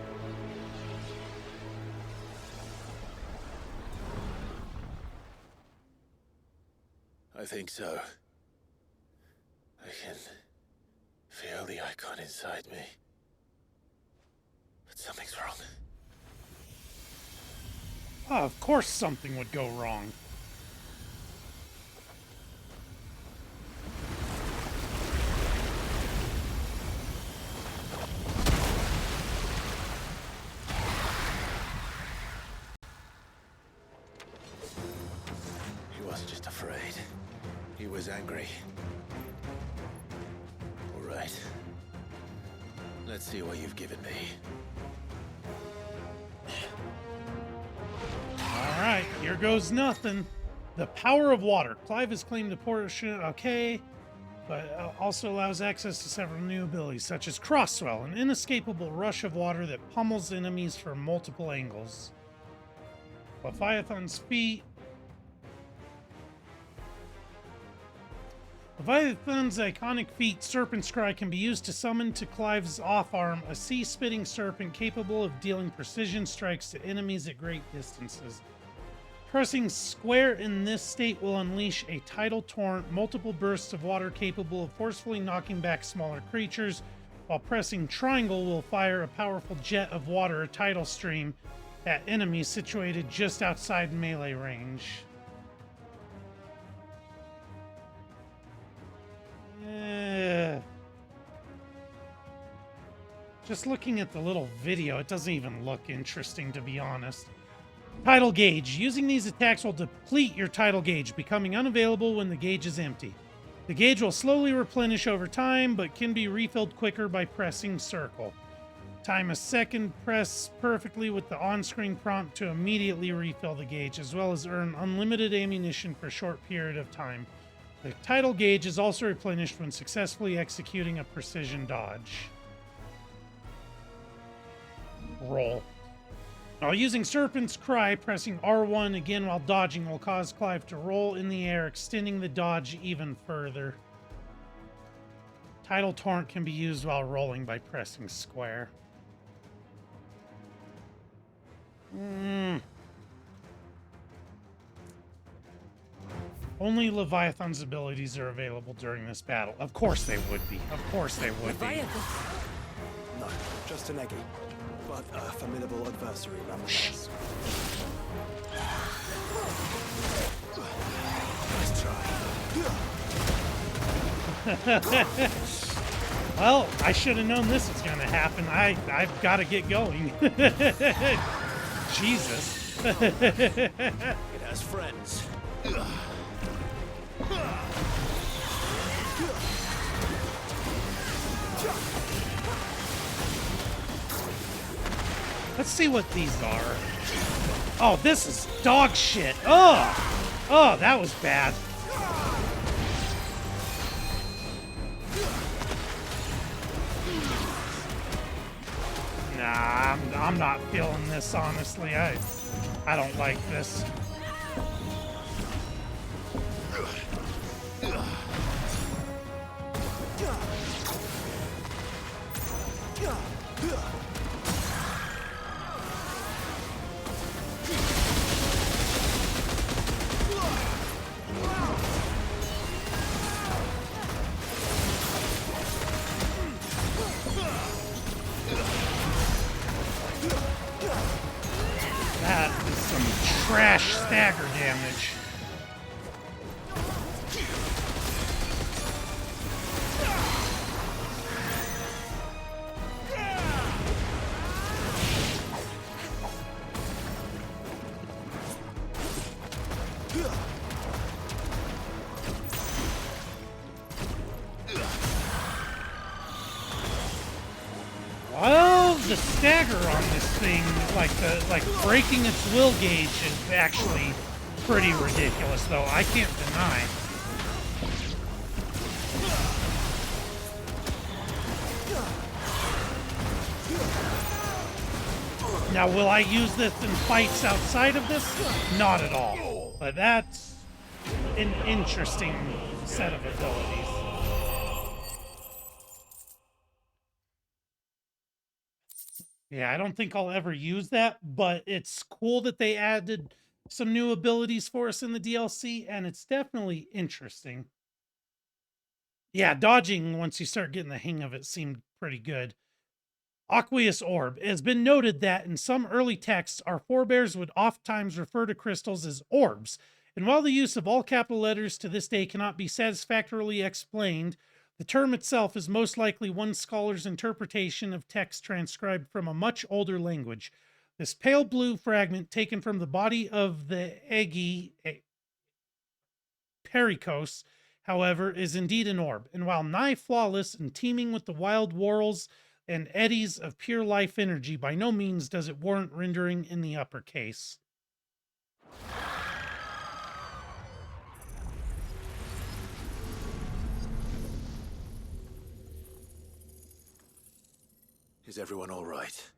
I think so. I can feel the icon inside me. But something's wrong. Oh, of course something would go wrong. He wasn't just afraid. He was angry. All right. Let's see what you've given me. All right, here goes nothing. The power of water. Clive has claimed the portion, okay, but also allows access to several new abilities, such as Crosswell, an inescapable rush of water that pummels enemies from multiple angles. Leviathan's feet. Leviathan's iconic feat, Serpent's Cry, can be used to summon to Clive's off-arm a sea-spitting serpent capable of dealing precision strikes to enemies at great distances. Pressing square in this state will unleash a tidal torrent, multiple bursts of water capable of forcefully knocking back smaller creatures, while pressing triangle will fire a powerful jet of water, a tidal stream, at enemies situated just outside melee range. Just looking at the little video, it doesn't even look interesting, to be honest. Tidal gauge. Using these attacks will deplete your tidal gauge, becoming unavailable when the gauge is empty. The gauge will slowly replenish over time, but can be refilled quicker by pressing circle. Time a second, press perfectly with the on-screen prompt to immediately refill the gauge, as well as earn unlimited ammunition for a short period of time. The tidal gauge is also replenished when successfully executing a precision dodge. Roll. While using Serpent's Cry, pressing R1 again while dodging will cause Clive to roll in the air, extending the dodge even further. Tidal Torrent can be used while rolling by pressing square. Only Leviathan's abilities are available during this battle. Of course they would be. Of course they would be. No, just an eggy. But a formidable adversary nonetheless. Nice try. Well, I should have known this was going to happen. I've got to get going. Jesus. It has friends. Let's see what these are. Oh, this is dog shit. Oh, oh, that was bad. Nah, I'm not feeling this, honestly. I don't like this. That is some trash stagger damage. Well, the stagger on this thing, like breaking its will gauge, is actually pretty ridiculous, though. I can't deny. Now, will I use this in fights outside of this? Not at all. But that's an interesting set of abilities. Yeah, I don't think I'll ever use that, but it's cool that they added some new abilities for us in the DLC, and it's definitely interesting. Yeah, dodging, once you start getting the hang of it, seemed pretty good. Aqueous Orb. It has been noted that in some early texts, our forebears would oftentimes refer to crystals as orbs, and while the use of all capital letters to this day cannot be satisfactorily explained, the term itself is most likely one scholar's interpretation of text transcribed from a much older language. This pale blue fragment taken from the body of the Egi Perikos, however, is indeed an orb, and while nigh flawless and teeming with the wild whorls and eddies of pure life energy, by no means does it warrant rendering in the uppercase. Is everyone all right?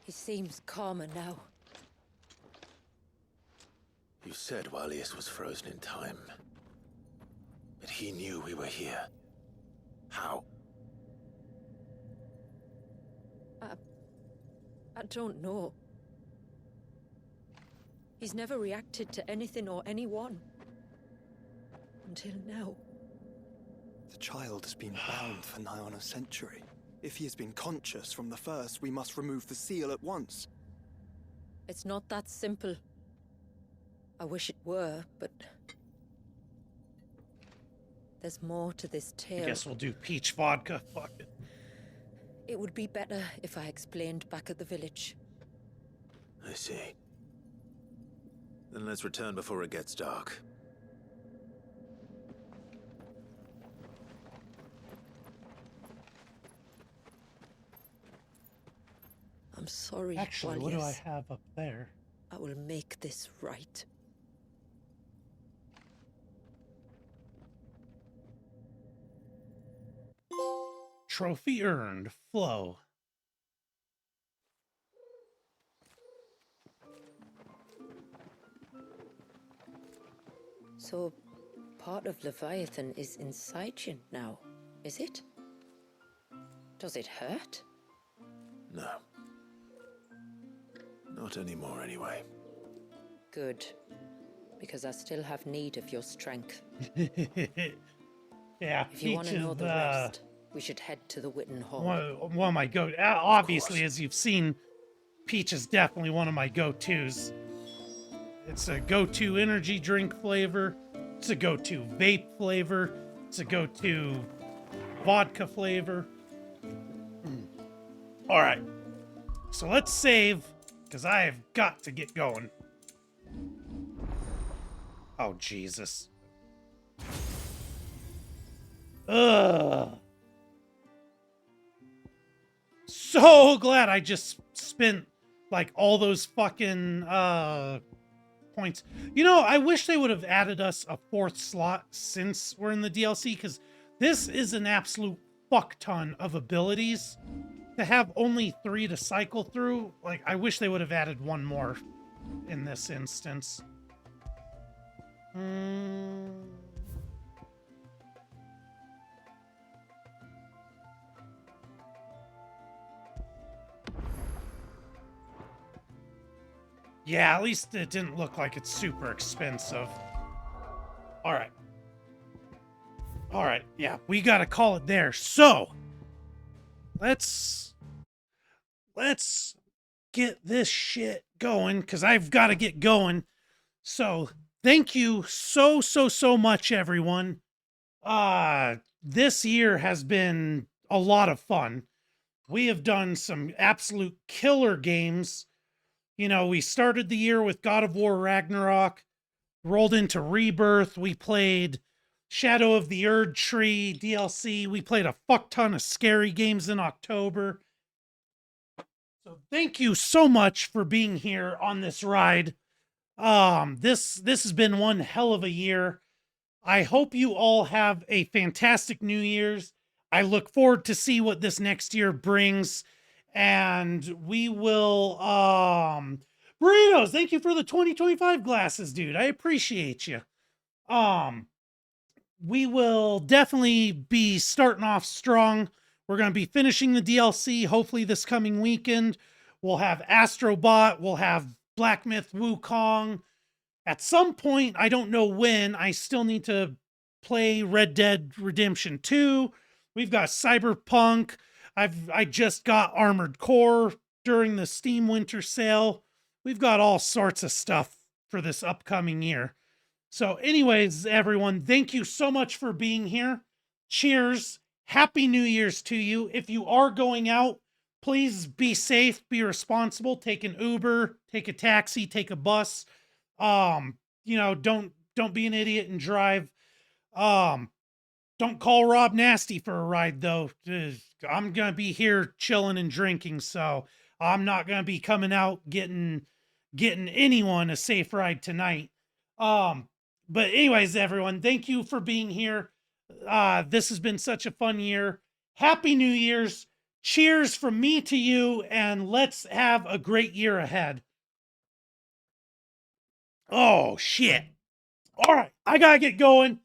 He seems calmer now. You said Walius was frozen in time. But he knew we were here. How? I don't know. He's never reacted to anything or anyone. Until now. The child has been bound for nigh on a century. If he has been conscious from the first, we must remove the seal at once. It's not that simple. I wish it were, but... there's more to this tale. I guess we'll do peach vodka. Fuck it. It would be better if I explained back at the village. I see. Then let's return before it gets dark. I'm sorry, Actually, what do I Wallius. have up there? I will make this right. Trophy earned. Flow. So, part of Leviathan is inside you now, is it? Does it hurt? No. Not anymore, anyway. Good. Because I still have need of your strength. Yeah, If you want Peach to know is the rest, we should head to the Witten Hall. one of my go. Obviously, as you've seen, Peach is definitely one of my go-tos. It's a go-to energy drink flavor. It's a go-to vape flavor. It's a go-to vodka flavor. All right, so let's save because I have got to get going. Oh Jesus. Ugh. So glad I just spent like all those fucking points. You know, I wish they would have added us a 4th slot since we're in the DLC, because this is an absolute fuck ton of abilities. To have only 3 to cycle through, like, I wish they would have added 1 more in this instance. Yeah, at least it didn't look like it's super expensive. Alright. Alright, yeah, we gotta call it there. So, let's get this shit going, because I've got to get going. So, thank you so much, everyone. This year has been a lot of fun. We have done some absolute killer games. You know, we started the year with God of War Ragnarok, rolled into Rebirth. We played Shadow of the Erd Tree DLC. We played a fuck ton of scary games in October. So thank you so much for being here on this ride. This has been one hell of a year. I hope you all have a fantastic New Year's. I look forward to see what this next year brings. And we will, Burritos, thank you for the 2025 glasses, dude. I appreciate you. We will definitely be starting off strong. We're going to be finishing the DLC, hopefully this coming weekend. We'll have Astrobot. We'll have Black Myth Wukong. At some point, I don't know when, I still need to play Red Dead Redemption 2. We've got Cyberpunk. I just got Armored Core during the Steam Winter Sale. We've got all sorts of stuff for this upcoming year. So anyways, everyone, thank you so much for being here. Cheers. Happy New Year's to you. If you are going out, please be safe, be responsible. Take an Uber, take a taxi, take a bus. You know, don't be an idiot and drive. Don't call Rob Nasty for a ride, though. I'm going to be here chilling and drinking, so I'm not going to be coming out getting anyone a safe ride tonight. But anyways, everyone, thank you for being here. This has been such a fun year. Happy New Year's. Cheers from me to you, and let's have a great year ahead. Oh, shit. All right, I got to get going.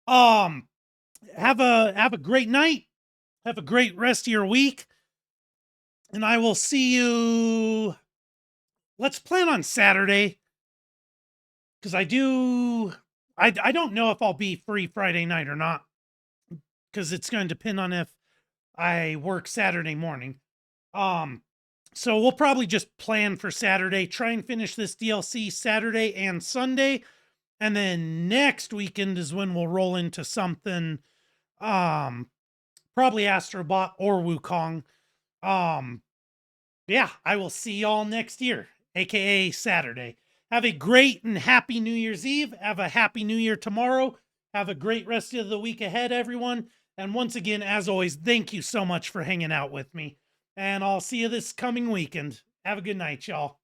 Have a great night. Have a great rest of your week. And I will see you. Let's plan on Saturday. because I don't know if I'll be free Friday night or not, because it's going to depend on if I work Saturday morning. So we'll probably just plan for Saturday, try and finish this DLC Saturday and Sunday, and then next weekend is when we'll roll into something, probably Astrobot or Wukong. Yeah, I will see y'all next year, aka Saturday. Have a great and happy New Year's Eve. Have a happy New Year tomorrow. Have a great rest of the week ahead, everyone. And once again, as always, thank you so much for hanging out with me. And I'll see you this coming weekend. Have a good night, y'all.